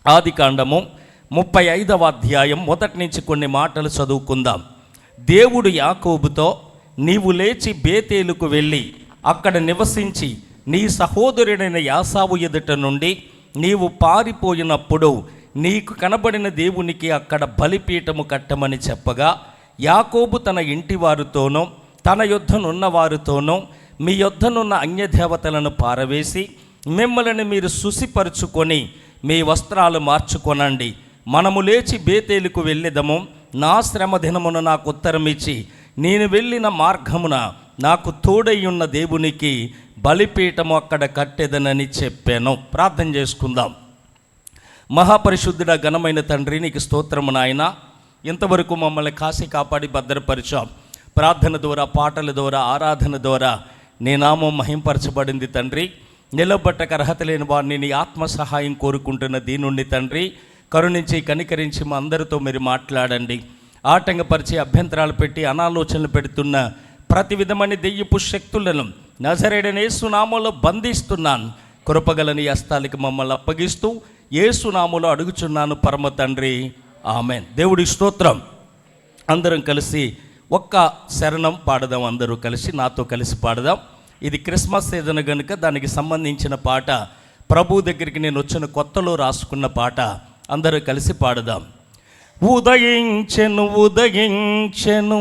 ఆదికాండము 35వ అధ్యాయం మొదటి నుంచి కొన్ని మాటలు చదువుకుందాం. దేవుడు యాకోబుతో, నీవు లేచి బేతేలుకు వెళ్ళి అక్కడ నివసించి నీ సహోదరుడైన యాసావు ఎదుట నుండి నీవు పారిపోయినప్పుడు నీకు కనబడిన దేవునికి అక్కడ బలిపీఠము కట్టమని చెప్పగా, యాకోబు తన ఇంటి వారితోనూ తన యొద్దనున్న వారితోనూ మీ యొద్దనున్న అన్యదేవతలను పారవేసి మిమ్మల్ని మీరు శుసిపరుచుకొని మీ వస్త్రాలు మార్చుకొనండి, మనము లేచి బేతేలుకు వెళ్ళెదము, నా శ్రమ దినమున నాకు ఉత్తరం ఇచ్చి నేను వెళ్ళిన మార్గమున నాకు తోడయ్యున్న దేవునికి బలిపీఠము అక్కడ కట్టెదనని చెప్పాను. ప్రార్థన చేసుకుందాం. మహాపరిశుద్ధుడ ఘనమైన తండ్రి, నీకు స్తోత్రము నాయన. ఇంతవరకు మమ్మల్ని కాసి కాపాడి భద్రపరిచాం. ప్రార్థన ద్వారా, పాటల ద్వారా, ఆరాధన ద్వారా నీ నామం మహింపరచబడింది తండ్రి. నిలబట్టక అర్హత లేని వారిని నీ ఆత్మ సహాయం కోరుకుంటున్న దీనుండి తండ్రి, కరుణించి కనికరించి మా అందరితో మీరు మాట్లాడండి. ఆటంకపరిచి అభ్యంతరాలు పెట్టి అనాలోచనలు పెడుతున్న ప్రతి విధమైన దెయ్యపు శక్తులను నజరేయుడైన యేసు నామములో బంధిస్తున్నాను. కృపగలని హస్తాలకి మమ్మల్ని అప్పగిస్తూ యేసు నామములో అడుగుచున్నాను పరమ తండ్రి, ఆమేన్. దేవుడి స్తోత్రం. అందరం కలిసి ఒక్క శరణం పాడదాం. అందరూ కలిసి నాతో కలిసి పాడదాం. ఇది క్రిస్మస్ సీజన్ కనుక దానికి సంబంధించిన పాట. ప్రభు దగ్గరికి నేను వచ్చిన కొత్తలో రాసుకున్న పాట. అందరూ కలిసి పాడదాం. ఉదయించెను ఉదయించెను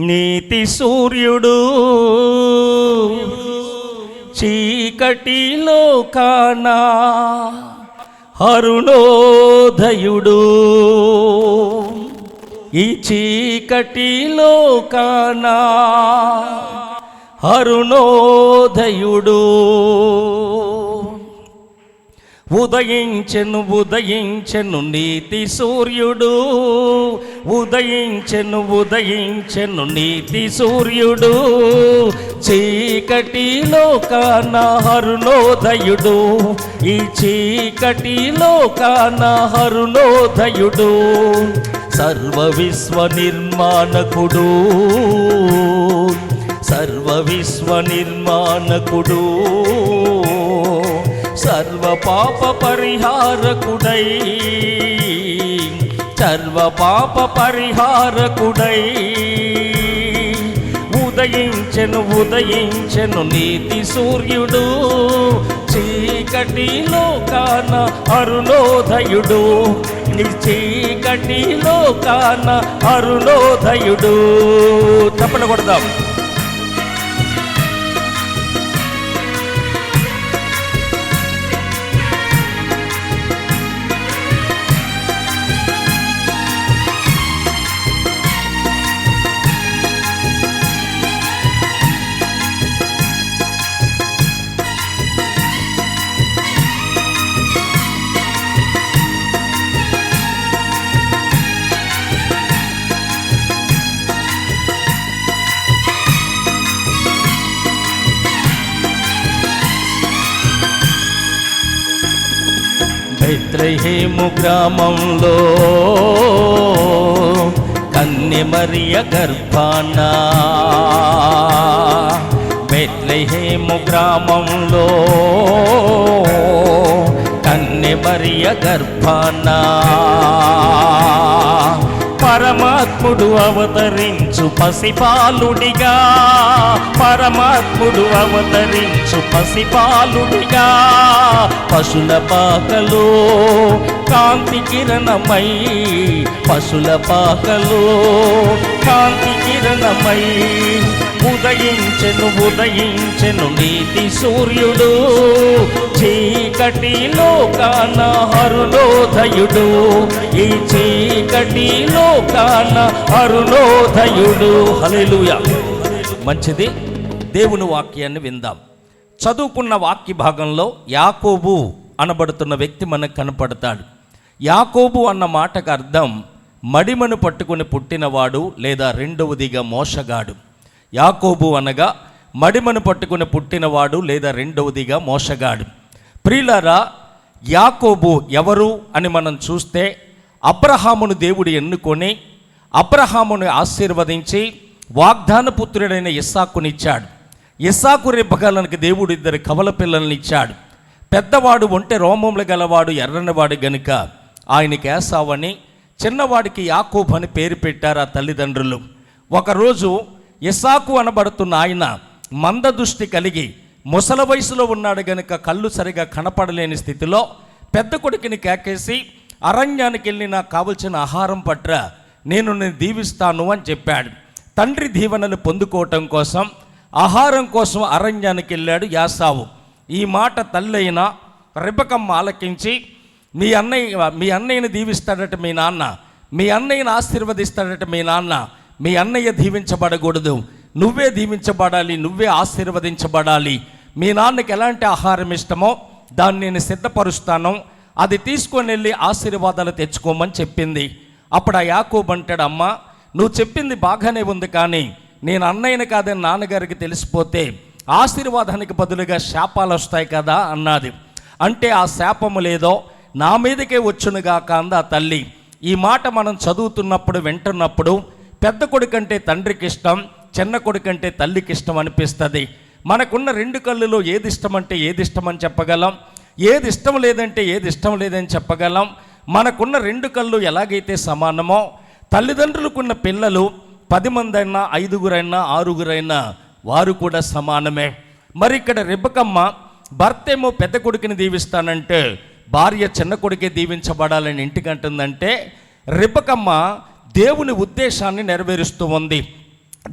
నీతి సూర్యుడు, చీకటిలో కానా అరుణోదయుడు, ఈ చీకటిలో కానా అరుణోదయుడు. ఉదయించెను ఉదయించెను నీతి సూర్యుడు, ఉదయించెను ఉదయించెను నీతి సూర్యుడు, చీకటిలో కానా అరుణోదయుడు, ఈ చీకటిలో కానా అరుణోదయుడు. సర్వ విశ్వ నిర్మాణకుడు, సర్వ విశ్వ నిర్మాణకుడు, సర్వ పాప పరిహారకుడై, సర్వ పాప పరిహారకుడై, ఉదయించెను ఉదయించెను నీతి సూర్యుడు, చీకటిలో కానా అరుణోదయుడు, నీ చీకటిలో కానా అరుణోదయుడు. చప్పట్లు కొడదాం. బెత్లెహేము గ్రామంలో కన్య మరియ గర్భాన, బెత్లెహేము గ్రామంలో కన్య మరియ గర్భాన, పరమాత్ముడు అవతరించు పసిపాలుడిగా, పరమాత్ముడు అవతరించు పసిపాలుడిగా, పశుల పాకలో కాంతి కిరణమై, పశుల పాకలో కాంతి కిరణమై, ఉదయించెను ఉదయించెను నీతి సూర్యుడు, చీకటిలో కానా అరుణోదయుడు, ఈ చీకటిలో కానా అరుణోదయుడు. హల్లెలూయా. మంచిది. దేవుని వాక్యాన్ని విందాం. చదువుకున్న వాక్య భాగంలో యాకోబు అనబడుతున్న వ్యక్తి మనకు కనపడతాడు. యాకోబు అన్న మాటకు అర్థం మడిమను పట్టుకుని పుట్టినవాడు లేదా రెండవదిగా మోసగాడు. యాకోబు అనగా మడిమను పట్టుకుని పుట్టినవాడు లేదా రెండవదిగా మోసగాడు. ప్రియులారా, యాకోబు ఎవరు అని మనం చూస్తే అబ్రహామును దేవుడు ఎన్నుకొని అబ్రహామును ఆశీర్వదించి వాగ్దాన పుత్రుడైన ఇస్సాకునిచ్చాడు. ఇస్సాకు రెబ్బకాలానికి దేవుడు 2 కవల పిల్లల్ని ఇచ్చాడు. పెద్దవాడు ఒంటె రోమములు గలవాడు ఎర్రనివాడు గనుక ఆయనకి ఏసావని, చిన్నవాడికి యాకోబు అని పేరు పెట్టారు ఆ తల్లిదండ్రులు. ఒకరోజు ఇస్సాకు అనబడుతున్న ఆయన మందదృష్టి కలిగి ముసల వయసులో ఉన్నాడు గనుక కళ్ళు సరిగా కనపడలేని స్థితిలో పెద్ద కొడుకుని కేకేసి, అరణ్యానికి వెళ్ళి నాకు కావలసిన ఆహారం పట్రా, నేను దీవిస్తాను అని చెప్పాడు. తండ్రి దీవెనలు పొందుకోవటం కోసం, ఆహారం కోసం అరణ్యానికి వెళ్ళాడు యాసావు. ఈ మాట తల్లి అయిన రెబెక్కమ్మ ఆలకించి, మీ అన్నయ్యని దీవిస్తాడట మీ నాన్న, మీ అన్నయ్యని ఆశీర్వదిస్తాడట మీ నాన్న, మీ అన్నయ్య దీవించబడకూడదు, నువ్వే దీవించబడాలి, నువ్వే ఆశీర్వదించబడాలి. మీ నాన్నకి ఎలాంటి ఆహారం ఇష్టమో దాన్ని నేను సిద్ధపరుస్తాను, అది తీసుకొని వెళ్ళి ఆశీర్వాదాలు తెచ్చుకోమని చెప్పింది. అప్పుడు ఆ యాకోబు అంటాడు, అమ్మ నువ్వు చెప్పింది బాగానే ఉంది, కానీ నేను అన్నయ్యని కాదని నాన్నగారికి తెలిసిపోతే ఆశీర్వాదానికి బదులుగా శాపాలు వస్తాయి కదా అన్నది. అంటే ఆ శాపము లేదో నా మీదకే వచ్చునుగాక అంది ఆ తల్లి. ఈ మాట మనం చదువుతున్నప్పుడు వింటున్నప్పుడు పెద్ద కొడుకంటే తండ్రికి ఇష్టం, చిన్న కొడుకంటే తల్లికి ఇష్టం అనిపిస్తుంది. మనకున్న రెండు కళ్ళులో ఏది ఇష్టం అంటే ఏది ఇష్టం అని చెప్పగలం, ఏది ఇష్టం లేదంటే ఏది ఇష్టం లేదని చెప్పగలం. మనకున్న రెండు కళ్ళు ఎలాగైతే సమానమో తల్లిదండ్రులకున్న పిల్లలు 10 మంది అయినా 5గురైనా 6గురైనా వారు కూడా సమానమే. మరి ఇక్కడ రెబెక్కమ్మ భర్త ఏమో పెద్ద కొడుకుని దీవిస్తానంటే భార్య చిన్న కొడుకే దీవించబడాలని ఇంటికి అంటుందంటే, రెబెక్కమ్మ దేవుని ఉద్దేశాన్ని నెరవేరుస్తూ ఉంది,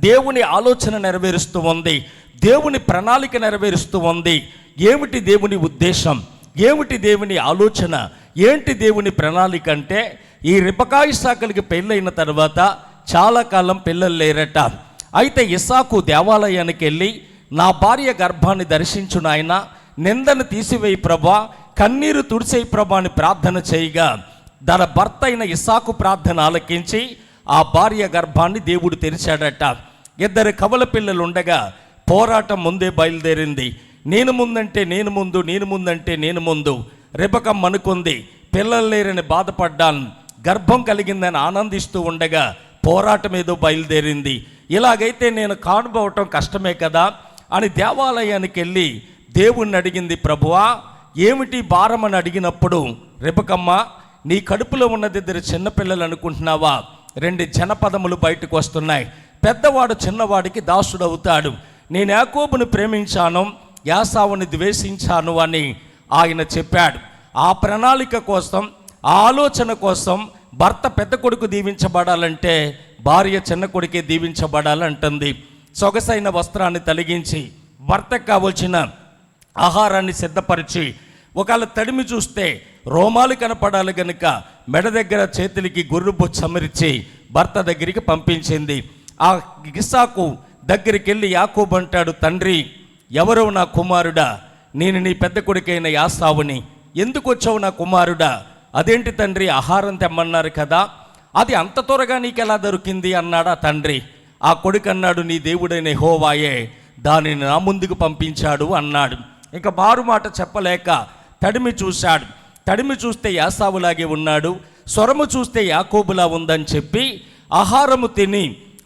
దేవుని ఆలోచన నెరవేరుస్తూ ఉంది, దేవుని ప్రణాళిక నెరవేరుస్తూ ఉంది. ఏమిటి దేవుని ఉద్దేశం, ఏమిటి దేవుని ఆలోచన, ఏంటి దేవుని ప్రణాళిక అంటే, ఈ రెబెక్కా ఇస్సాకులకి పెళ్ళైన తర్వాత చాలా కాలం పిల్లలు లేరట. అయితే ఇస్సాకు దేవాలయానికి వెళ్ళి, నా భార్య గర్భాన్ని దర్శించు నాయన, నిందను తీసివేయి ప్రభా, కన్నీరు తుడిచేయి ప్రభా అని ప్రార్థన చేయగా తన భర్త అయిన ఇస్సాకు ప్రార్థన ఆలకించి ఆ భార్య గర్భాన్ని దేవుడు తెరిచాడట. 2 కవల పిల్లలు ఉండగా పోరాటం ముందే బయలుదేరింది. నేను ముందంటే నేను ముందు, నేను ముందంటే నేను ముందు. రెబెక్కమ్మ అనుకుంది, పిల్లలు లేరని బాధపడ్డాను, గర్భం కలిగిందని ఆనందిస్తూ ఉండగా పోరాటం ఏదో బయలుదేరింది. ఇలాగైతే నేను కానుకోవటం కష్టమే కదా అని దేవాలయానికి వెళ్ళి దేవుణ్ణి అడిగింది. ప్రభువా ఏమిటి భారం అని అడిగినప్పుడు, రెబెక్కమ్మ నీ కడుపులో ఉన్నది 2 చిన్నపిల్లలు అనుకుంటున్నావా, 2 జనపదములు బయటకు వస్తున్నాయి, పెద్దవాడు చిన్నవాడికి దాసుడు అవుతాడు, నేను యాకోబుని ప్రేమించాను, యాసావుని ద్వేషించాను అని ఆయన చెప్పాడు. ఆ ప్రణాళిక కోసం, ఆ ఆలోచన కోసం భర్త పెద్ద కొడుకు దీవించబడాలంటే భార్య చిన్న కొడుకే దీవించబడాలంటుంది. సొగసైన వస్త్రాన్ని తొలగించి భర్తకు కావలసిన ఆహారాన్ని సిద్ధపరిచి, ఒకవేళ తడిమి చూస్తే రోమాలు కనపడాలి కనుక మెడ దగ్గర చేతులకి గొర్రెబొచ్చు అమర్చి భర్త దగ్గరికి పంపించింది. ఆ ఇస్సాకు దగ్గరికి వెళ్ళి యాకోబు అంటాడు, తండ్రి ఎవరో నా కుమారుడా, నేను నీ పెద్ద కొడుకైన యాసావుని, ఎందుకు వచ్చావు నా కుమారుడా? అదేంటి తండ్రి, ఆహారం తెమ్మన్నారు కదా, అది అంత త్వరగా నీకెలా దొరికింది అన్నాడా తండ్రి. ఆ కొడుకు అన్నాడు, నీ దేవుడైన యెహోవాయే దానిని నా ముందుకు పంపించాడు అన్నాడు. ఇక మారు మాట చెప్పలేక తడిమి చూశాడు. తడిమి చూస్తే యాసావులాగే ఉన్నాడు, స్వరము చూస్తే యాకోబులా ఉందని చెప్పి ఆహారము తిని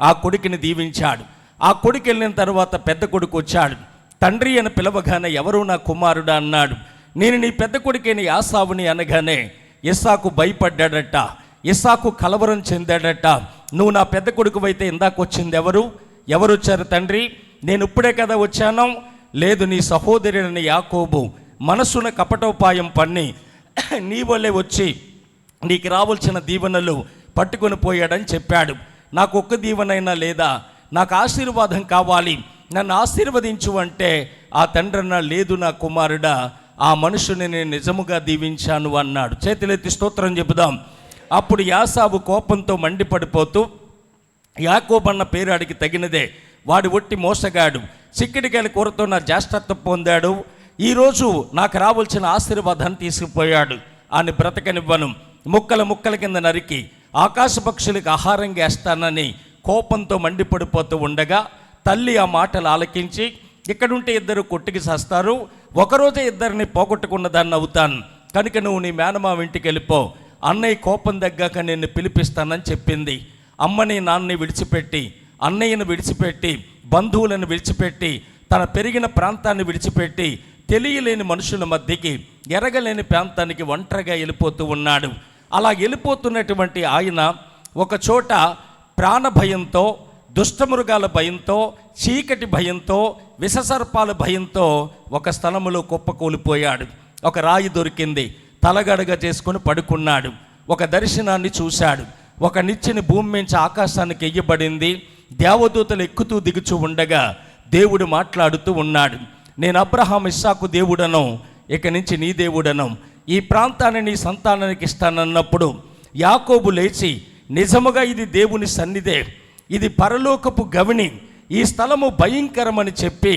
ఆ కొడుకుని దీవించాడు. ఆ కొడుకు వెళ్ళిన తర్వాత పెద్ద కొడుకు వచ్చాడు. తండ్రి అని పిలవగానే ఎవరు నా కుమారుడా అన్నాడు. నేను నీ పెద్ద కొడుకైన యాసావుని అనగానే ఇస్సాకు భయపడ్డాడట, ఇస్సాకు కలవరం చెందాడట. నువ్వు నా పెద్ద కొడుకు అయితే ఇందాక వచ్చింది ఎవరు వచ్చారు తండ్రి? నేను ఇప్పుడే కదా వచ్చాను. లేదు, నీ సహోదరుడైన యాకోబు మనసున కపటోపాయం పన్ని నీ వల్లే వచ్చి నీకు రావాల్సిన దీవెనలు పట్టుకొని పోయాడని చెప్పాడు. నాకు ఒక్క దీవెనైనా లేదా, నాకు ఆశీర్వాదం కావాలి, నన్ను ఆశీర్వదించు అంటే ఆ తండ్రి అన్నా, లేదు నా కుమారుడా, ఆ మనుషుని నేను నిజముగా దీవించాను అన్నాడు. చేతులెత్తి స్తోత్రం చెబుదాం. అప్పుడు యాసావు కోపంతో మండిపడిపోతూ, యాకోబు అన్న పేరు అడిగి తగినదే, వాడు ఒట్టి మోసగాడు, చిక్కిడికాయల కూరతో నా జ్యేష్ఠత్వం పొందాడు, ఈరోజు నాకు రావాల్సిన ఆశీర్వాదాన్ని తీసుకుపోయాడు, అని బ్రతకనివ్వను, ముక్కల ముక్కల కింద నరికి ఆకాశ పక్షులకు ఆహారంగా వేస్తానని కోపంతో మండిపడిపోతూ ఉండగా తల్లి ఆ మాటలు ఆలకించి, ఇక్కడుంటే 2 కొట్టుకి చేస్తారు, ఒకరోజే 2 పోగొట్టుకున్న దాన్ని అవుతాను కనుక నువ్వు నీ మేనమామ ఇంటికి వెళ్ళిపో, అన్నయ్య కోపం తగ్గాక నేను పిలిపిస్తానని చెప్పింది. అమ్మని నాన్నని విడిచిపెట్టి, అన్నయ్యను విడిచిపెట్టి, బంధువులను విడిచిపెట్టి, తన పెరిగిన ప్రాంతాన్ని విడిచిపెట్టి తెలియలేని మనుషుల మధ్యకి, ఎరగలేని ప్రాంతానికి ఒంటరిగా వెళ్ళిపోతూ ఉన్నాడు. అలా వెళ్ళిపోతున్నటువంటి ఆయన ఒక చోట ప్రాణ భయంతో, దుష్టమృగాల భయంతో, చీకటి భయంతో, విషసర్పాల భయంతో ఒక స్థలములో కుప్పకూలిపోయాడు. ఒక రాయి దొరికింది, తలగడగా చేసుకొని పడుకున్నాడు. ఒక దర్శనాన్ని చూశాడు. ఒక నిచ్చెన భూమి నుంచి ఆకాశానికి ఎయ్యబడింది. దేవదూతలు ఎక్కుతూ దిగుచూ ఉండగా దేవుడు మాట్లాడుతూ ఉన్నాడు. నేను అబ్రహాం, ఇస్సాకు దేవుడను, ఇక నుంచి నీ దేవుడను, ఈ ప్రాంతాన్ని నీ సంతానానికి ఇస్తానన్నప్పుడు యాకోబు లేచి, నిజముగా ఇది దేవుని సన్నిధే, ఇది పరలోకపు గవిని, ఈ స్థలము భయంకరమని చెప్పి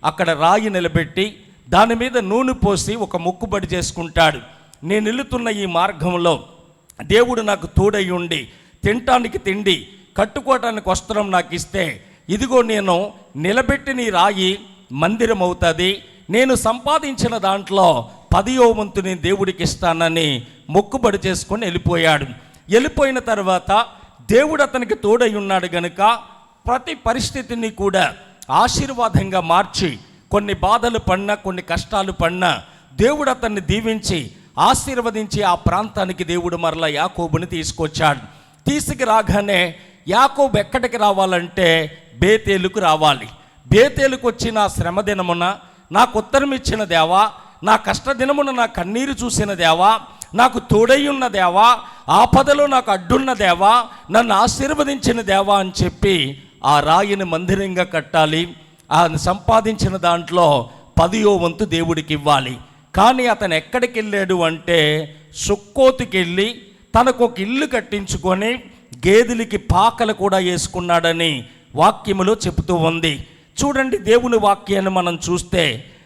అక్కడ రాయి నిలబెట్టి దాని మీద నూనె పోసి ఒక మొక్కుబడి చేసుకుంటాడు. నేను వెళుతున్న ఈ మార్గంలో దేవుడు నాకు తోడై ఉండి తినటానికి తిండి, కట్టుకోవటానికి వస్త్రం నాకు ఇస్తే, ఇదిగో నేను నిలబెట్టిన ఈ రాయి మందిరం అవుతుంది, నేను సంపాదించిన దాంట్లో 10వ వంతు నేను దేవుడికి ఇస్తానని మొక్కుబడి చేసుకొని వెళ్ళిపోయాడు. వెళ్ళిపోయిన తర్వాత దేవుడు అతనికి తోడై ఉన్నాడు గనుక ప్రతి పరిస్థితిని కూడా ఆశీర్వాదంగా మార్చి, కొన్ని బాధలు పడినా, కొన్ని కష్టాలు పడినా దేవుడు అతన్ని దీవించి ఆశీర్వదించి ఆ ప్రాంతానికి దేవుడు మరలా యాకోబుని తీసుకొచ్చాడు. తీసుకురాగానే యాకోబు ఎక్కడికి రావాలంటే బేతేలుకు రావాలి. బేతేలుకు వచ్చి నా శ్రమ దినమున నాకు ఉత్తరం ఇచ్చిన దేవా, నా కష్టదినమున నా కన్నీరు చూసిన దేవా, నాకు తోడై ఉన్న దేవా, ఆపదలో నాకు అడ్డున్న దేవా, నన్ను ఆశీర్వదించిన దేవా అని చెప్పి ఆ రాయిని మందిరంగా కట్టాలి. ఆ సంపాదించిన దాంట్లో 10వ వంతు దేవుడికి ఇవ్వాలి. కానీ అతను ఎక్కడికి వెళ్ళాడు అంటే సుక్కోతుకి వెళ్ళి తనకు ఒక ఇల్లు కట్టించుకొని గేదెలకి పాకలు కూడా వేసుకున్నాడని వాక్యములో చెబుతూ ఉంది. చూడండి, దేవుని వాక్యాన్ని మనం చూస్తే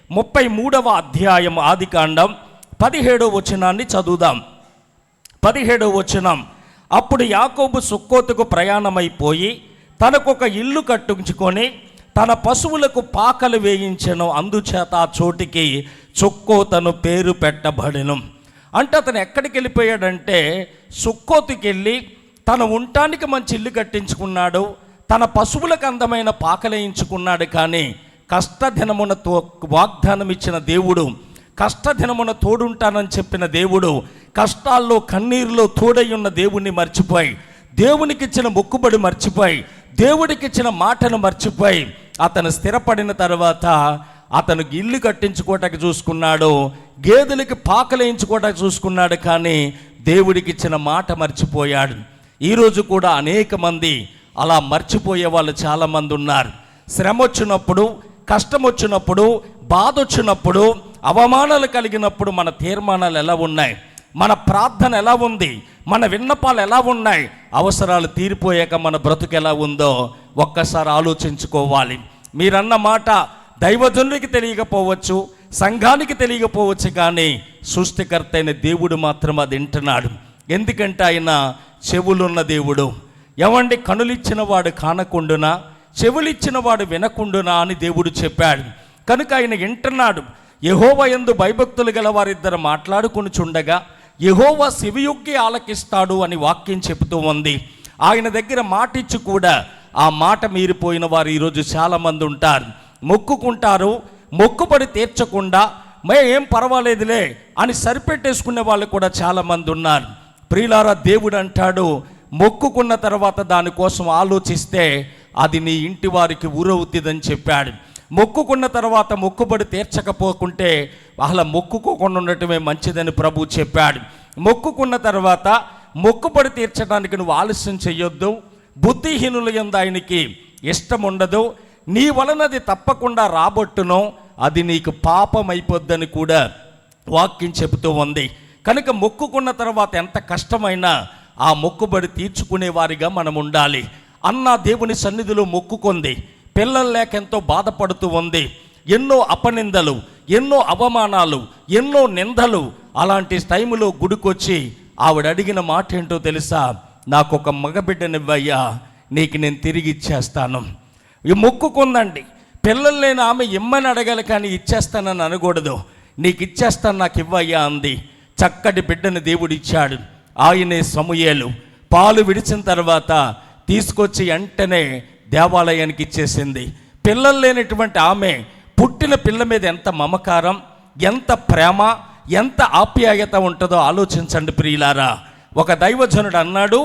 33వ అధ్యాయం ఆదికాండం 17వ వచనాన్ని చదువుదాం. 17వ వచనం, అప్పుడు యాకోబు సుక్కోతుకు ప్రయాణమైపోయి తనకొక ఇల్లు కట్టించుకొని తన పశువులకు పాకలు వేయించెను, అందుచేత ఆ చోటికి సుక్కోతను పేరు పెట్టబడెను. అంటే అతను ఎక్కడికి వెళ్ళిపోయాడంటే సుక్కోతుకి వెళ్ళి తన ఉండటానికి మంచి ఇల్లు కట్టించుకున్నాడు, తన పశువులకు అందమైన పాకలేయించుకున్నాడు. కానీ కష్టదినమున వాగ్దానం ఇచ్చిన దేవుడు, కష్టదినమున తోడుంటానని చెప్పిన దేవుడు, కష్టాల్లో కన్నీరులో తోడై ఉన్న దేవుణ్ణి మర్చిపోయి, దేవునికి ఇచ్చిన మొక్కుబడి మర్చిపోయి, దేవుడికి ఇచ్చిన మాటను మర్చిపోయి అతను స్థిరపడిన తర్వాత అతను ఇల్లు కట్టించుకోవటానికి చూసుకున్నాడు, గేదెలకి పాకలేయించుకోవటానికి చూసుకున్నాడు. కానీ దేవుడికి ఇచ్చిన మాట మర్చిపోయాడు. ఈరోజు కూడా అనేక మంది అలా మర్చిపోయే వాళ్ళు చాలామంది ఉన్నారు. శ్రమ వచ్చినప్పుడు, కష్టం వచ్చినప్పుడు, బాధ వచ్చినప్పుడు, అవమానాలు కలిగినప్పుడు మన తీర్మానాలు ఎలా ఉన్నాయి, మన ప్రార్థన ఎలా ఉంది, మన విన్నపాలు ఎలా ఉన్నాయి, అవసరాలు తీరిపోయాక మన బ్రతుకు ఎలా ఉందో ఒక్కసారి ఆలోచించుకోవాలి. మీరన్న మాట దైవజనుడికి తెలియకపోవచ్చు, సంఘానికి తెలియకపోవచ్చు, కానీ సృష్టికర్త అయిన దేవుడు మాత్రం అది వింటున్నాడు. ఎందుకంటే ఆయన చెవులున్న దేవుడు. ఏమండి, కనులిచ్చిన వాడు కానకుండునా, చెవులిచ్చిన వాడు వినకుండునా అని దేవుడు చెప్పాడు. కనుక ఆయన వింటున్నాడు. యెహోవా యందు భయభక్తులు గల వారిద్దరు మాట్లాడుకుని చుండగా యెహోవా చెవియొగ్గి ఆలకిస్తాడు అని వాక్యం చెబుతూ ఉంది. ఆయన దగ్గర మాట ఇచ్చి కూడా ఆ మాట మీరిపోయిన వారు ఈరోజు చాలామంది ఉంటారు. మొక్కుకుంటారు, మొక్కుబడి తీర్చకుండా ఏం పర్వాలేదులే అని సరిపెట్టేసుకునే వాళ్ళు కూడా చాలామంది ఉన్నారు. ప్రియులారా, దేవుడు అంటాడు, మొక్కుకున్న తర్వాత దానికోసం ఆలోచిస్తే అది నీ ఇంటి వారికి ఊరవుతుందని చెప్పాడు. మొక్కుకున్న తర్వాత మొక్కుబడి తీర్చకపోకుంటే అలా మొక్కుకోకుండా ఉండటమే మంచిదని ప్రభు చెప్పాడు. మొక్కుకున్న తర్వాత మొక్కుబడి తీర్చడానికి నువ్వు ఆలస్యం చెయ్యొద్దు. బుద్ధిహీనుల యందు ఆయనకి ఇష్టం ఉండదు. నీ వలనది తప్పకుండా రాబట్టును, అది నీకు పాపం అయిపోద్దని కూడా వాక్యం చెబుతూ ఉంది. కనుక మొక్కుకున్న తర్వాత ఎంత కష్టమైనా ఆ మొక్కుబడి తీర్చుకునే వారిగా మనం ఉండాలి. అన్న దేవుని సన్నిధిలో మొక్కుకుంది, పిల్లలు లేక ఎంతో బాధపడుతూ ఉంది. ఎన్నో అపనిందలు, ఎన్నో అవమానాలు, ఎన్నో నిందలు. అలాంటి టైములో గుడికొచ్చి ఆవిడ అడిగిన మాట ఏంటో తెలుసా? నాకు ఒక మగబిడ్డనివ్వయ్యా, నీకు నేను తిరిగి ఇచ్చేస్తాను. ఈ మొక్కుకుందండి. పిల్లలు లేని ఆమె ఇమ్మని అడగాలి, కానీ ఇచ్చేస్తానని అనకూడదు. నీకు ఇచ్చేస్తాను, నాకు ఇవ్వయ్యా అంది. చక్కటి బిడ్డని దేవుడు ఇచ్చాడు. ఆయనే సమూయేలు. పాలు విడిచిన తర్వాత తీసుకొచ్చి వెంటనే దేవాలయానికి ఇచ్చేసింది. పిల్లలు లేనటువంటి ఆమె పుట్టిన పిల్ల మీద ఎంత మమకారం, ఎంత ప్రేమ, ఎంత ఆప్యాయత ఉంటుందో ఆలోచించండి ప్రియులారా. ఒక దైవజనుడు అన్నాడు,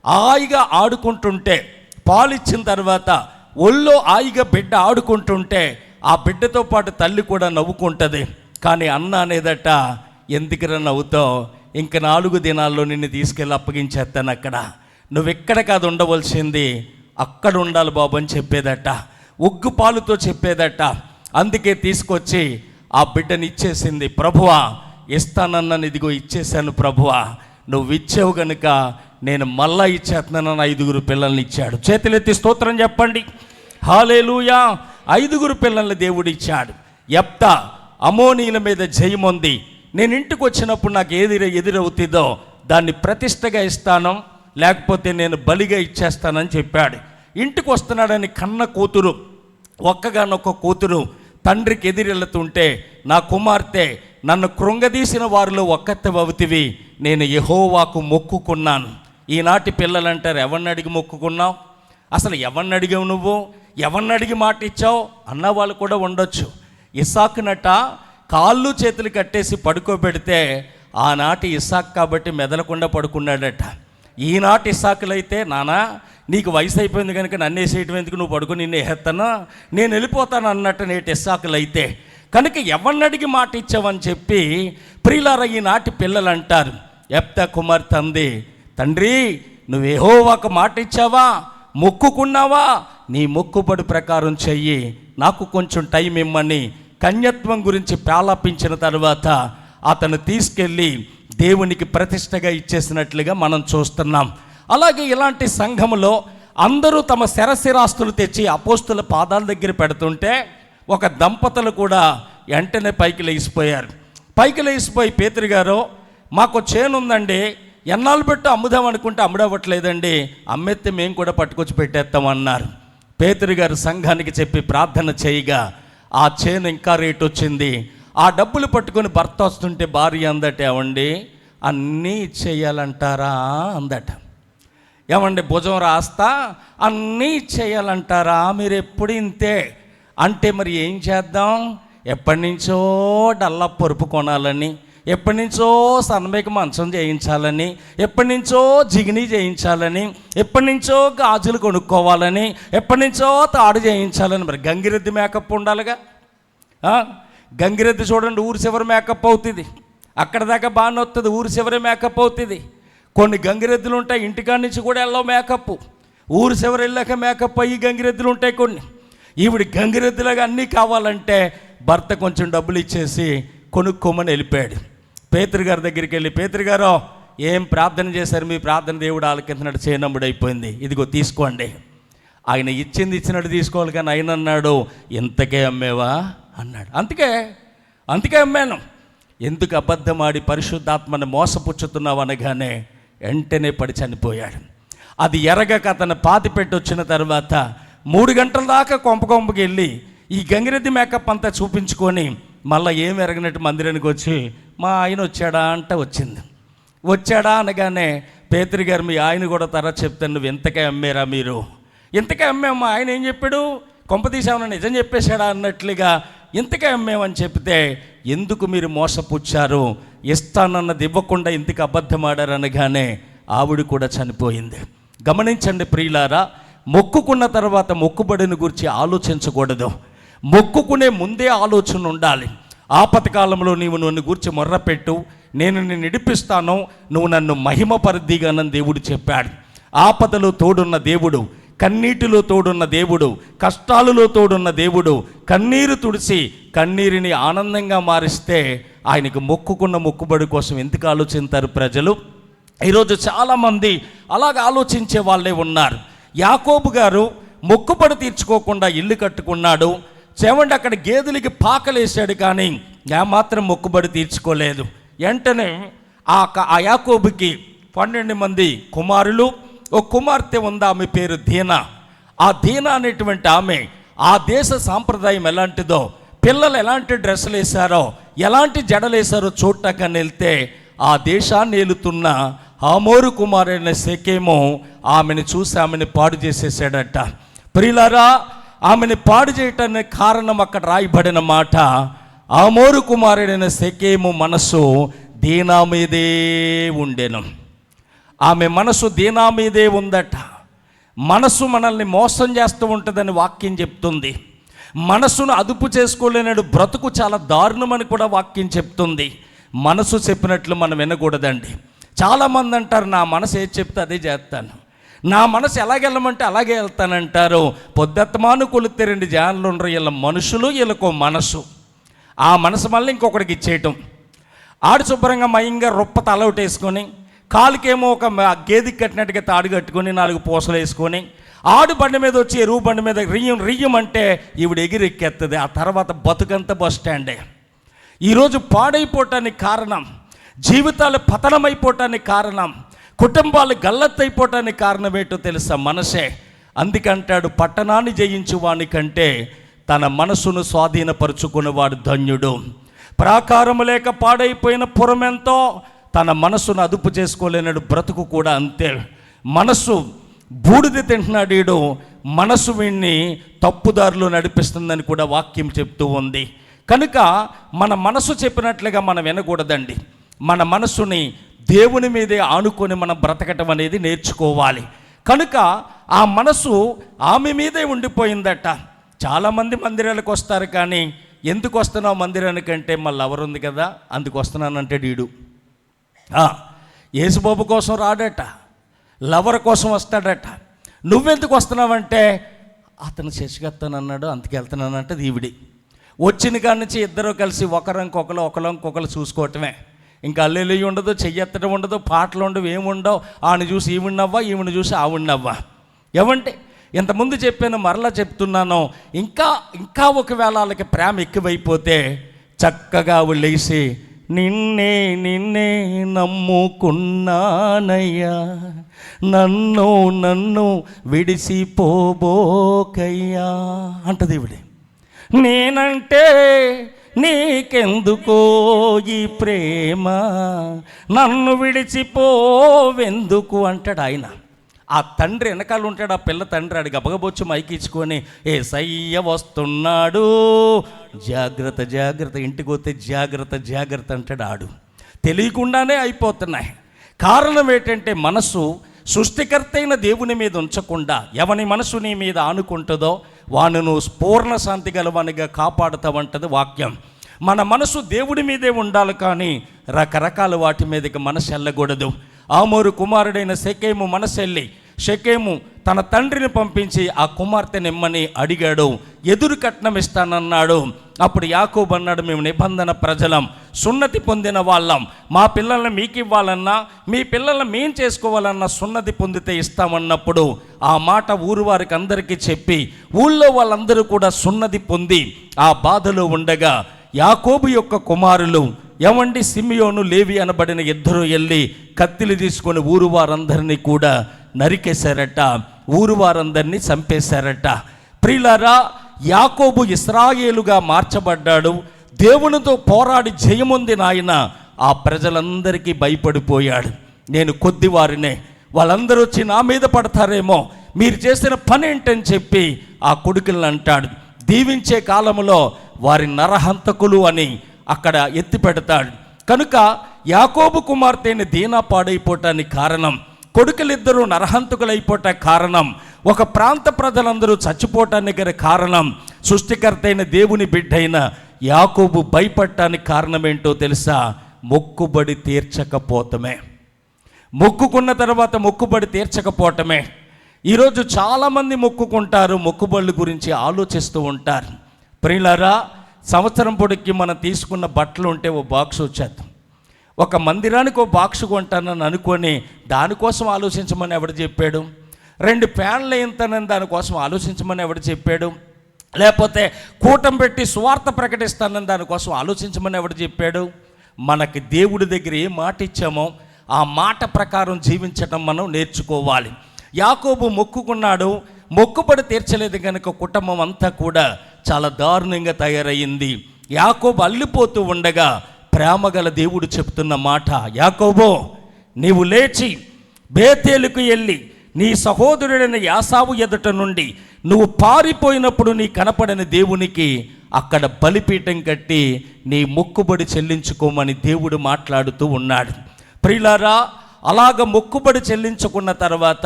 హాయిగా ఆడుకుంటుంటే, పాలిచ్చిన తర్వాత ఒళ్ళో హాయిగా బిడ్డ ఆడుకుంటుంటే ఆ బిడ్డతో పాటు తల్లి కూడా నవ్వుకుంటుంది. కానీ అన్న అనేదట, ఎందుకురా నవ్వుతావు, ఇంక 4 దినాల్లో నిన్ను తీసుకెళ్ళి అప్పగించేస్తాను, అక్కడ నువ్వెక్కడ కాదు ఉండవలసింది, అక్కడ ఉండాలి బాబు అని చెప్పేదట. ఉగ్గు పాలుతో చెప్పేదట. అందుకే తీసుకొచ్చి ఆ బిడ్డని ఇచ్చేసింది. ప్రభువా, ఇస్తానన్నాను, ఇదిగో ఇచ్చేసాను ప్రభువా, నువ్వు ఇచ్చావు గనుక నేను మళ్ళా ఇచ్చేస్తున్నానని 5 పిల్లల్ని ఇచ్చాడు. చేతులెత్తి స్తోత్రం చెప్పండి. హల్లెలూయా. 5 పిల్లల్ని దేవుడు ఇచ్చాడు. యెఫ్తా అమోనీల మీద జయముంది. నేను ఇంటికి వచ్చినప్పుడు నాకు ఏది ఎదురవుతుందో దాన్ని ప్రతిష్టగా ఇస్తాను, లేకపోతే నేను బలిగా ఇచ్చేస్తానని చెప్పాడు. ఇంటికి వస్తున్నాడని కన్న కూతురు, ఒక్కగానొక్క కూతురు తండ్రికి ఎదిరెళ్తుంటే, నా కుమార్తె నన్ను కృంగదీసిన వారిలో ఒక్కత్తవవుతివి, నేను యెహోవాకు మొక్కుకున్నాను. ఈనాటి పిల్లలంటారు, ఎవరిని అడిగి మొక్కుకున్నావు, అసలు ఎవరిని అడిగావు, నువ్వు ఎవరిని అడిగి మాట ఇచ్చావు అన్న వాళ్ళు కూడా ఉండొచ్చు. ఇస్సాకునట కాళ్ళు చేతులు కట్టేసి పడుకోబెడితే ఆనాటి ఇస్సాకు కాబట్టి మెదలకుండా పడుకున్నాడట. ఈనాటి ఇస్సాకులైతే, నానా నీకు వయసు అయిపోయింది కనుక నన్ను వేసేయటం ఎందుకు, నువ్వు పడుకుని నిన్ను వేస్తానా, నేను వెళ్ళిపోతాను అన్నట్టు నేటి ఇస్సాకులైతే. కనుక ఎవరిని అడిగి మాట ఇచ్చావని చెప్పి ప్రియులారా ఈనాటి పిల్లలు అంటారు. యెఫ్తా కుమార్తె అంది, తండ్రి నువ్వు యెహోవాకు మాట ఇచ్చావా, మొక్కుకున్నావా, నీ మొక్కుబడి ప్రకారం చెయ్యి, నాకు కొంచెం టైం ఇమ్మని కన్యత్వం గురించి ప్రాలాపించిన తర్వాత అతను తీసుకెళ్ళి దేవునికి ప్రతిష్టగా ఇచ్చేసినట్లుగా మనం చూస్తున్నాం. అలాగే ఇలాంటి సంఘములో అందరూ తమ శరశిరాస్తులు తెచ్చి అపోస్తుల పాదాల దగ్గర పెడుతుంటే ఒక దంపతులు కూడా వెంటనే పైకి లేచిపోయారు. పైకి లేచిపోయి, పేతురు గారు మాకు చేను ఉందండి, ఎన్నాళ్ళు పెట్టు అమ్ముదాం అనుకుంటే అమ్ముడవ్వట్లేదండి, అమ్మెత్తే మేము కూడా పట్టుకొచ్చి పెట్టేస్తామన్నారు. పేతురు గారు సంఘానికి చెప్పి ప్రార్థన చేయగా ఆ చేను ఇంకా రేటు వచ్చింది. ఆ డబ్బులు పట్టుకొని భర్త వస్తుంటే భార్య అందట, ఏమండి అన్నీ ఇచ్చేయాలంటారా అందట. ఏమండి భుజం రాస్తా అన్నీ ఇచ్చేయాలంటారా, మీరు ఎప్పుడు ఇంతే అంటే మరి ఏం చేద్దాం, ఎప్పటి నుంచో డల్లా పరుపు కొనాలని, ఎప్పటి నుంచో సన్నమేక మంచం చేయించాలని, ఎప్పటి నుంచో జిగిని చేయించాలని, ఎప్పటి నుంచో గాజులు కొనుక్కోవాలని, ఎప్పటి నుంచో తాడు చేయించాలని. మరి గంగిరెద్ది మేకప్ ఉండాలిగా. గంగిరెద్ది చూడండి, ఊరు చివరి మేకప్ అవుతుంది, అక్కడ దాకా బాగానే వస్తుంది, ఊరు చివరి మేకప్ అవుతుంది. కొన్ని గంగిరెద్దులు ఉంటాయి ఇంటికాడ నుంచి కూడా వెళ్ళవు మేకప్, ఊరు చివరి వెళ్ళాక మేకప్ అయ్యి గంగిరెద్దులు ఉంటాయి కొన్ని. ఈవిడ గంగిరెద్దులాగా అన్నీ కావాలంటే భర్త కొంచెం డబ్బులు ఇచ్చేసి కొనుక్కోమని వెళ్ళిపోయాడు. పేతురు గారి దగ్గరికి వెళ్ళి, పేతురు గారు ఏం ప్రార్థన చేశారు, మీ ప్రార్థన దేవుడు ఆలకించినట్టు చేయనమ్ముడైపోయింది, ఇదిగో తీసుకోండి. ఆయన ఇచ్చింది ఇచ్చినట్టు తీసుకోవాలి, కానీ ఆయన అన్నాడు, ఇంతకే అమ్మేవా అన్నాడు. అందుకే అమ్మాను. ఎందుకు అబద్ధమాడి పరిశుద్ధాత్మని మోసపుచ్చుతున్నావు అనగానే వెంటనే పడి చనిపోయాడు. అది ఎరగక అతను పాతి పెట్టి వచ్చిన తర్వాత 3 గంటల దాకా కొంపకి వెళ్ళి ఈ గంగిరెద్ది మేకప్ అంతా చూపించుకొని మళ్ళీ ఏం ఎరగనట్టు మందిరానికి వచ్చి, మా ఆయన వచ్చాడా అంటే వచ్చింది. వచ్చాడా అనగానే పేతురు గారు, మీ ఆయన కూడా తర్వాత చెప్తాను, నువ్వు ఇంతకే అమ్మేరా, మీరు ఇంతకే అమ్మేమ్మా, ఆయన ఏం చెప్పాడు, కొంప తీసామని నిజం చెప్పేశాడా అన్నట్లుగా ఇంతకే అమ్మేమని చెప్తే, ఎందుకు మీరు మోసపుచ్చారు, ఇస్తానన్నది ఇవ్వకుండా ఇంతకు అబద్ధమాడారు అనగానే ఆవిడ కూడా చనిపోయింది. గమనించండి ప్రియులారా, మొక్కుకున్న తర్వాత మొక్కుబడిని గురించి ఆలోచించకూడదు, మొక్కుకునే ముందే ఆలోచన ఉండాలి. ఆపత్కాలంలో నీవు నన్ను గురించి మొర్రపెట్టు, నేను నిన్ను నిడిపిస్తాను, నువ్వు నన్ను మహిమపరిదిగానని దేవుడు చెప్పాడు. ఆపదలో తోడున్న దేవుడు, కన్నీటిలో తోడున్న దేవుడు, కష్టాలలో తోడున్న దేవుడు, కన్నీరు తుడిచి కన్నీరుని ఆనందంగా మారిస్తే ఆయనకు మొక్కుకున్న మొక్కుబడి కోసం ఎందుకు ఆలోచిస్తారు ప్రజలు? ఈరోజు చాలామంది అలాగ ఆలోచించే వాళ్ళే ఉన్నారు. యాకోబు గారు మొక్కుబడి తీర్చుకోకుండా ఇల్లు కట్టుకున్నాడు. చెవండి అక్కడ గేదెలకి పాకలేసాడు, కానీ ఏమాత్రం మొక్కుబడి తీర్చుకోలేదు. వెంటనే ఆ యాకోబుకి 12 మంది కుమారులు, ఒక కుమార్తె ఉంది, ఆమె పేరు దీనా. ఆ దీనా అనేటువంటి ఆమె ఆ దేశ సాంప్రదాయం ఎలాంటిదో, పిల్లలు ఎలాంటి డ్రెస్సులు వేశారో, ఎలాంటి జడలు వేశారో చూడటానికి వెళ్తే ఆ దేశాన్ని ఏలుతున్న హమోరు కుమారుడైన షెకెము ఆమెను చూసి ఆమెను పాడు చేసేసాడట. ప్రియులారా, ఆమెను పాడు చేయటానికి కారణం అక్కడ రాయబడిన మాట, హమోరు కుమారుడైన షెకెము మనసు దీనా మీదే ఉండెను. ఆమె మనసు దీనా మీదే ఉందట. మనసు మనల్ని మోసం చేస్తూ ఉంటుందని వాక్యం చెప్తుంది. మనసును అదుపు చేసుకోలేనాడు బ్రతుకు చాలా దారుణమని కూడా వాక్యం చెప్తుంది. మనసు చెప్పినట్లు మనం వినకూడదండి. చాలామంది అంటారు, నా మనసు ఏది చెప్తే అదే చేస్తాను, నా మనసు ఎలాగెళ్ళమంటే అలాగే వెళ్తానంటారు. పొద్దత్తమాను కొలితే 2 జాన్లు ఉండరు. వీళ్ళ మనుషులు, వీళ్ళకో మనసు. ఆ మనసు మళ్ళీ ఇంకొకరికి ఇచ్చేయటం. ఆడు శుభ్రంగా మయంగా రొప్ప తలౌట్ వేసుకొని, కాలుకేమో ఒక గేదికి కట్టినట్టుగా తాడు కట్టుకొని 4 పూసలు వేసుకొని, ఆడు బండి మీద వచ్చి ఎరువు బండి మీద రియ్యం అంటే ఈవిడ ఎగిరెక్కేస్తుంది. ఆ తర్వాత బతుకంతా బస్ స్టాండే. ఈరోజు పాడైపోవటానికి కారణం, జీవితాలు పతనమైపోవటానికి కారణం, కుటుంబాలు గల్లత్తైపోవటానికి కారణం ఏంటో తెలుసా? మనసే. అందుకంటాడు, పట్టణాన్ని జయించువాని కంటే తన మనసును స్వాధీనపరుచుకున్నవాడు ధన్యుడు. ప్రాకారము లేక పాడైపోయిన పురమెంతో తన మనసును అదుపు చేసుకోలేనాడు బ్రతుకు కూడా అంతే. మనసు బూడిద తింటున్నాడు వీడు. మనసు వీడిని తప్పుదారిలో నడిపిస్తుందని కూడా వాక్యం చెప్తూ ఉంది. కనుక మన మనసు చెప్పినట్లుగా మనం వినకూడదండి. మన మనసుని దేవుని మీదే ఆనుకొని మనం బ్రతకటం అనేది నేర్చుకోవాలి. కనుక ఆ మనసు ఆమె మీదే ఉండిపోయిందట. చాలామంది మందిరాలకు వస్తారు, కానీ ఎందుకు వస్తున్నావు మందిరానికంటే మళ్ళీ ఎవరుంది కదా అందుకు వస్తున్నానంటే వీడు. యేసుబాబు కోసం రాడట, లవర్ కోసం వస్తాడట. నువ్వెందుకు వస్తున్నావంటే అతను చర్చికెళ్తానన్నాడు అందుకు వెళ్తున్నానంటే ఈవిడి. వచ్చిన కాడి నుంచి ఇద్దరు కలిసి ఒకరంకొకరు చూసుకోవటమే. ఇంకా అల్లెలు ఉండదు, చెయ్యెత్తడం ఉండదు, పాటలు ఉండవు, ఏముండవు. ఆని చూసి ఈవిడినవ్వా, ఈవిని చూసి ఆవిడినవ్వా. ఏమంటే ఇంతకుముందు చెప్పాను, మరలా చెప్తున్నాను. ఇంకా ఒకవేళ వాళ్ళకి ప్రేమ ఎక్కువైపోతే చక్కగా లేచి నిన్నే నమ్ముకున్నానయ్యా, నన్ను విడిసిపోబోకయ్యా అంటది ఈవిడే. నేనంటే నీకెందుకో ఈ ప్రేమ, నన్ను విడిచిపోవెందుకు అంటాడు ఆయన. ఆ తండ్రి వెనకాల ఉంటాడు, ఆ పిల్ల తండ్రి. ఆడికి గబగబొచ్చి మైకిచ్చుకొని యేసయ్య వస్తున్నాడు, జాగ్రత్త జాగ్రత్త, ఇంటికి పోతే జాగ్రత్త అంటాడు. ఆడు తెలియకుండానే అయిపోతున్నాయి. కారణం ఏంటంటే మనసు సృష్టికర్త అయిన దేవుని మీద ఉంచకుండా ఎవని మనసు నీ మీద ఆనుకుంటుందో వాను నువ్వు పూర్ణ శాంతి గలవానిగా కాపాడుతావంటది వాక్యం. మన మనసు దేవుడి మీదే ఉండాలి, కానీ రకరకాల వాటి మీదకి మనసు వెళ్ళకూడదు. హమోరు కుమారుడైన షెకెము మనసు వెళ్ళి షెకెము తన తండ్రిని పంపించి ఆ కుమార్తె నిమ్మని అడిగాడు. ఎదురు కట్నం ఇస్తానన్నాడు. అప్పుడు యాకోబు అన్నాడు, మేము నిబంధన ప్రజలం, సున్నతి పొందిన వాళ్ళం, మా పిల్లల్ని మీకు ఇవ్వాలన్నా మీ పిల్లల్ని మేం చేసుకోవాలన్నా సున్నతి పొందితే ఇస్తామన్నప్పుడు ఆ మాట ఊరు వారికి అందరికీ చెప్పి ఊళ్ళో వాళ్ళందరూ కూడా సున్నతి పొంది ఆ బాధలో ఉండగా యాకోబు యొక్క కుమారులు ఏమండి సిమియోను లేవి అనబడిన ఇద్దరు వెళ్ళి కత్తిలు తీసుకొని ఊరు వారందరినీ కూడా నరికేశారట, ఊరు వారందరినీ చంపేశారట. ప్రియులారా, యాకోబు ఇశ్రాయేలుగా మార్చబడ్డాడు. దేవునితో పోరాడి జయముందిన ఆయన ఆ ప్రజలందరికీ భయపడిపోయాడు. నేను కొద్ది వారినే, వాళ్ళందరూ వచ్చి నా మీద పడతారేమో, మీరు చేసిన పని ఏంటని చెప్పి ఆ కొడుకులను అంటాడు. దీవించే కాలంలో వారి నరహంతకులు అని అక్కడ ఎత్తి పెడతాడు. కనుక యాకోబు కుమార్తెని దీనా పాడైపోవటానికి కారణం, కొడుకులిద్దరూ నరహంతకులైపోవటానికి కారణం, ఒక ప్రాంత ప్రజలందరూ చచ్చిపోవటానికి కారణం, సృష్టికర్త అయిన దేవుని బిడ్డైన యాకోబు భయపడటానికి కారణం ఏంటో తెలుసా? మొక్కుబడి తీర్చకపోవటమే. మొక్కుకున్న తర్వాత మొక్కుబడి తీర్చకపోవటమే. ఈరోజు చాలామంది మొక్కుకుంటారు, మొక్కుబడుల గురించి ఆలోచిస్తూ ఉంటారు. ప్రియులారా, సంవత్సరం పొడికి మనం తీసుకున్న బట్టలు ఉంటే ఓ బాక్స్ వచ్చేద్దాం. ఒక మందిరానికి ఓ బాక్స్ కొంటానని అనుకొని దానికోసం ఆలోచించమని ఎవడు చెప్పాడు? 2 ఫ్యాన్లు ఏంతనని దానికోసం ఆలోచించమని ఎవడు చెప్పాడు? లేకపోతే కూటం పెట్టి సువార్త ప్రకటిస్తానని దానికోసం ఆలోచించమని ఎవడు చెప్పాడు? మనకి దేవుడి దగ్గర ఏ మాట ఇచ్చామో ఆ మాట ప్రకారం జీవించడం మనం నేర్చుకోవాలి. యాకోబు మొక్కుకున్నాడు, మొక్కుబడి తీర్చలేదు కనుక కుటుంబం అంతా కూడా చాలా దారుణంగా తయారయ్యింది. యాకోబు అల్లిపోతూ ఉండగా ప్రేమగల దేవుడు చెప్తున్న మాట, యాకోబో నీవు లేచి బేతేలుకు వెళ్ళి నీ సహోదరుడైన యాసావు ఎదుట నుండి నువ్వు పారిపోయినప్పుడు నీ కనపడని దేవునికి అక్కడ బలిపీఠం కట్టి నీ మొక్కుబడి చెల్లించుకోమని దేవుడు మాట్లాడుతూ ఉన్నాడు. ప్రియులారా, అలాగ మొక్కుబడి చెల్లించుకున్న తర్వాత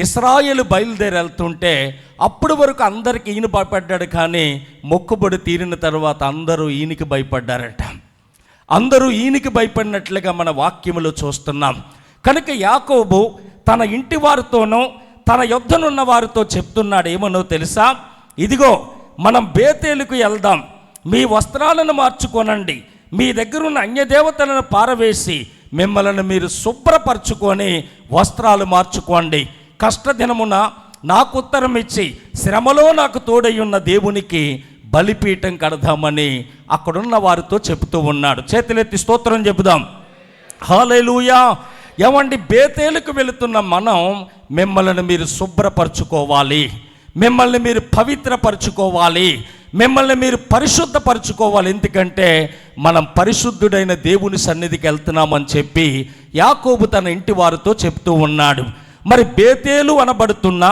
ఇశ్రాయేలు బయలుదేరి వెళ్తుంటే అప్పటి వరకు అందరికి ఈయన భయపడ్డాడు, కానీ మొక్కుబడి తీరిన తర్వాత అందరూ ఈయనకి భయపడ్డారట. అందరూ ఈయనకి భయపడినట్లుగా మన వాక్యములో చూస్తున్నాం. కనుక యాకోబు తన ఇంటి వారితోనూ తన యొద్దనున్న వారితో చెప్తున్నాడు, ఏమనో తెలుసా? ఇదిగో మనం బేతేలుకు వెళ్దాం, మీ వస్త్రాలను మార్చుకోనండి, మీ దగ్గరున్న అన్యదేవతలను పారవేసి మిమ్మల్ని మీరు శుభ్రపరచుకొని వస్త్రాలు మార్చుకోండి. కష్టదినమున నాకు ఉత్తరం ఇచ్చి శ్రమలో నాకు తోడయ్యున్న దేవునికి బలిపీఠం కడదామని అక్కడున్న వారితో చెబుతూ ఉన్నాడు. చేతులెత్తి స్తోత్రం చెబుదాం. హల్లెలూయా. ఏమండి, బేతేలుకు వెళుతున్న మనం మిమ్మల్ని మీరు శుభ్రపరచుకోవాలి, మిమ్మల్ని మీరు పవిత్రపరచుకోవాలి, మిమ్మల్ని మీరు పరిశుద్ధపరచుకోవాలి. ఎందుకంటే మనం పరిశుద్ధుడైన దేవుని సన్నిధికి వెళ్తున్నామని చెప్పి యాకోబు తన ఇంటి వారితో చెప్తూ ఉన్నాడు. మరి బేతేలు అనబడుతున్న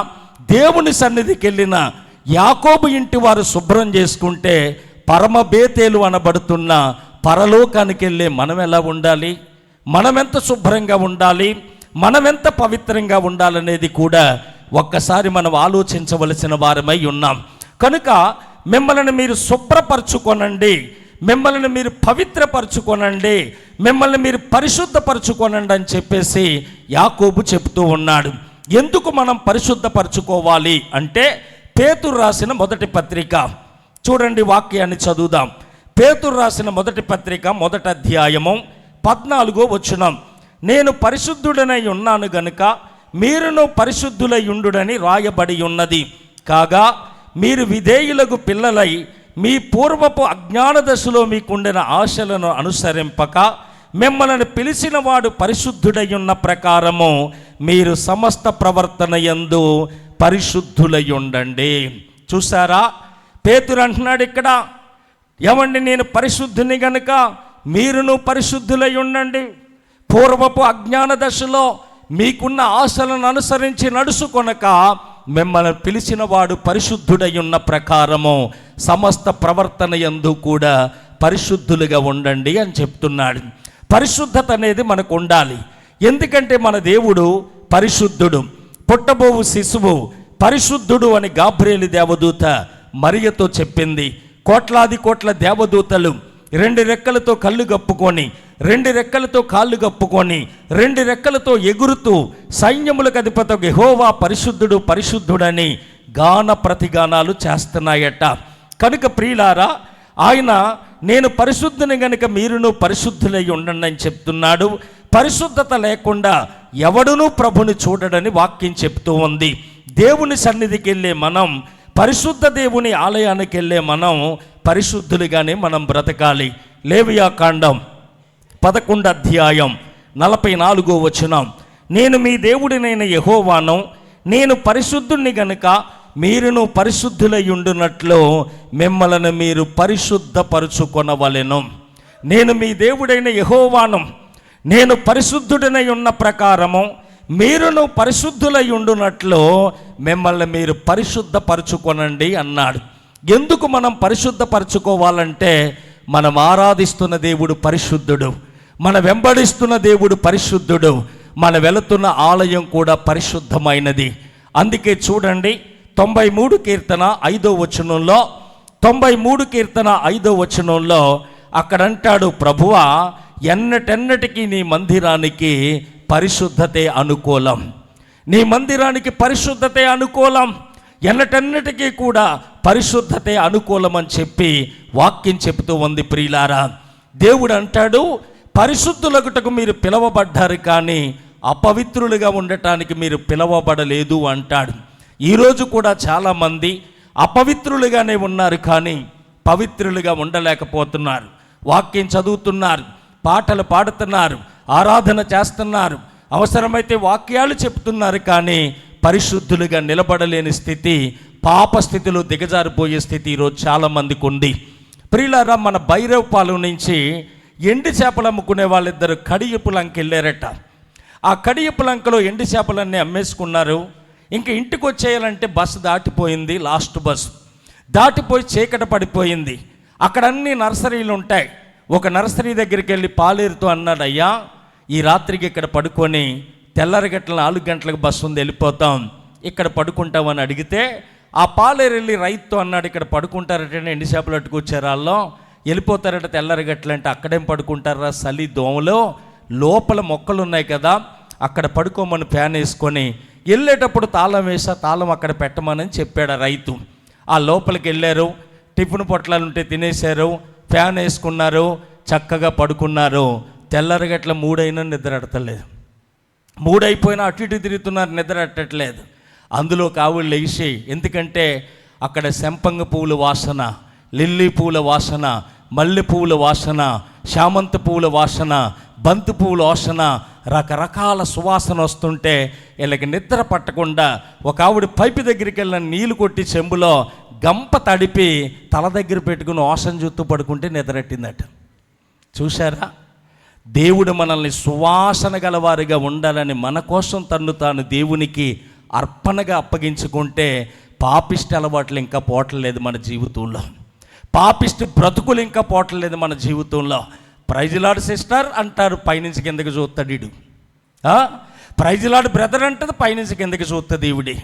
దేవుని సన్నిధికి వెళ్ళిన యాకోబు ఇంటి వారు శుభ్రం చేసుకుంటే పరమ బేతేలు అనబడుతున్న పరలోకానికి వెళ్ళే మనం ఎలా ఉండాలి, మనమెంత శుభ్రంగా ఉండాలి, మనమెంత పవిత్రంగా ఉండాలనేది కూడా ఒక్కసారి మనం ఆలోచించవలసిన వారమై ఉన్నాం. కనుక మిమ్మల్ని మీరు శుభ్రపరచుకోనండి, మిమ్మల్ని మీరు పవిత్రపరచుకోనండి, మిమ్మల్ని మీరు పరిశుద్ధపరచుకోనండి అని చెప్పేసి యాకోబు చెప్తూ ఉన్నాడు. ఎందుకు మనం పరిశుద్ధపరచుకోవాలి అంటే పేతురు రాసిన మొదటి పత్రిక చూడండి, వాక్యాన్ని చదువుదాం. పేతురు రాసిన మొదటి పత్రిక 1వ అధ్యాయము 14వ వచనం. నేను పరిశుద్ధుడనై ఉన్నాను గనుక మీరును పరిశుద్ధులై ఉండుడని రాయబడి ఉన్నది. కాగా మీరు విధేయులకు పిల్లలై మీ పూర్వపు అజ్ఞాన దశలో మీకుండిన ఆశలను అనుసరింపక మిమ్మల్ని పిలిచిన వాడు పరిశుద్ధుడై ఉన్న ప్రకారము మీరు సమస్త ప్రవర్తన యందు పరిశుద్ధులై ఉండండి. చూసారా, పేతురు అంటున్నాడు ఇక్కడ, ఏమండి నేను పరిశుద్ధుని గనుక మీరును పరిశుద్ధులై ఉండండి. పూర్వపు అజ్ఞాన దశలో మీకున్న ఆశలను అనుసరించి నడుచుకొనక మిమ్మల్ని పిలిచిన వాడు పరిశుద్ధుడై ఉన్న ప్రకారము సమస్త ప్రవర్తన యందు కూడా పరిశుద్ధులుగా ఉండండి అని చెప్తున్నాడు. పరిశుద్ధత అనేది మనకు ఉండాలి. ఎందుకంటే మన దేవుడు పరిశుద్ధుడు. పుట్టబోవు శిశువు పరిశుద్ధుడు అని గాబ్రియేలు దేవదూత మరియతో చెప్పింది. కోట్లాది కోట్ల దేవదూతలు 2 రెక్కలతో కళ్ళు కప్పుకొని, 2 రెక్కలతో కాళ్ళు కప్పుకొని, 2 రెక్కలతో ఎగురుతూ సైన్యములకు అధిపతి యెహోవా పరిశుద్ధుడు పరిశుద్ధుడని గాన ప్రతిగానాలు చేస్తున్నాయట. కనుక ప్రియులారా, ఆయన నేను పరిశుద్ధుని గనుక మీరును పరిశుద్ధులై ఉండండి అని చెప్తున్నాడు. పరిశుద్ధత లేకుండా ఎవడునూ ప్రభుని చూడడని వాక్యం చెప్తూ ఉంది. దేవుని సన్నిధికి వెళ్ళే మనం, పరిశుద్ధ దేవుని ఆలయానికి వెళ్ళే మనం పరిశుద్ధులుగానే మనం బ్రతకాలి. లేవియా కాండం 11వ అధ్యాయం 44వ వచనం. నేను మీ దేవుడినైన యెహోవాను, నేను పరిశుద్ధుని గనుక మీరును పరిశుద్ధులై ఉండునట్లు మిమ్మల్ని మీరు పరిశుద్ధపరచుకొనవలెను. నేను మీ దేవుడైన యెహోవాను, నేను పరిశుద్ధుడినై ఉన్న ప్రకారము మీరును పరిశుద్ధులై ఉండునట్లు మిమ్మల్ని మీరు పరిశుద్ధపరచుకొనండి అన్నాడు. ఎందుకు మనం పరిశుద్ధపరచుకోవాలంటే మనం ఆరాధిస్తున్న దేవుడు పరిశుద్ధుడు, మన వెంబడిస్తున్న దేవుడు పరిశుద్ధుడు, మన వెళుతున్న ఆలయం కూడా పరిశుద్ధమైనది. అందుకే చూడండి 93 కీర్తన 5వ వచనంలో, 93 కీర్తన 5వ వచనంలో అక్కడ అంటాడు, ప్రభువా ఎన్నటెన్నటికీ నీ మందిరానికి పరిశుద్ధతే అనుకూలం, నీ మందిరానికి పరిశుద్ధతే అనుకూలం, ఎన్నటెన్నటికీ కూడా పరిశుద్ధతే అనుకూలం అని చెప్పి వాక్యం చెబుతూ ఉంది. ప్రియులారా, దేవుడు అంటాడు పరిశుద్ధులగుటకు మీరు పిలవబడ్డారు, కానీ అపవిత్రులుగా ఉండటానికి మీరు పిలవబడలేదు అంటాడు. ఈరోజు కూడా చాలామంది అపవిత్రులుగానే ఉన్నారు, కానీ పవిత్రులుగా ఉండలేకపోతున్నారు. వాక్యం చదువుతున్నారు, పాటలు పాడుతున్నారు, ఆరాధన చేస్తున్నారు, అవసరమైతే వాక్యాలు చెప్తున్నారు, కానీ పరిశుద్ధులుగా నిలబడలేని స్థితి, పాప స్థితిలో దిగజారిపోయే స్థితి ఈరోజు చాలామందికి ఉంది. ప్రియులారా, మన భైరవపాలెం నుంచి ఎండి చేపలు అమ్ముకునే వాళ్ళిద్దరు కడియపులంక వెళ్ళారట. ఆ కడియపులంకలో ఎండి చేపలన్నీ అమ్మేసుకున్నారు. ఇంకా ఇంటికి వచ్చేయాలంటే బస్సు దాటిపోయింది, లాస్ట్ బస్సు. దాటిపోయి చీకటి పడిపోయింది. అక్కడ అన్ని నర్సరీలు ఉంటాయి. ఒక నర్సరీ దగ్గరికి వెళ్ళి పాలేరుతో అన్నాడు, అయ్యా ఈ రాత్రికి ఇక్కడ పడుకొని తెల్లరిగట్ల 4 గంటలకు బస్సు ఉంది, వెళ్ళిపోతాం, ఇక్కడ పడుకుంటామని అడిగితే ఆ పాలేరు వెళ్ళి రైతుతో అన్నాడు, ఇక్కడ పడుకుంటారట, ఎండి చేపలు అట్టుకొచ్చారు, వాళ్ళు వెళ్ళిపోతారట తెల్లరిగట్లు అంటే, అక్కడేం పడుకుంటారా, చలి దోమలో లోపల మొక్కలు ఉన్నాయి కదా, అక్కడ పడుకోమని ఫ్యాన్ వేసుకొని వెళ్ళేటప్పుడు తాళం వేసా, తాళం అక్కడ పెట్టమని చెప్పాడు రైతు. ఆ లోపలికి వెళ్ళారు, టిఫిన్ పొట్లాలు ఉంటే తినేశారు, ఫ్యాన్ వేసుకున్నారు, చక్కగా పడుకున్నారు. తెల్లరిగట్ల 3 అయినా నిద్ర అడతలేదు, 3 అయిపోయినా అటు ఇటు తిరుగుతున్నారు, నిద్ర అట్టట్లేదు. అందులో కావులు లేచి, ఎందుకంటే అక్కడ శంపంగ పువ్వుల వాసన, లిల్లీ పువ్వుల వాసన, మల్లె పువ్వుల వాసన, శామంతి పువ్వుల వాసన, బంతి పువ్వుల వాసన, రకరకాల సువాసన వస్తుంటే వీళ్ళకి నిద్ర పట్టకుండా ఒక ఆవిడ పైపు దగ్గరికి వెళ్ళిన నీళ్లు కొట్టి చెంబులో గంప తడిపి తల దగ్గర పెట్టుకుని వాసన చూస్తూ పడుకుంటే నిద్రట్టిందట. చూశారా, దేవుడు మనల్ని సువాసన గలవారిగా ఉండాలని మన కోసం తన్ను తాను దేవునికి అర్పణగా అప్పగించుకుంటే పాపిష్టి అలవాట్లు ఇంకా పోవట్లేదు మన జీవితంలో, పాపిష్టి బ్రతుకులు ఇంకా పోవట్లేదు మన జీవితంలో. ప్రైజ్లాడ్ సిస్టర్ అంటారు, పైనుంచి కిందకి చూస్తాడు ఈడు. ప్రైజ్లాడ్ బ్రదర్ అంటది, పైనుంచి కిందకి చూస్తుంది ఈవిడి.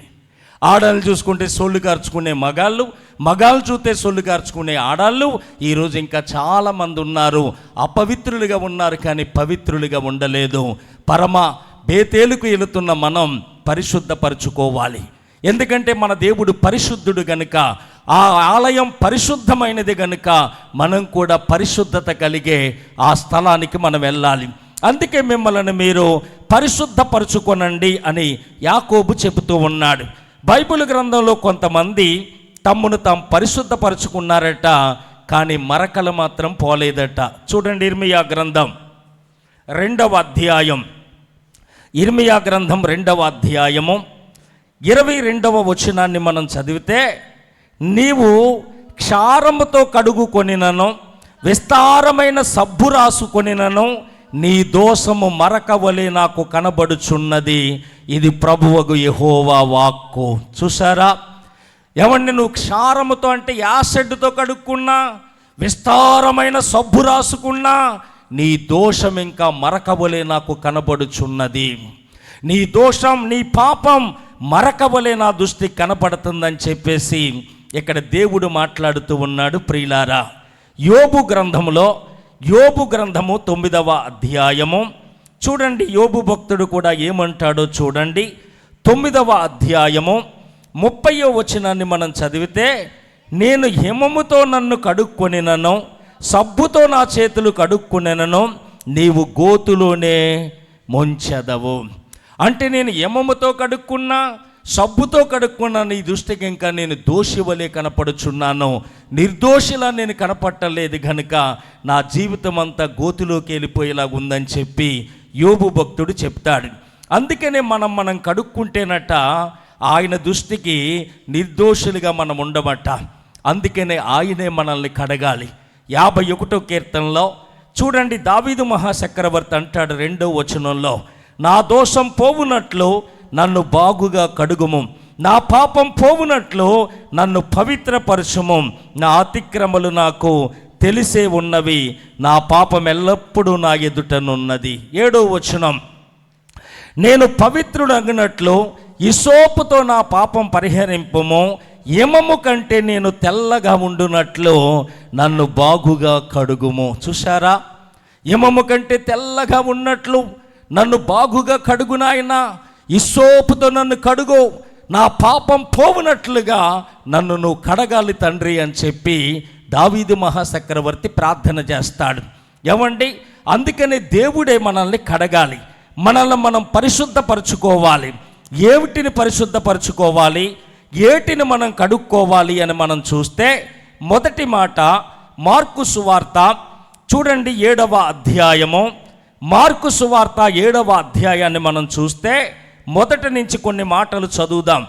ఆడాళ్ళు చూసుకుంటే సొల్లు కార్చుకునే మగాళ్ళు, మగాళ్ళు చూస్తే సొల్లు కార్చుకునే ఆడాళ్ళు. ఈరోజు ఇంకా చాలామంది ఉన్నారు, అపవిత్రులుగా ఉన్నారు కానీ పవిత్రులుగా ఉండలేదు. పరమ బేతేలుకు వెళుతున్న మనం పరిశుద్ధపరచుకోవాలి. ఎందుకంటే మన దేవుడు పరిశుద్ధుడు గనుక, ఆ ఆలయం పరిశుద్ధమైనది గనుక మనం కూడా పరిశుద్ధత కలిగే ఆ స్థలానికి మనం వెళ్ళాలి. అందుకే మిమ్మల్ని మీరు పరిశుద్ధపరచుకొనండి అని యాకోబు చెబుతూ ఉన్నాడు. బైబిల్ గ్రంథంలో కొంతమంది తమ్మును తాము పరిశుద్ధపరచుకున్నారట, కానీ మరకలు మాత్రం పోలేదట. చూడండి, ఇర్మియా గ్రంథం 2వ అధ్యాయం, ఇర్మియా గ్రంథం 2వ అధ్యాయము 22వ వచనాన్ని మనం చదివితే, నీవు క్షారముతో కడుగుకొనినను విస్తారమైన సబ్బు రాసుకొనినను నీ దోషము మరక వలె నాకు కనబడుచున్నది, ఇది ప్రభువగు యెహోవా వాక్కు. చూసారా, ఏమండి, నువ్వు క్షారముతో అంటే యాసెడ్డుతో కడుక్కున్నా, విస్తారమైన సబ్బు రాసుకున్నా, నీ దోషం ఇంకా మరక వలె నాకు కనబడుచున్నది. నీ దోషం, నీ పాపం మరక వలె నా దృష్టికి కనపడుతుందని చెప్పేసి ఇక్కడ దేవుడు మాట్లాడుతూ ఉన్నాడు. ప్రియులారా, యోబు గ్రంథములో, యోబు గ్రంథము 9వ అధ్యాయము చూడండి, యోబు భక్తుడు కూడా ఏమంటాడో చూడండి. 9వ అధ్యాయము 30వ వచనాన్ని మనం చదివితే, నేను హిమముతో నన్ను కడుక్కొనినను, సబ్బుతో నా చేతులు కడుక్కునేనను, నీవు గోతులోనే ముంచెదవు. అంటే నేను యమముతో కడుక్కున్నా, సబ్బుతో కడుక్కున్నా, నీ దృష్టికి ఇంకా నేను దోషి వలె కనపడుచున్నాను, నిర్దోషిలా నేను కనపట్టలేదు కనుక నా జీవితం అంతా గోతులోకి వెళ్ళిపోయేలాగా ఉందని చెప్పి యోబు భక్తుడు చెప్తాడు. అందుకనే మనం కడుక్కుంటేనట ఆయన దృష్టికి నిర్దోషులుగా మనం ఉండమట. అందుకనే ఆయనే మనల్ని కడగాలి. 51వ కీర్తనలో చూడండి, దావీదు మహాచక్రవర్తి అంటాడు 2వ వచనంలో, నా దోషం పోవునట్లు నన్ను బాగుగా కడుగుము, నా పాపం పోవునట్లు నన్ను పవిత్రపరచుము, నా అతిక్రమలు నాకు తెలిసే ఉన్నవి, నా పాపం ఎల్లప్పుడూ నా ఎదుటనున్నది. 7వ వచనం, నేను పవిత్రుడగినట్లు హిసోపుతో నా పాపం పరిహరింపుము, యమము కంటే నేను తెల్లగా ఉండునట్లు నన్ను బాగుగా కడుగుము. చూసారా, యమము కంటే తెల్లగా ఉన్నట్లు నన్ను బాగుగా కడుగు నాయనా, హిసోపుతో నన్ను కడుగు, నా పాపం పోవునట్లుగా నన్ను నువ్వు కడగాలి తండ్రి అని చెప్పి దావీదు మహాచక్రవర్తి ప్రార్థన చేస్తాడు. ఏమండి, అందుకనే దేవుడే మనల్ని కడగాలి, మనల్ని మనం పరిశుద్ధపరచుకోవాలి. ఏమిటిని పరిశుద్ధపరచుకోవాలి, ఏటిని మనం కడుక్కోవాలి అని మనం చూస్తే, మొదటి మాట మార్కు సువార్త చూడండి 7వ అధ్యాయము, మార్కు సువార్త 7వ అధ్యాయాన్ని మనం చూస్తే మొదటి నుంచి కొన్ని మాటలు చదువుదాం.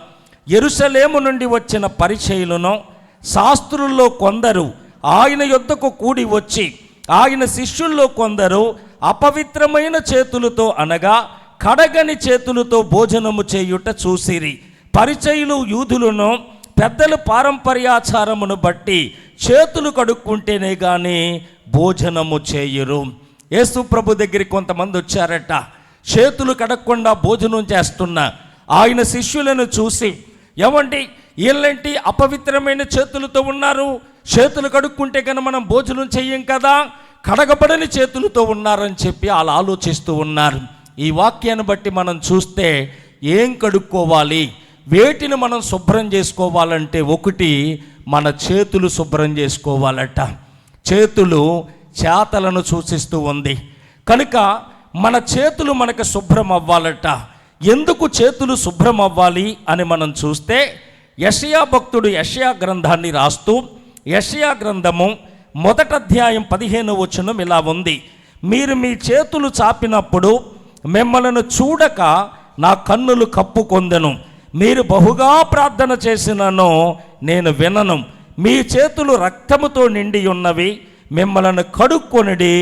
యెరూషలేము నుండి వచ్చిన పరిచయులను శాస్త్రుల్లో కొందరు ఆయన యొద్దకు కూడి వచ్చి, ఆయన శిష్యుల్లో కొందరు అపవిత్రమైన చేతులతో అనగా కడగని చేతులతో భోజనము చేయుట చూసిరి. పరిచయులు యూదులను పెద్దల పారంపర్యాచారమును బట్టి చేతులు కడుక్కుంటేనే కానీ భోజనము చేయరు. యేసు ప్రభు దగ్గరికి కొంతమంది వచ్చారట, చేతులు కడగకుండా భోజనం చేస్తున్న ఆయన శిష్యులను చూసి, ఏమండి వీళ్ళంటి అపవిత్రమైన చేతులతో ఉన్నారు, చేతులు కడుక్కుంటే కనుక మనం భోజనం చెయ్యం కదా, కడగబడని చేతులతో ఉన్నారని చెప్పి వాళ్ళు ఆలోచిస్తూ ఉన్నారు. ఈ వాక్యాన్ని బట్టి మనం చూస్తే ఏం కడుక్కోవాలి, వేటిని మనం శుభ్రం చేసుకోవాలంటే ఒకటి మన చేతులు శుభ్రం చేసుకోవాలట. చేతులు చేతలను సూచిస్తూ ఉంది కనుక మన చేతులు మనకు శుభ్రం అవ్వాలట. ఎందుకు చేతులు శుభ్రం అవ్వాలి అని మనం చూస్తే యెషయా భక్తుడు యెషయా గ్రంథాన్ని రాస్తూ, యెషయా గ్రంథము 1వ అధ్యాయం 15వ వచనం ఇలా ఉంది, మీరు మీ చేతులు చాపినప్పుడు మిమ్మలను చూడక నా కన్నులు కప్పుకొందెను, మీరు బహుగా ప్రార్థన చేసినను నేను వినను, మీ చేతులు రక్తముతో నిండి ఉన్నవి, మిమ్మలను కడుక్కొనుడి,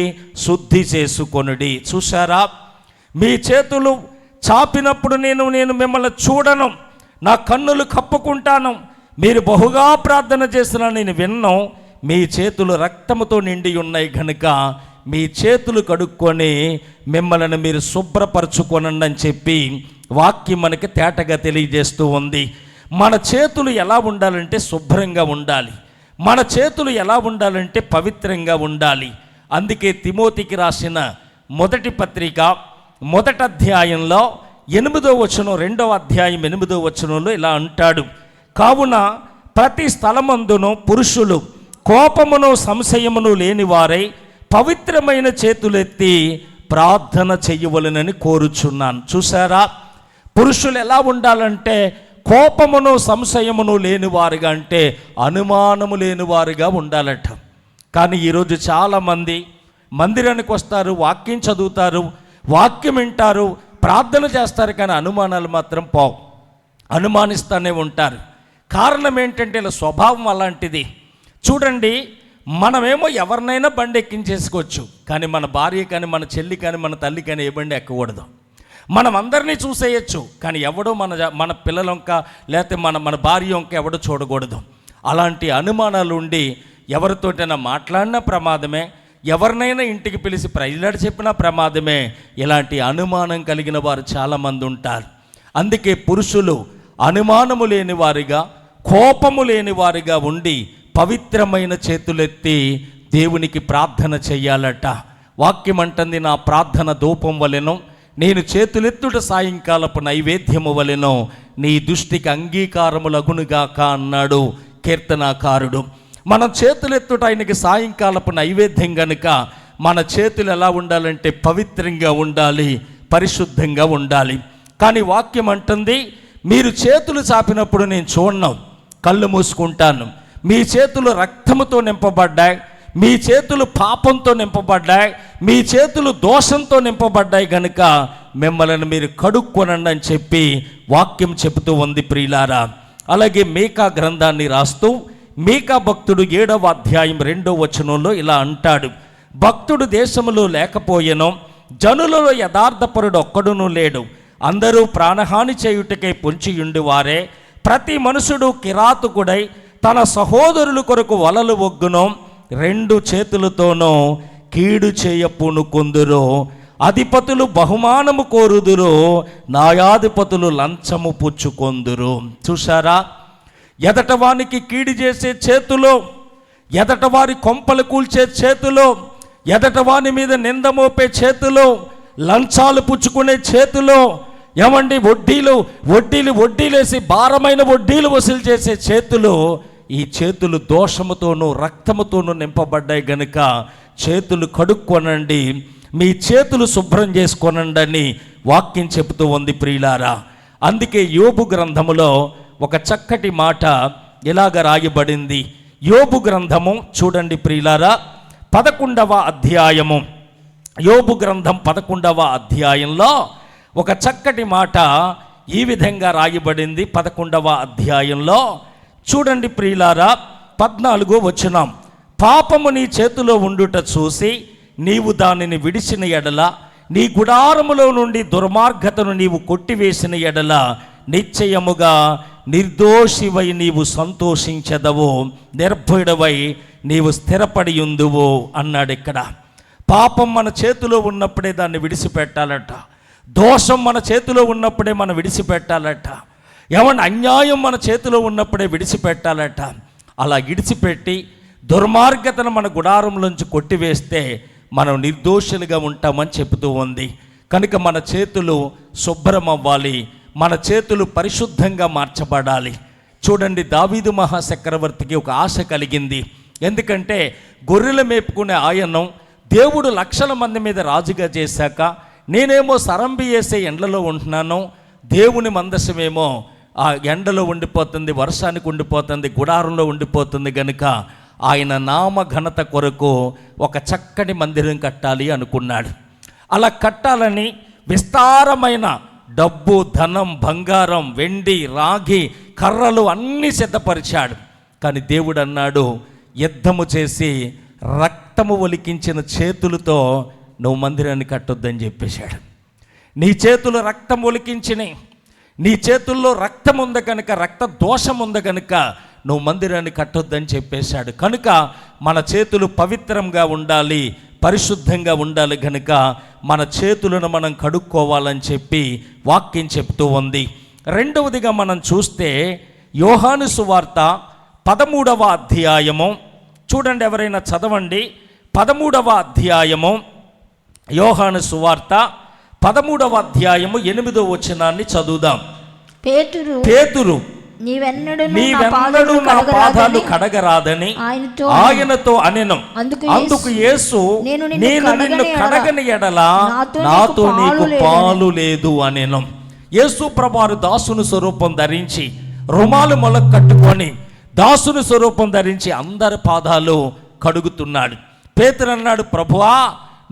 శుద్ధి చేసుకొనుడి. చూసారా, మీ చేతులు చాపినప్పుడు నేను మిమ్మల్ని చూడను, నా కన్నులు కప్పుకుంటాను, మీరు బహుగా ప్రార్థన చేసిన నేను విన్ను, మీ చేతులు రక్తముతో నిండి ఉన్నాయి కనుక మీ చేతులు కడుక్కొని మిమ్మల్ని మీరు శుభ్రపరచుకోనండి అని చెప్పి వాక్యం మనకి తేటగా తెలియజేస్తూ ఉంది. మన చేతులు ఎలా ఉండాలంటే శుభ్రంగా ఉండాలి, మన చేతులు ఎలా ఉండాలంటే పవిత్రంగా ఉండాలి. అందుకే తిమోతికి రాసిన మొదటి పత్రిక 1వ అధ్యాయంలో 8వ వచనం, 2వ అధ్యాయం 8వ వచనంలో ఇలా అంటాడు, కావున ప్రతి స్థలమందును పురుషులు కోపమును సంశయమును లేనివారై పవిత్రమైన చేతులెత్తి ప్రార్థన చెయ్యవలెనని కోరుచున్నాను. చూసారా, పురుషులు ఎలా ఉండాలంటే కోపమును సంశయమును లేనివారుగా, అంటే అనుమానము లేనివారుగా ఉండాలట. కానీ ఈరోజు చాలామంది మందిరానికి వస్తారు, వాక్యం చదువుతారు, వాక్యం వింటారు, ప్రార్థన చేస్తారు, కానీ అనుమానాలు మాత్రం పోవు, అనుమానిస్తూనే ఉంటారు. కారణం ఏంటంటే ఇలా స్వభావం అలాంటిది. చూడండి, మనమేమో ఎవరినైనా బండి ఎక్కించేసుకోవచ్చు, కానీ మన భార్య కానీ మన చెల్లి కానీ మన తల్లి కానీ ఏ బండి ఎక్కకూడదు. మనం అందరినీ చూసేయచ్చు, కానీ ఎవడో మన పిల్లల వంక లేకపోతే మన భార్య వంక ఎవడో చూడకూడదు. అలాంటి అనుమానాలు ఉండి ఎవరితోటైనా మాట్లాడినా ప్రమాదమే, ఎవరినైనా ఇంటికి పిలిచి ప్రైజ్లాడి చెప్పినా ప్రమాదమే. ఇలాంటి అనుమానం కలిగిన వారు చాలామంది ఉంటారు. అందుకే పురుషులు అనుమానము లేని వారిగా, కోపము లేని వారిగా ఉండి పవిత్రమైన చేతులెత్తి దేవునికి ప్రార్థన చెయ్యాలట. వాక్యం అంటుంది, నా ప్రార్థన ధూపం వలెను, నేను చేతులెత్తుట సాయంకాలపు నైవేద్యము వలెను, నీ దృష్టికి అంగీకారములగునుగాక అన్నాడు కీర్తనాకారుడు. మనం చేతులెత్తుట ఆయనకి సాయంకాలపు నైవేద్యం గనుక మన చేతులు ఎలా ఉండాలంటే పవిత్రంగా ఉండాలి, పరిశుద్ధంగా ఉండాలి. కానీ వాక్యం అంటుంది, మీరు చేతులు చాపినప్పుడు నేను చూడను, కళ్ళు మూసుకుంటాను, మీ చేతులు రక్తముతో నింపబడ్డాయి, మీ చేతులు పాపంతో నింపబడ్డాయి, మీ చేతులు దోషంతో నింపబడ్డాయి కనుక మిమ్మల్ని మీరు కడుక్కొనండి అని చెప్పి వాక్యం చెబుతూ ఉంది ప్రియులారా. అలాగే మీకా గ్రంథాన్ని రాస్తూ మీకా భక్తుడు 7వ అధ్యాయం 2వ వచనంలో ఇలా అంటాడు, భక్తుడు దేశములో లేకపోయెను, జనులలో యథార్థపరుడు ఒక్కడునూ లేడు, అందరూ ప్రాణహాని చేయుటకై పొంచియుండి వారే, ప్రతి మనుషుడు కిరాతకుడై తన సహోదరుల కొరకు వలలు ఒగ్గును, 2 చేతులతోనూ కీడు చేయపూనుకొందురు, అధిపతులు బహుమానము కోరుదురు, న్యాయాధిపతులు లంచము పుచ్చుకొందురు. చూసారా, ఎదటవానికి కీడు చేసే చేతులు, ఎదటవారి కొంపలు కూల్చే చేతులు, ఎదటవాని మీద నింద మోపే చేతులు, లంచాలు పుచ్చుకునే చేతులు, ఏమండి వడ్డీలేసి భారమైన వడ్డీలు వసూలు చేసే చేతులు, ఈ చేతులు దోషముతోనూ రక్తముతోనూ నింపబడ్డాయి గనుక చేతులు కడుక్కొనండి, మీ చేతులు శుభ్రం చేసుకోనండి అని వాక్యం చెబుతూ ఉంది ప్రియులారా. అందుకే యోబు గ్రంథములో ఒక చక్కటి మాట ఇలాగ రాయబడింది. యోబు గ్రంథము చూడండి ప్రియులారా, 11వ అధ్యాయము, యోబు గ్రంథం 11వ అధ్యాయంలో ఒక చక్కటి మాట ఈ విధంగా రాయబడింది. 11వ అధ్యాయంలో చూడండి ప్రియులారా, 14వ వచనం, పాపము నీ చేతిలో ఉండుట చూసి నీవు దానిని విడిచిన ఎడల, నీ గుడారములో నుండి దుర్మార్గతను నీవు కొట్టివేసిన ఎడల నిశ్చయముగా నిర్దోషివై నీవు సంతోషించదవు, నిర్భయుడవై నీవు స్థిరపడి ఉందువు అన్నాడు. ఇక్కడ పాపం మన చేతిలో ఉన్నప్పుడే దాన్ని విడిచిపెట్టాలట. దోషం మన చేతిలో ఉన్నప్పుడే మనం విడిచిపెట్టాలట. ఏమన్నా అన్యాయం మన చేతిలో ఉన్నప్పుడే విడిచిపెట్టాలట. అలా విడిచిపెట్టి దుర్మార్గతను మన గుడారంలోంచి కొట్టివేస్తే మనం నిర్దోషులుగా ఉంటామని చెబుతూ ఉంది. కనుక మన చేతులు శుభ్రం అవ్వాలి, మన చేతులు పరిశుద్ధంగా మార్చబడాలి. చూడండి, దావీదు మహాచక్రవర్తికి ఒక ఆశ కలిగింది. ఎందుకంటే గొర్రెలు మేపుకునే ఆయన్ను దేవుడు లక్షల మంది మీద రాజుగా చేశాక, నేనేమో సరంబి వేసే ఎండలో ఉంటున్నాను, దేవుని మందసమేమో ఆ ఎండలో ఉండిపోతుంది, వర్షానికి ఉండిపోతుంది, గుడారంలో ఉండిపోతుంది. కనుక ఆయన నామ ఘనత కొరకు ఒక చక్కటి మందిరం కట్టాలి అనుకున్నాడు. అలా కట్టాలని విస్తారమైన డబ్బు, ధనం, బంగారం, వెండి, రాగి, కర్రలు అన్నీ సిద్ధపరిచాడు. కానీ దేవుడు అన్నాడు, యుద్ధము చేసి రక్తము ఒలికించిన చేతులతో నువ్వు మందిరాన్ని కట్టొద్దని చెప్పేశాడు. నీ చేతులు రక్తం ఒలికించినాయి, నీ చేతుల్లో రక్తం ఉంది కనుక, రక్త దోషం ఉంది కనుక నువ్వు మందిరాన్ని కట్టొద్దని చెప్పేశాడు. కనుక మన చేతులు పవిత్రంగా ఉండాలి, పరిశుద్ధంగా ఉండాలి. కనుక మన చేతులను మనం కడుక్కోవాలని చెప్పి వాక్యం చెప్తూ ఉంది. రెండవదిగా మనం చూస్తే యోహాను సువార్త 13వ అధ్యాయము చూడండి, ఎవరైనా చదవండి. 13వ అధ్యాయము యోహాను సువార్త 13వ అధ్యాయము 8వ వచనాన్ని చదువుదాం. పేతురు నీవెన్నడూ నా పాదాలు కడగరాదని ఆయనతో అనెను. అందుకు యేసు, నేను నిన్ను కడగని ఎడల నాతో నీకు పాలు లేదు అనెను. యేసు ప్రభువారు దాసుని స్వరూపం ధరించి, రుమాలు మొలకు కట్టుకొని, దాసుని స్వరూపం ధరించి అందరి పాదాలు కడుగుతున్నాడు. పేతురు అన్నాడు, ప్రభువా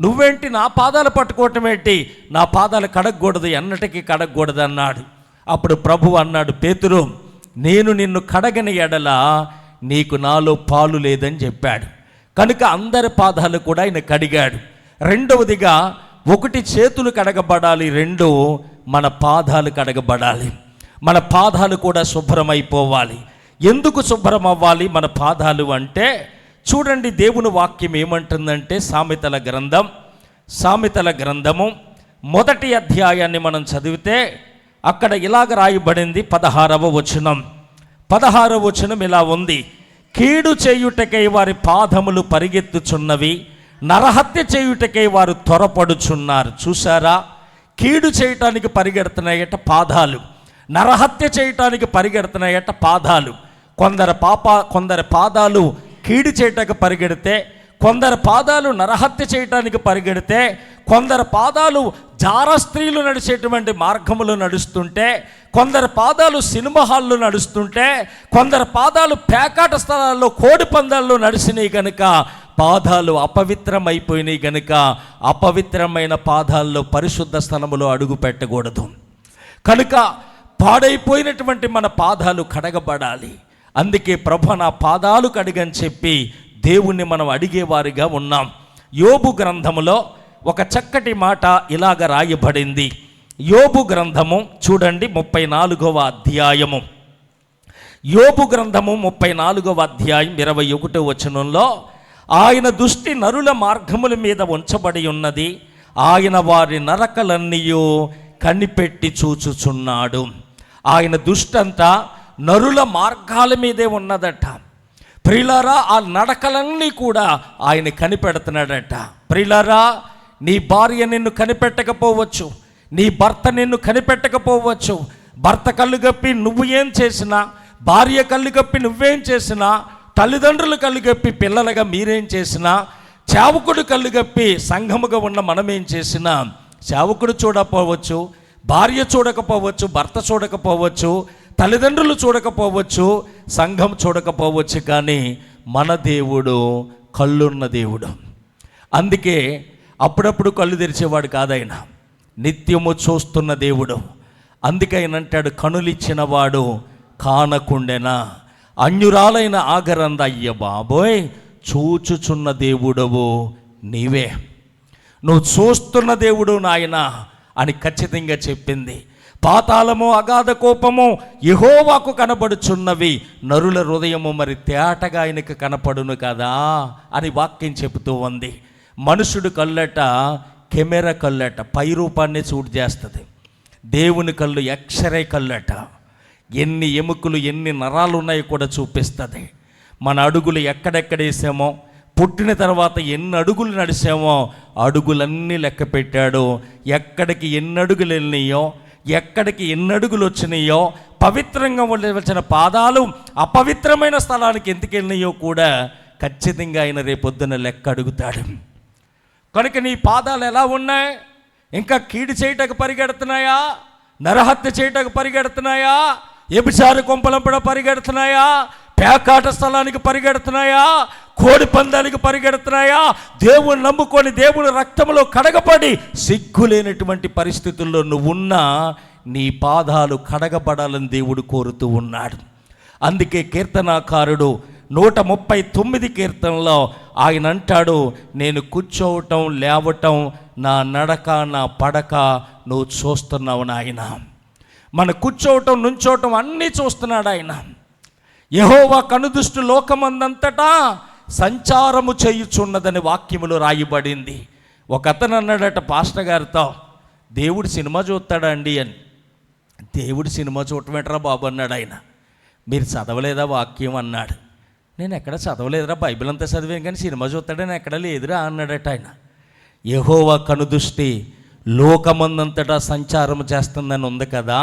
నువ్వేంటి నా పాదాలు పట్టుకోవటం ఏంటి, నా పాదాలు కడగకూడదు, ఎన్నటికీ కడగకూడదు అన్నాడు. అప్పుడు ప్రభువు అన్నాడు, పేతురు నేను నిన్ను కడగని ఎడల నీకు నాలో పాలు లేదని చెప్పాడు. కనుక అందరి పాదాలు కూడా ఆయన కడిగాడు. రెండవదిగా, ఒకటి చేతులు కడగబడాలి, రెండు మన పాదాలు కడగబడాలి. మన పాదాలు కూడా శుభ్రమైపోవాలి. ఎందుకు శుభ్రం అవ్వాలి మన పాదాలు అంటే, చూడండి దేవుని వాక్యం ఏమంటుందంటే, సామెతల గ్రంథము 1వ అధ్యాయాన్ని మనం చదివితే అక్కడ ఇలాగ రాయబడింది. 16వ వచనం ఇలా ఉంది, కీడు చేయుటకై వారి పాదములు పరిగెత్తుచున్నవి, నరహత్య చేయుటకై వారు త్వరపడుచున్నారు. చూసారా, కీడు చేయటానికి పరిగెడుతున్నాయట పాదాలు, నరహత్య చేయటానికి పరిగెడుతున్నాయట పాదాలు. కొందరి పాదాలు కీడు చేయటానికి పరిగెడితే, కొందరు పాదాలు నరహత్య చేయటానికి పరిగెడితే, కొందరు పాదాలు జార స్త్రీలు నడిచేటువంటి మార్గములు నడుస్తుంటే, కొందరు పాదాలు సినిమా హాల్లో నడుస్తుంటే, కొందరు పాదాలు పేకాట స్థలాల్లో, కోడి పందాల్లో నడిచినాయి. కనుక పాదాలు అపవిత్రమైపోయినాయి. కనుక అపవిత్రమైన పాదాల్లో పరిశుద్ధ స్థలములో అడుగు పెట్టకూడదు. కనుక పాడైపోయినటువంటి మన పాదాలు కడగబడాలి. అందుకే ప్రభు నా పాదాలు కడిగని చెప్పి దేవుణ్ణి మనం అడిగేవారిగా ఉన్నాం. యోబు గ్రంథములో ఒక చక్కటి మాట ఇలాగ రాయబడింది. యోబు గ్రంథము చూడండి 34వ అధ్యాయము. యోబు గ్రంథము 34వ అధ్యాయం 21వ వచనంలో, ఆయన దృష్టి నరుల మార్గముల మీద ఉంచబడి ఉన్నది, ఆయన వారి నరకలన్నీయు కనిపెట్టి చూచుచున్నాడు. ఆయన దృష్టి అంతా నరుల మార్గాల మీదే ఉన్నదట. ప్రియులారా, ఆ నడకలన్నీ కూడా ఆయన కనిపెడుతున్నాడట. ప్రియులారా, నీ భార్య నిన్ను కనిపెట్టకపోవచ్చు, నీ భర్త నిన్ను కనిపెట్టకపోవచ్చు. భర్త కళ్ళు గప్పి నువ్వు ఏం చేసినా, భార్య కళ్ళు గప్పి నువ్వేం చేసినా, తల్లిదండ్రులు కళ్ళు గప్పి పిల్లలుగా మీరేం చేసినా, సేవకుడు కళ్ళు గప్పి సంఘముగా ఉన్న మనమేం చేసినా, సేవకుడు చూడకపోవచ్చు, భార్య చూడకపోవచ్చు, భర్త చూడకపోవచ్చు, తల్లిదండ్రులు చూడకపోవచ్చు, సంఘం చూడకపోవచ్చు. కానీ మన దేవుడు కళ్ళున్న దేవుడు. అందుకే అప్పుడప్పుడు కళ్ళు తెరిచేవాడు కాదైన, నిత్యము చూస్తున్న దేవుడు. అందుకే ఆయన అంటాడు, కనులిచ్చిన వాడు కానకుండెనా, అన్యురాలైన ఆగరంద, అయ్య బాబోయ్ చూచుచున్న దేవుడవు నీవే, నువ్వు చూస్తున్న దేవుడు నాయన అని ఖచ్చితంగా చెప్పింది. పాతాళము అగాధ కోపము యెహోవాకు కనబడుచున్నవి, నరుల హృదయము మరి తేటగా ఆయనకు కనపడును కదా అని వాక్యం చెబుతూ ఉంది. మనుషుడు కళ్ళట కెమెరా కళ్ళట పై రూపాన్ని చూడు చేస్తుంది. దేవుని కళ్ళు ఎక్స్రే కళ్ళట, ఎన్ని ఎముకలు ఎన్ని నరాలు ఉన్నాయో కూడా చూపిస్తుంది. మన అడుగులు ఎక్కడెక్కడ వేసామో, పుట్టిన తర్వాత ఎన్ని అడుగులు నడిచామో అడుగులన్నీ లెక్క పెట్టాడు. ఎక్కడికి ఎన్ని అడుగులు వెళ్ళినాయో, ఎక్కడికి ఎన్ని అడుగులు వచ్చినాయో, పవిత్రంగా ఉండవలసిన పాదాలు అపవిత్రమైన స్థలానికి ఎందుకు వెళ్ళినాయో కూడా ఖచ్చితంగా ఆయన రేపొద్దున లెక్క అడుగుతాడు. కనుక నీ పాదాలు ఎలా ఉన్నాయి? ఇంకా కీడు చేయటకు పరిగెడుతున్నాయా? నరహత్య చేయటకు పరిగెడుతున్నాయా? వ్యభిచార కొంపలంపడ పరిగెడుతున్నాయా? పేకాట స్థలానికి పరిగెడుతున్నాయా? కోడి పందానికి పరిగెడుతున్నాయా? దేవుని నమ్ముకొని దేవుని రక్తంలో కడగబడి సిగ్గులేనటువంటి పరిస్థితుల్లో నువ్వున్నా నీ పాదాలు కడగబడాలని దేవుడు కోరుతూ ఉన్నాడు. అందుకే కీర్తనాకారుడు 139 కీర్తనలో ఆయన అంటాడు, నేను కూర్చోవటం లేవటం నా నడక నా పడక నువ్వు చూస్తున్నావు నాయన. మన కూర్చోవటం నుంచోవటం అన్నీ చూస్తున్నాడు ఆయన. యెహోవా కనుదృష్టి లోకమందంతటా సంచారము చేయుచున్నదని వాక్యములో రాయబడింది. ఒక అతను అన్నాడట పాస్టర్ గారితో, దేవుడు సినిమా చూస్తాడా అండి అని. దేవుడు సినిమా చూడటమేట్రా బాబు అన్నాడు ఆయన. మీరు చదవలేదా వాక్యం అన్నాడు. నేను ఎక్కడ చదవలేదురా, బైబిల్ అంతా చదివాను కానీ సినిమా చూస్తాడని ఎక్కడ లేదురా అన్నాడట ఆయన. యెహోవా కనుదృష్టి లోకమందంతటా సంచారం చేస్తుందని ఉంది కదా,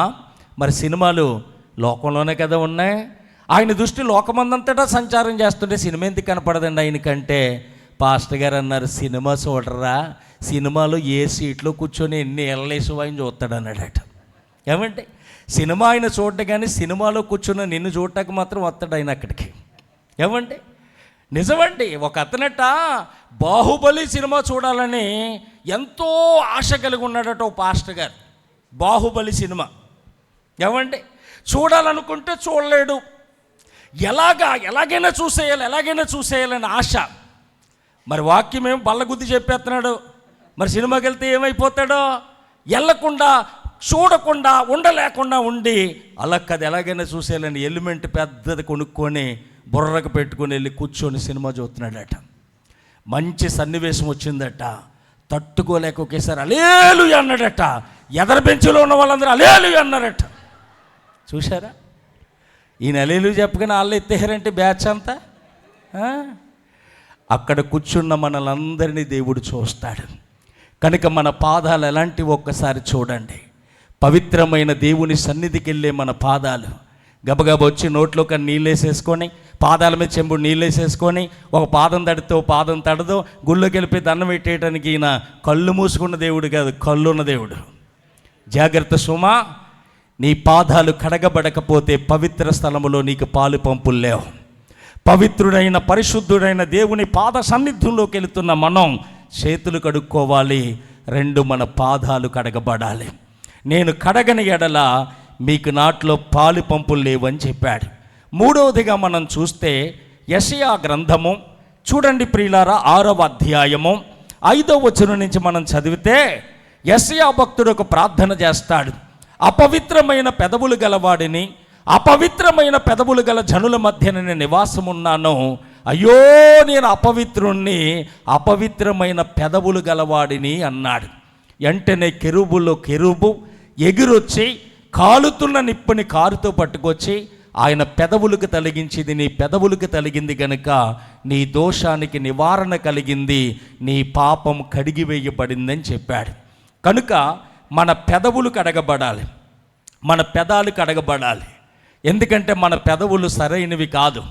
మరి సినిమాలు లోకంలోనే కదా ఉన్నాయి. ఆయన దృష్టి లోకమందంతటా సంచారం చేస్తుంటే సినిమా ఎందుకు కనపడదండి ఆయనకంటే? పాస్టర్ గారు అన్నారు, సినిమా చూడరా, సినిమాలో ఏ సీట్లో కూర్చొని ఎన్ని ఎల్లేసు ఆయన చూస్తాడు అన్నాడట. ఏమంటే సినిమా ఆయన చూడటం కానీ సినిమాలో కూర్చున్న నిన్ను చూడటానికి మాత్రం వస్తాడు ఆయన అక్కడికి. ఏమండి నిజమండి. ఒక అతనట బాహుబలి సినిమా చూడాలని ఎంతో ఆశ కలిగి ఉన్నాడట ఓ పాస్టర్ గారు. బాహుబలి సినిమా ఏమండి చూడాలనుకుంటే చూడలేడు. ఎలాగైనా చూసేయాలని ఆశ. మరి వాక్యం ఏమో బల్లగుద్ది చెప్పేస్తున్నాడు. మరి సినిమాకి వెళ్తే ఏమైపోతాడో? వెళ్ళకుండా చూడకుండా ఉండలేకుండా ఉండి అలాగది ఎలాగైనా చూసేయాలని ఎలిమెంట్ పెద్దది కొనుక్కొని బుర్రకు పెట్టుకొని వెళ్ళి కూర్చొని సినిమా చూస్తున్నాడట. మంచి సన్నివేశం వచ్చిందట, తట్టుకోలేక ఒకేసారి అలేలుయా అన్నాడట. ఎదర బెంచులో ఉన్న వాళ్ళందరూ అలేలుయా అన్నారట. చూశారా? ఈయన అలేలు చెప్పగానే వాళ్ళు ఎత్తేసారంటే బ్యాచ్ అంతా. అక్కడ కూర్చున్న మనలందరినీ దేవుడు చూస్తాడు. కనుక మన పాదాలు ఎలాంటివి ఒక్కసారి చూడండి. పవిత్రమైన దేవుని సన్నిధికి వెళ్ళే మన పాదాలు గబగబ వచ్చి నోట్లోకి నీళ్ళేసేసుకొని, పాదాల మీద చెంబుడు నీళ్ళేసేసుకొని, ఒక పాదం తడితో పాదం తడదో గుళ్ళోకి వెళ్ళిపోయి దండం పెట్టేయడానికి ఈయన కళ్ళు మూసుకున్న దేవుడు కాదు, కళ్ళున్న దేవుడు. జాగ్రత్త సుమా, నీ పాదాలు కడగబడకపోతే పవిత్ర స్థలములో నీకు పాలు పంపులు లేవు. పవిత్రుడైన పరిశుద్ధుడైన దేవుని పాద సన్నిధ్యంలోకి వెళుతున్న మనం చేతులు కడుక్కోవాలి. 2 మన పాదాలు కడగబడాలి. నేను కడగని ఎడల మీకు నాట్లో పాలు పంపులు లేవని చెప్పాడు. 3వదిగా మనం చూస్తే యెషయా గ్రంథము చూడండి ప్రియులారా, 6వ అధ్యాయము 5వ వచనం నుంచి మనం చదివితే యెషయా భక్తుడు ఒక ప్రార్థన చేస్తాడు. అపవిత్రమైన పెదవులు గలవాడిని, అపవిత్రమైన పెదవులు గల జనుల మధ్య నేను నివాసమున్నాను. అయ్యో నేను అపవిత్రుణ్ణి, అపవిత్రమైన పెదవులు గలవాడిని అన్నాడు. వెంటనే కెరూబులో కెరూబు ఎగిరొచ్చి కాలుతున్న నిప్పుని కారుతో పట్టుకొచ్చి ఆయన పెదవులకు తలిగించింది. నీ పెదవులకు తలిగింది గనుక నీ దోషానికి నివారణ కలిగింది, నీ పాపం కడిగివేయబడిందని చెప్పాడు. కనుక మన పెదవులు కడగబడాలి, మన పెదాలు కడగబడాలి. ఎందుకంటే మన పెదవులు సరైనవి కాదు.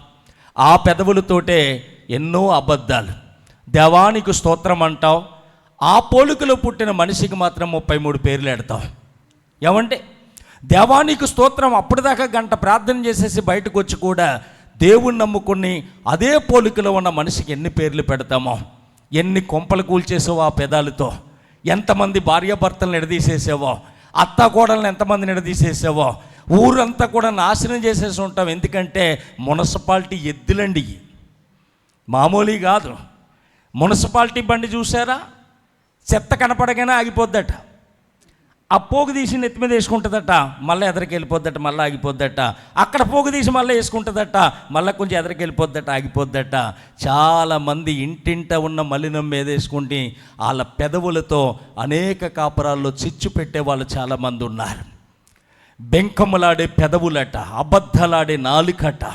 ఆ పెదవులతోటే ఎన్నో అబద్ధాలు. దేవానికి స్తోత్రం అంటావు, ఆ పోలికలో పుట్టిన మనిషికి మాత్రం 33 పేర్లు ఎడతావు. ఏమంటే దేవానికి స్తోత్రం అప్పటిదాకా గంట ప్రార్థన చేసేసి బయటకు వచ్చి కూడా దేవుణ్ణి నమ్ముకుని అదే పోలికలో ఉన్న మనిషికి ఎన్ని పేర్లు పెడతామో. ఎన్ని కొంపలు కూల్చేసావో ఆ పెదాలతో, ఎంతమంది భార్యాభర్తలను ఎడదీసేసావో, అత్తాకోడలను ఎంతమంది నిడదీసేసావో, ఊరంతా కూడా నాశనం చేసేసి ఉంటాం. ఎందుకంటే మున్సిపాలిటీ ఎద్దులండి, మామూలు కాదు. మున్సిపాలిటీ బండి చూసారా, చెత్త కనపడగానే ఆగిపోద్దట. ఆ పోగు తీసి నెత్తి మీద వేసుకుంటుందట, మళ్ళీ ఎదరికి వెళ్ళిపోద్దట, మళ్ళీ ఆగిపోద్దట. అక్కడ పోగు తీసి మళ్ళీ వేసుకుంటుందట, మళ్ళీ కొంచెం ఎదరికి వెళ్ళిపోద్దట, ఆగిపోద్దట. చాలామంది ఇంటింట ఉన్న మలినం మీద వేసుకుంటే వాళ్ళ పెదవులతో అనేక కాపురాల్లో చిచ్చు పెట్టే వాళ్ళు చాలామంది ఉన్నారు. బెంకములాడే పెదవులట, అబద్ధలాడే నాలుకట.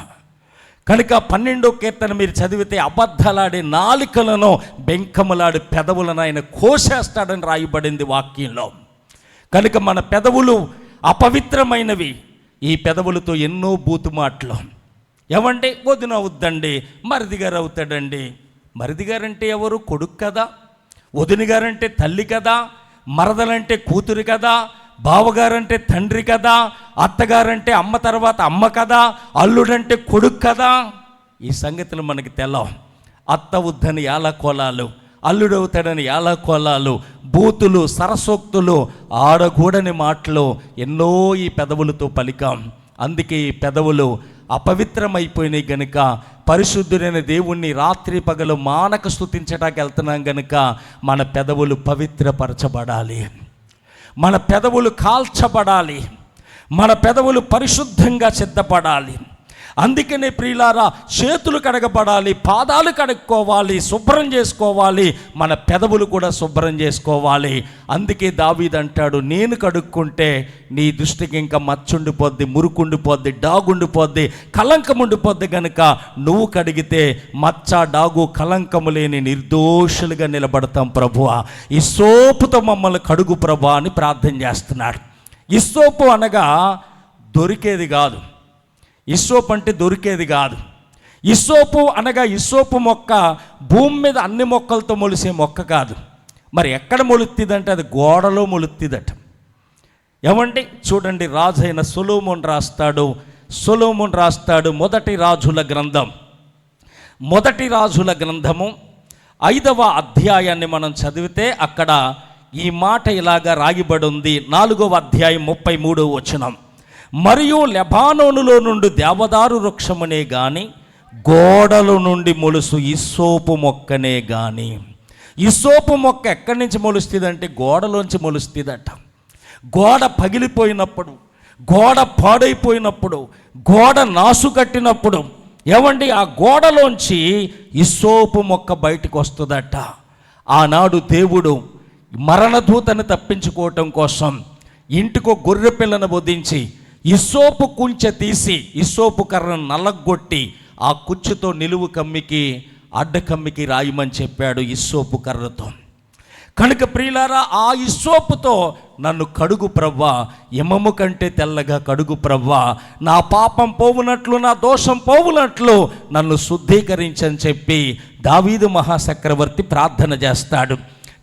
కనుక 12వ కీర్తన మీరు చదివితే అబద్ధలాడే నాలుకలను బెంకములాడే పెదవులను ఆయన కోసేస్తాడని రాయబడింది వాక్యంలో. కనుక మన పెదవులు అపవిత్రమైనవి. ఈ పెదవులతో ఎన్నో బూతు మాటలు. ఏమంటే వదిన అవుద్దండి, మరిది గారు అవుతాడండి. మరిది గారంటే ఎవరు? కొడుకు కదా. వదిన గారంటే తల్లి కదా. మరదలంటే కూతురు కదా. బావగారంటే తండ్రి కదా. అత్తగారంటే అమ్మ తర్వాత అమ్మ కదా. అల్లుడంటే కొడుకు కదా. ఈ సంగతులు మనకి తెలవు. అత్త వద్దని యాలకోలాలు, అల్లుడవుతాడని యాలకోలాలు, బూతులు, సరసోక్తులు, ఆడకూడని మాటలు ఎన్నో ఈ పెదవులతో పలికాం. అందుకే ఈ పెదవులు అపవిత్రమైపోయినాయి గనుక పరిశుద్ధుడైన దేవుణ్ణి రాత్రి పగలు మానక స్తుతించడానికి వెళ్తున్నాం గనుక మన పెదవులు పవిత్రపరచబడాలి, మన పెదవులు కాల్చబడాలి, మన పెదవులు పరిశుద్ధంగా సిద్ధపడాలి. అందుకనే ప్రియులారా, చేతులు కడగబడాలి, పాదాలు కడుక్కోవాలి, శుభ్రం చేసుకోవాలి, మన పెదవులు కూడా శుభ్రం చేసుకోవాలి. అందుకే దావీదు అంటాడు, నేను కడుక్కుంటే నీ దృష్టికి ఇంకా మచ్చుండిపోద్ది, మురుకుండిపోద్ది, డాగుండిపోద్ది, కలంకం ఉండిపోద్ది. కనుక నువ్వు కడిగితే మచ్చ, డాగు, కలంకము లేని నిర్దోషులుగా నిలబడతాం. ప్రభువా, ఈ సోపుతో మమ్మల్ని కడుగు ప్రభువా అని ప్రార్థన చేస్తున్నాడు. ఈ సోపు అనగా దొరికేది కాదు. ఇస్సోపు అంటే దొరికేది కాదు. ఇస్సోపు అనగా ఇస్సోపు మొక్క భూమి మీద అన్ని మొక్కలతో మొలిసే మొక్క కాదు. మరి ఎక్కడ మొలుస్తుందంటే అది గోడలో మొలుతుందట. ఏమండి చూడండి, రాజు అయిన సొలొమోను రాస్తాడు మొదటి రాజుల గ్రంథము 5వ అధ్యాయాన్ని మనం చదివితే అక్కడ ఈ మాట ఇలాగా రాయబడి ఉంది. 4వ అధ్యాయం 33వ వచనం. మరియు లెబానోనులో నుండి దేవదారు వృక్షమునే గాని, గోడల నుండి మొలుసు ఇస్సోపు మొక్కనే గాని. ఇస్సోపు మొక్క ఎక్కడి నుంచి మొలుస్తుందంటే గోడలోంచి మొలుస్తుందట. గోడ పగిలిపోయినప్పుడు, గోడ పాడైపోయినప్పుడు, గోడ నాసు కట్టినప్పుడు ఏమండి ఆ గోడలోంచి ఇస్సోపు మొక్క బయటకు వస్తుందట. ఆనాడు దేవుడు మరణదూతను తప్పించుకోవటం కోసం ఇంటికో గొర్రె పిల్లను వధించి ఇస్సోపు కుంచె తీసి ఇస్సోపు కర్రను నల్లగొట్టి ఆ కుచ్చుతో నిలువు కమ్మికి అడ్డకమ్మికి రాయమని చెప్పాడు ఇస్సోపు కర్రతో. కనుక ప్రియులారా, ఆ ఇస్సోపుతో నన్ను కడుగు ప్రవ్వా, యమము కంటే తెల్లగా కడుగు ప్రవ్వా, నా పాపం పోవునట్లు, నా దోషం పోవునట్లు నన్ను శుద్ధీకరించని చెప్పి దావీదు మహాచక్రవర్తి ప్రార్థన చేస్తాడు.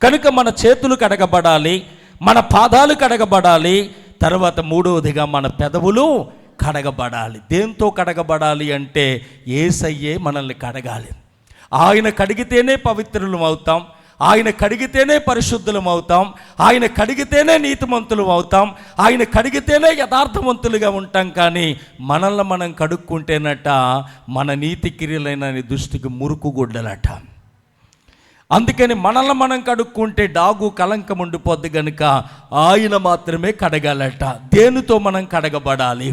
కనుక మన చేతులు కడగబడాలి, మన పాదాలు కడగబడాలి, తర్వాత 3వదిగా మన పెదవులు కడగబడాలి. దేంతో కడగబడాలి అంటే యేసయ్యే మనల్ని కడగాలి. ఆయన కడిగితేనే పవిత్రులం అవుతాం, ఆయన కడిగితేనే పరిశుద్ధులం అవుతాం, ఆయన కడిగితేనే నీతిమంతులం అవుతాం, ఆయన కడిగితేనే యథార్థవంతులుగా ఉంటాం. కానీ మనల్ని మనం కడుక్కుంటేనట మన నీతి క్రియలైన దృష్టికి మురుకు గుడ్డలట. అందుకని మనల్ని మనం కడుక్కుంటే డాగు, కలంకం ఉండిపోద్ది కనుక ఆయన మాత్రమే కడగాలట. దేనితో మనం కడగబడాలి,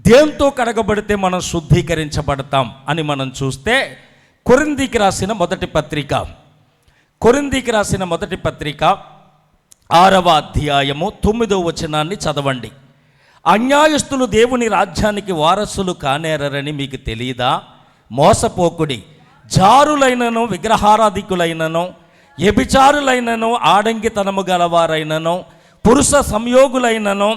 దేంతో కడగబడితే మనం శుద్ధీకరించబడతాం అని మనం చూస్తే కొరింథీకి రాసిన మొదటి పత్రిక 6వ అధ్యాయము 9వ వచనాన్ని చదవండి. అన్యాయస్తులు దేవుని రాజ్యానికి వారసులు కానేరని మీకు తెలియదా? మోసపోకుడి. జారులైనను, విగ్రహారాధికులైనను, వ్యభిచారులైనను, ఆడంగితనము గలవారైనను, పురుష సంయోగులైనను,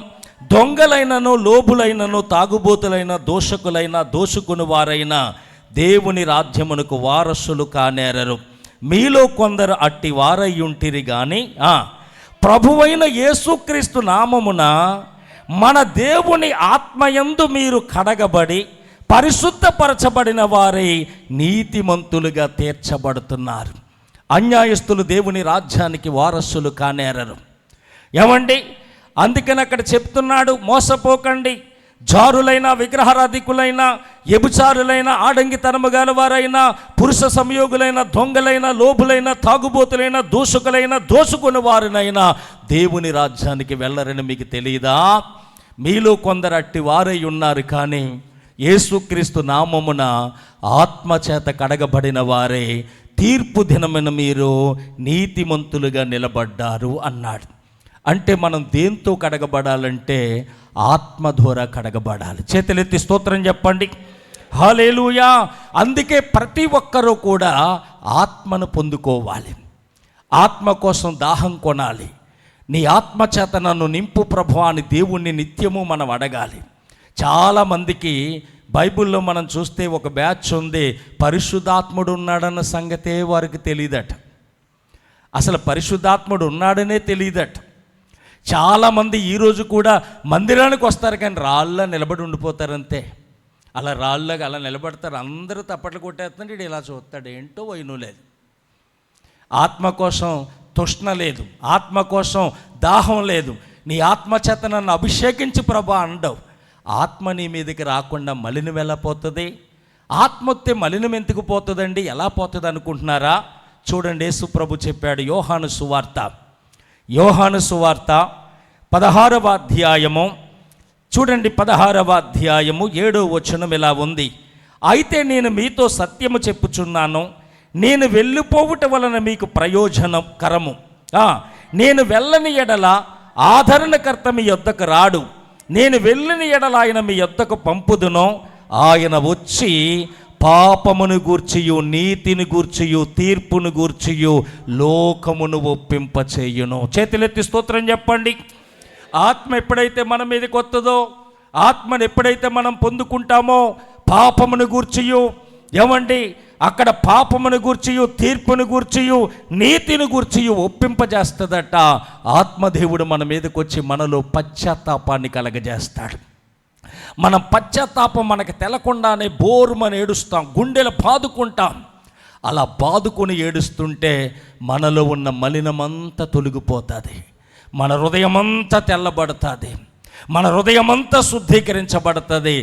దొంగలైనను, లోబులైనను, తాగుబోతులైన, దోషకులైన, దోషుకుని వారైన దేవుని రాజ్యమునకు వారసులు కానేరరు. మీలో కొందరు అట్టి వారై ఉంటిరి గాని ప్రభువైన యేసుక్రీస్తు నామమున మన దేవుని ఆత్మయందు మీరు కడగబడి పరిశుద్ధపరచబడిన వారై నీతిమంతులుగా తీర్చబడుతున్నారు. అన్యాయస్తులు దేవుని రాజ్యానికి వారసులు కానేరరు. ఏమండి అందుకని అక్కడ చెప్తున్నాడు, మోసపోకండి. జారులైన, విగ్రహారాధికులైన, వ్యభిచారులైన, ఆడంగితనము గల వారైనా, పురుష సంయోగులైన, దొంగలైన, లోబులైన, తాగుబోతులైన, దూషకులైన, దోసుకుని వారినైనా దేవుని రాజ్యానికి వెళ్ళరని మీకు తెలియదా? మీలో కొందరు అట్టి వారై ఉన్నారు, కానీ యేసుక్రీస్తు నామమున ఆత్మచేత కడగబడిన వారే తీర్పు దినమున మీరు నీతిమంతులుగా నిలబడ్డారు అన్నాడు. అంటే మనం దేంతో కడగబడాలంటే ఆత్మ ద్వారా కడగబడాలి. చేతులెత్తి స్తోత్రం చెప్పండి, హల్లెలూయా. అందుకే ప్రతి ఒక్కరూ కూడా ఆత్మను పొందుకోవాలి, ఆత్మ కోసం దాహం కొనాలి. నీ ఆత్మ చేత నన్ను నింపు ప్రభువా అని దేవుణ్ణి నిత్యము మనం అడగాలి. చాలామందికి బైబిల్లో మనం చూస్తే ఒక బ్యాచ్ ఉంది, పరిశుద్ధాత్ముడు ఉన్నాడన్న సంగతే వారికి తెలియదట. అసలు పరిశుద్ధాత్ముడు ఉన్నాడనే తెలియదట. చాలామంది ఈరోజు కూడా మందిరానికి వస్తారు, కానీ రాళ్ళ నిలబడి ఉండిపోతారంతే. అలా రాళ్ళగా అలా నిలబడతారు, అందరూ తప్పట్లు కొట్టేస్తుంటే వీడు ఇలా చూస్తాడు, ఏంటో వైను లేదు. ఆత్మ కోసం తృష్ణ లేదు, ఆత్మ కోసం దాహం లేదు. నీ ఆత్మ చేత నన్ను అభిషేకించి ప్రభా అండవు. ఆత్మ నీ మీదకి రాకుండా మలినం ఎలా పోతుంది? ఆత్మ వస్తే మలినం ఎందుకు పోతుందండి? ఎలా పోతుంది అనుకుంటున్నారా? చూడండి, యేసు ప్రభు చెప్పాడు. యోహాను సువార్త 16వ అధ్యాయము చూడండి, 16వ అధ్యాయము 7వ వచనం ఇలా ఉంది. అయితే నేను మీతో సత్యము చెప్పుచున్నాను, నేను వెళ్ళిపోవుట వలన మీకు ప్రయోజనకరము. నేను వెళ్ళని ఎడల ఆదరణకర్త మీ యొద్దకు రాడు, నేను వెళ్ళని ఎడల ఆయన మీ యొద్దకు పంపుదును. ఆయన వచ్చి పాపమును గూర్చియు, నీతిని గూర్చియు, తీర్పును గూర్చియు లోకమును ఒప్పింపచేయును. చేతులెత్తి స్తోత్రం చెప్పండి. ఆత్మ ఎప్పుడైతే మన మీదకి వస్తుందో, ఆత్మను ఎప్పుడైతే మనం పొందుకుంటామో, పాపమును గూర్చియు, ఏమండి అక్కడ పాపమును గూర్చియు, తీర్పును గూర్చియు, నీతిని గూర్చియు ఒప్పింపజేస్తుందట. ఆత్మదేవుడు మన మీదకి వచ్చి మనలో పశ్చాత్తాపాన్ని కలగజేస్తాడు. మనం పశ్చాత్తాపం మనకు తెలకుండానే బోరుమని ఏడుస్తాం, గుండెలు బాదుకుంటాం. అలా బాదుకొని ఏడుస్తుంటే మనలో ఉన్న మలినమంతా తొలగిపోతుంది, మన హృదయమంతా తెల్లబడుతుంది, మన హృదయమంతా శుద్ధీకరించబడుతుంది.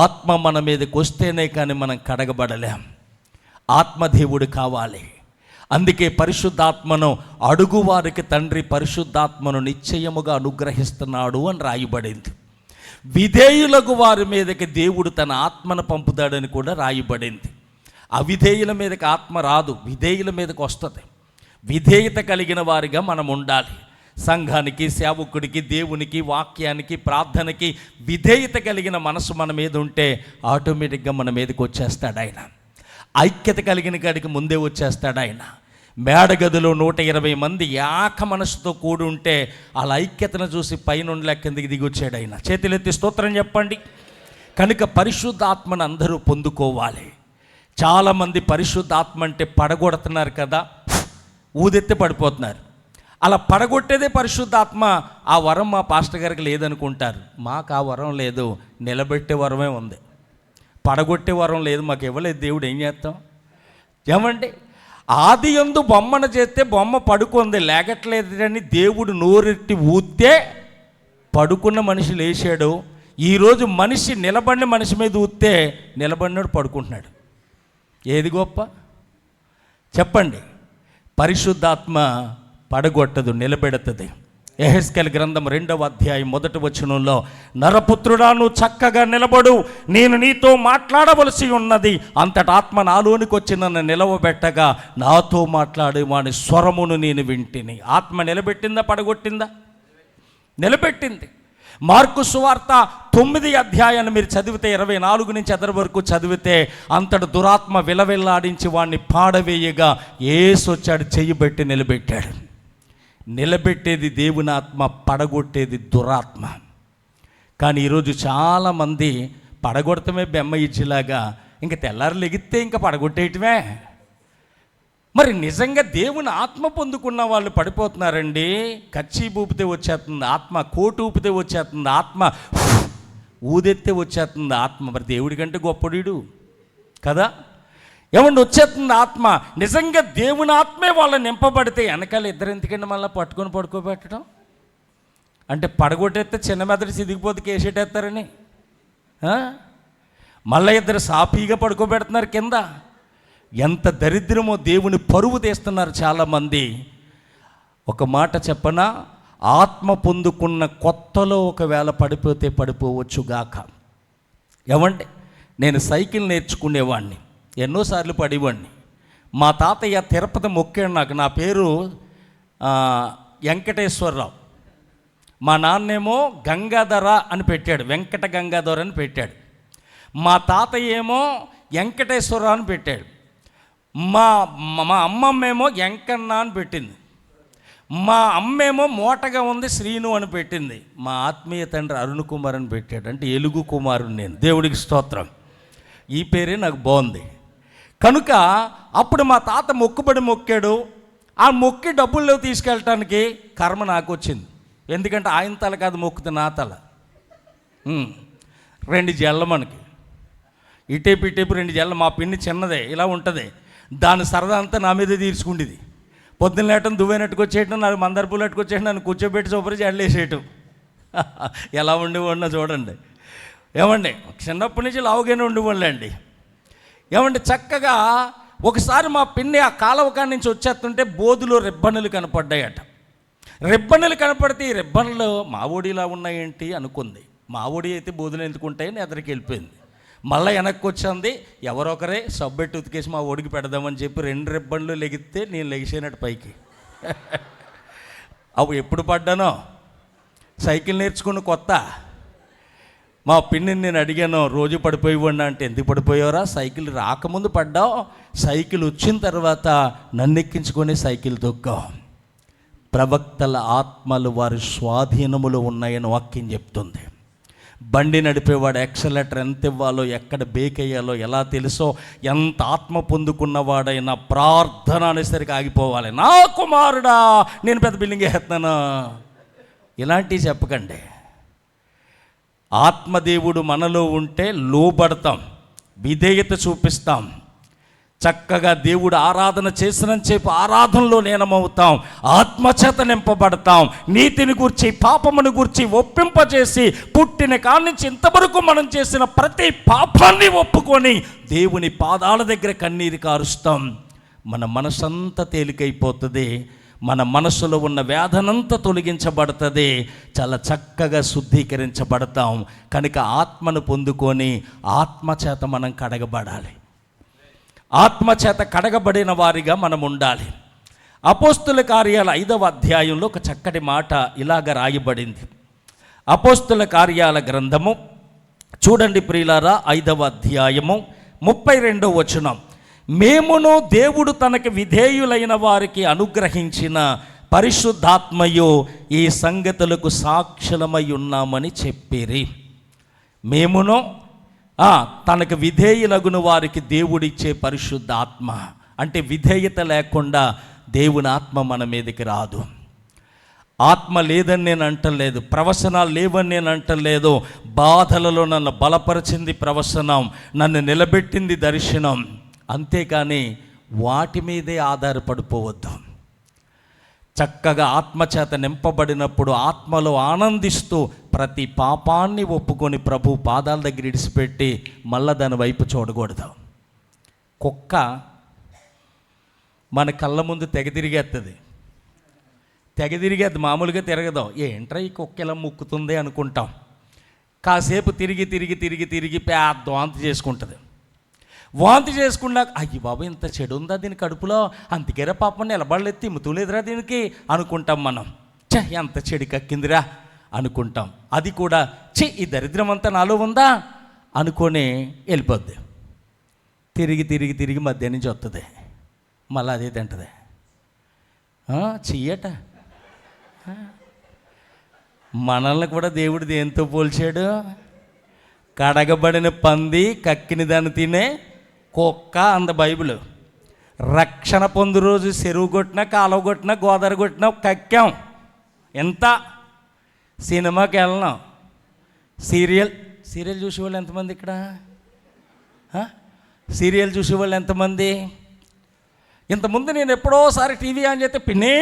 ఆత్మ మన మీదకి వస్తేనే కానీ మనం కడగబడలేం. ఆత్మదేవుడు కావాలి. అందుకే పరిశుద్ధాత్మను అడుగువారికి తండ్రి పరిశుద్ధాత్మను నిశ్చయముగా అనుగ్రహిస్తున్నాడు అని రాయబడింది. విధేయులకు వారి మీదకి దేవుడు తన ఆత్మను పంపుతాడని కూడా రాయబడింది. అవిధేయుల మీదకి ఆత్మ రాదు, విధేయుల మీదకి వస్తుంది. విధేయత కలిగిన వారిగా మనం ఉండాలి. సంఘానికి, సేవకుడికి, దేవునికి, వాక్యానికి, ప్రార్థనకి విధేయత కలిగిన మనసు మన మీద ఉంటే ఆటోమేటిక్గా మన మీదకి వచ్చేస్తాడు ఆయన. ఐక్యత కలిగిన కాడికి ముందే వచ్చేస్తాడు ఆయన. మేడగదిలో 120 మంది ఏక మనసుతో కూడి ఉంటే వాళ్ళ ఐక్యతను చూసి పైనుండి కిందికి దిగి వచ్చాడు ఆయన. చేతులెత్తి స్తోత్రం చెప్పండి. కనుక పరిశుద్ధాత్మను అందరూ పొందుకోవాలి. చాలామంది పరిశుద్ధాత్మ అంటే పడగొడుతున్నారు కదా, ఊదెత్తి పడిపోతున్నారు. అలా పడగొట్టేదే పరిశుద్ధాత్మ. ఆ వరం మా పాస్టర్ గారికి లేదనుకుంటారు. మాకు ఆ వరం లేదు, నిలబెట్టే వరమే ఉంది. పడగొట్టే వరం లేదు, మాకు ఇవ్వలేదు దేవుడు. ఏం చేస్తాం? ఏమండి, ఆది యందు బొమ్మను చేస్తే బొమ్మ పడుకుంది, లేగట్లేదని దేవుడు నోరెట్టి ఊస్తే పడుకున్న మనిషి లేచాడు. ఈరోజు మనిషి నిలబడిన మనిషి మీద ఊస్తే నిలబడినాడు పడుకుంటున్నాడు. ఏది గొప్ప చెప్పండి? పరిశుద్ధాత్మ పడగొట్టదు, నిలబెడుతుంది. యెహెజ్కేలు గ్రంథం 2వ అధ్యాయం 1వ వచనంలో, నరపుత్రుడా నువ్వు చక్కగా నిలబడు, నేను నీతో మాట్లాడవలసి ఉన్నది. అంతటా ఆత్మ నాలోనికి వచ్చి నన్ను నిలవబెట్టగా నాతో మాట్లాడే వాని స్వరమును నేను వింటిని. ఆత్మ నిలబెట్టిందా, పడగొట్టిందా? నిలబెట్టింది. మార్కు సువార్త 9వ అధ్యాయాన్ని మీరు చదివితే 24 నుంచి 30 వరకు చదివితే, అంతటి దురాత్మ విలవిల్లాడించి వాడిని పాడవేయగా యేసు వచ్చాడు, చెయ్యి పెట్టి నిలబెట్టాడు. నిలబెట్టేది దేవుని ఆత్మ, పడగొట్టేది దురాత్మ. కానీ ఈరోజు చాలామంది పడగొడతమే బెమ్మ ఇచ్చిలాగా, ఇంక తెల్లారు లెగిస్తే ఇంకా పడగొట్టేయటమే. మరి నిజంగా దేవుని ఆత్మ పొందుకున్న వాళ్ళు పడిపోతున్నారండి. కచ్చి ఊపితే వచ్చేస్తుంది ఆత్మ, కోటు ఊపితే వచ్చేస్తుంది ఆత్మ, ఊదెత్తే వచ్చేస్తుంది ఆత్మ. మరి దేవుడి కంటే గొప్పడు కదా, ఏమన్నా వచ్చేస్తుంది ఆత్మ. నిజంగా దేవుని ఆత్మే వాళ్ళని నింపబడితే వెనకాల ఇద్దరు ఎందుకంటే మళ్ళీ పట్టుకొని పడుకోబెట్టడం అంటే, పడగొట్టేస్తే చిన్న మెదడు సిదిగిపోతే కేసేటేస్తారని. మళ్ళీ ఇద్దరు సాఫీగా పడుకోబెడుతున్నారు కింద. ఎంత దరిద్రమో, దేవుని పరువు తీస్తున్నారు చాలామంది. ఒక మాట చెప్పనా, ఆత్మ పొందుకున్న కొత్తలో ఒకవేళ పడిపోతే పడిపోవచ్చుగాక. ఏమండి, నేను సైకిల్ నేర్చుకునేవాడిని, ఎన్నోసార్లు పడేవాడిని. మా తాతయ్య తిరుపతి మొక్కాడు నాకు. నా పేరు వెంకటేశ్వరరావు, మా నాన్నేమో గంగాధర అని పెట్టాడు, వెంకట గంగాధర అని పెట్టాడు. మా తాతయ్య ఏమో వెంకటేశ్వరరావు అని పెట్టాడు. మా అమ్మమ్మేమో వెంకన్న అని పెట్టింది. మా అమ్మేమో మోటగా ఉంది శ్రీను అని పెట్టింది. మా ఆత్మీయ తండ్రి అరుణ్ కుమార్ అని పెట్టాడు, అంటే ఎలుగు కుమారుని నేను. దేవుడికి స్తోత్రం. ఈ పేరే నాకు బాగుంది. కనుక అప్పుడు మా తాత మొక్కుబడి మొక్కాడు. ఆ మొక్కి డబ్బుల్లో తీసుకెళ్ళటానికి కర్మ నాకు వచ్చింది. ఎందుకంటే ఆయన తల కాదు మొక్కుతుంది, నా తల. 2 జల్ల మనకి, ఇటేపు 2 జల్ల. మా పిన్ని చిన్నదే, ఇలా ఉంటుంది. దాని సరదా అంతా నా మీదే తీర్చుకుండేది. పొద్దున్న లేటం దువ్వైనట్టుకు వచ్చేయటం, నాకు మందరపూలు అట్టుకొచ్చేయటం, నన్ను కూర్చోబెట్టి చొప్పరి జల్లేసేయటం. ఎలా ఉండేవాడినా చూడండి. ఏమండి, చిన్నప్పటి నుంచి లావుగానే ఉండేవాళ్ళండి. ఏమండి, చక్కగా ఒకసారి మా పిన్ని ఆ కాలువకాడి నుంచి వచ్చేస్తుంటే బోధులో రిబ్బన్నులు కనపడ్డాయట. రిబ్బన్నులు కనపడితే ఈ రిబ్బన్లు మా ఓడిలా ఉన్నాయేంటి అనుకుంది. మా ఓడి అయితే బోధులు ఎందుకుంటాయని ఎదరికి వెళ్ళిపోయింది. మళ్ళీ వెనక్కి వచ్చింది. ఎవరొకరే సబ్బెట్టి ఉతికేసి మా ఓడికి పెడదామని చెప్పి 2 రిబ్బన్లు లెగిస్తే నేను లెగిసేనట్టు పైకి. అవి ఎప్పుడు పడ్డానో, సైకిల్ నేర్చుకున్న కొత్త. మా పిన్నిని నేను అడిగాను, రోజు పడిపోయివ్వండి అంటే, ఎందుకు పడిపోయావరా? సైకిల్ రాకముందు పడ్డావు, సైకిల్ వచ్చిన తర్వాత నన్ను ఎక్కించుకొని సైకిల్ తొక్కావు. ప్రవక్తల ఆత్మలు వారి స్వాధీనములో ఉన్నాయని వాక్యం చెప్తుంది. బండి నడిపేవాడు యాక్సిలేటర్ ఎంత ఇవ్వాలో, ఎక్కడ బ్రేక్ అయ్యాలో ఎలా తెలుసో, ఎంత ఆత్మ పొందుకున్నవాడైనా ప్రార్థన అనేసరికి ఆగిపోవాలి. నా కుమారుడా, నేను పెద్ద బిల్డింగ్ వేస్తున్నాను, ఇలాంటివి చెప్పకండి. ఆత్మదేవుడు మనలో ఉంటే లోబడతాం, విధేయత చూపిస్తాం. చక్కగా దేవుడు ఆరాధన చేసినని చెప్పి ఆరాధనలో లీనమవుతాం, ఆత్మచేత నింపబడతాం. నీతిని గూర్చి, పాపమును గూర్చి ఒప్పింపజేసి, పుట్టిన కాడి నుంచి ఇంతవరకు మనం చేసిన ప్రతి పాపాన్ని ఒప్పుకొని దేవుని పాదాల దగ్గర కన్నీరు కారుస్తాం. మన మనసంతా తేలికైపోతుంది, మన మనసులో ఉన్న వేదనంతా తొలగించబడుతుంది, చాలా చక్కగా శుద్ధీకరించబడతాం. కనుక ఆత్మను పొందుకొని ఆత్మచేత మనం కడగబడాలి. ఆత్మచేత కడగబడిన వారిగా మనం ఉండాలి. అపోస్తుల కార్యాల 5వ అధ్యాయంలో ఒక చక్కటి మాట ఇలాగ రాయబడింది. అపోస్తుల కార్యాల గ్రంథము చూడండి ప్రియులారా, 5వ అధ్యాయము 32వ వచనం. మేమును దేవుడు తనకి విధేయులైన వారికి అనుగ్రహించిన పరిశుద్ధాత్మయు ఈ సంగతులకు సాక్షులమై ఉన్నామని చెప్పిరి. మేమును తనకు విధేయులగున వారికి దేవుడిచ్చే పరిశుద్ధాత్మ. అంటే విధేయత లేకుండా దేవుని ఆత్మ మన మీదకి రాదు. ఆత్మ లేదని నేను అంటలేదు, ప్రవచనాలు లేవని నేను అంటలేదు. బాధలలో నన్ను బలపరిచింది ప్రవచనం, నన్ను నిలబెట్టింది దర్శనం. అంతేకాని వాటి మీదే ఆధారపడిపోవద్దు. చక్కగా ఆత్మచేత నింపబడినప్పుడు ఆత్మలో ఆనందిస్తూ ప్రతి పాపాన్ని ఒప్పుకొని ప్రభు పాదాల దగ్గర ఇడిచిపెట్టి మళ్ళా దాని వైపు చూడకూడదు. కుక్క మన కళ్ళ ముందు తెగతిరిగేస్తుంది, మామూలుగా తిరగదు. ఏంట్రా ఈ కుక్క ఇలా ముక్కుతుంది అనుకుంటాం. కాసేపు తిరిగి తిరిగి తిరిగి తిరిగి పెద్ద వాంతి చేసుకుంటుంది. వాంతి చేసుకున్నాక అయ్యి బాబు ఇంత చెడు ఉందా దీని కడుపులో, అందుకేరా పాపం నిలబడలేదు, తిమ్ముతూలేదురా దీనికి అనుకుంటాం మనం. ఎంత చెడు కక్కిందిరా అనుకుంటాం. అది కూడా ఈ దరిద్రం అంతా నాలో ఉందా అనుకొని వెళ్ళిపోద్ది. తిరిగి తిరిగి తిరిగి మధ్య నుంచి వస్తుంది, మళ్ళీ అదే తింటుంది. చెయ్యట మనల్ని కూడా దేవుడు దేంతో పోల్చాడు? కడగబడిన పంది కక్కిన దాన్ని తినే కుక్క అంద బైబిల్. రక్షణ పొందు రోజు చెరువు కొట్టినా, కాలువ కొట్టినా, గోదావరి కొట్టినా కక్కాం. ఎంత సినిమాకి వెళ్ళినాం, సీరియల్ చూసేవాళ్ళు ఎంతమంది ఇక్కడ? సీరియల్ చూసేవాళ్ళు ఎంతమంది? ఇంతకుముందు నేను ఎప్పుడోసారి టీవీ ఆన్ చేస్తే పిన్నే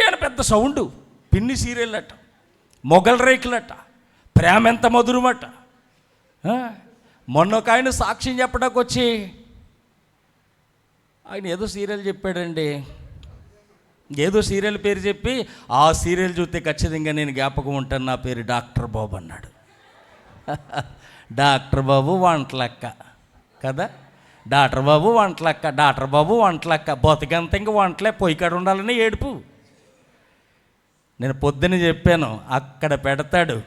అని పెద్ద సౌండ్, పిన్ని సీరియల్ అట్ట, మొగల్ రేకులట, ప్రేమ ఎంత మధురమట. మొన్న ఒక ఆయన సాక్ష్యం చెప్పడానికి వచ్చి ఆయన ఏదో సీరియల్ చెప్పాడండి. ఏదో సీరియల్ పేరు చెప్పి ఆ సీరియల్ చూస్తే ఖచ్చితంగా నేను జ్ఞాపకం ఉంటాను, నా పేరు డాక్టర్ బాబు అన్నాడు. డాక్టర్ బాబు వంటలక్క కదా, డాక్టర్ బాబు వంటలక్క, డాక్టర్ బాబు వంటలక్క, బతికంత ఇంక వంటలే పొయ్యి కాడ ఉండాలని ఏడుపు. నేను పొద్దున చెప్పాను, అక్కడ పెడతాడు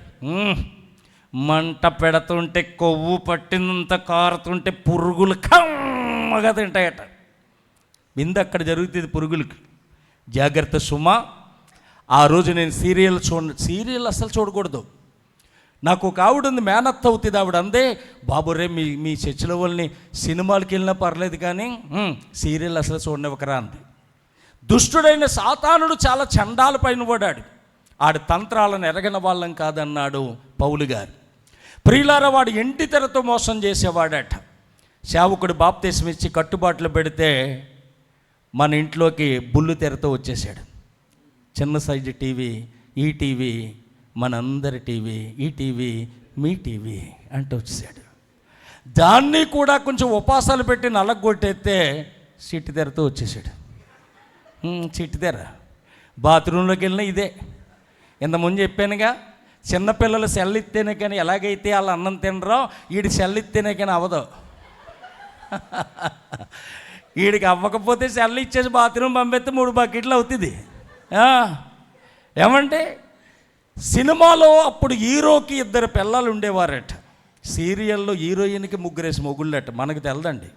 మంట పెడుతుంటే కొవ్వు పట్టినంత కారుతుంటే పురుగులు కమ్మగా తింటాయట. బిందు అక్కడ జరుగుతుంది పురుగులకి. జాగ్రత్త సుమా. ఆ రోజు నేను సీరియల్ అసలు చూడకూడదు. నాకు ఒక ఆవిడ ఉంది, మేనత్త అవుతుంది. ఆవిడ అందే, బాబు రే మీ చర్చిల వాళ్ళని సినిమాలకి వెళ్ళినా పర్లేదు కానీ సీరియల్ అసలు చూడనివ్వకరా అంది. దుష్టుడైన సాతానుడు చాలా చండాల పైన పడాడు. ఆడి తంత్రాలను ఎరగని వాళ్ళం కాదన్నాడు పౌలు గారు. ప్రియులారా, వాడు ఇంటి తెరతో మోసం చేసేవాడట. సేవకుడు బాప్తిస్మం ఇచ్చి కట్టుబాట్లు పెడితే మన ఇంట్లోకి బుల్లు తెరతో వచ్చేసాడు. చిన్న సైజు టీవీ, ఈ టీవీ మనందరి టీవీ, ఈ టీవీ మీ టీవీ అంటూ వచ్చేసాడు. దాన్ని కూడా కొంచెం ఉపాసాలు పెట్టి నలగొట్టేస్తే చిట్టి తెరతో వచ్చేసాడు. చిట్టి తెర. బాత్రూంలోకి వెళ్ళినా ఇదే. ఇంతకుముందు చెప్పానుగా, చిన్నపిల్లలు సెల్ ఇస్తేనే కానీ ఎలాగైతే వాళ్ళు అన్నం తినరో, వీడి సెల్ ఇస్తేనే కానీ అవ్వదు. వీడికి అవ్వకపోతే సెల్ ఇచ్చేసి బాత్రూమ్ పంపిస్తే 3 బకెట్లు అవుతుంది. ఏమంటే సినిమాలో అప్పుడు హీరోకి 2 పిల్లలు ఉండేవారట. సీరియల్లో హీరోయిన్కి 3 మొగుళ్ళట. మనకు తెలదండి.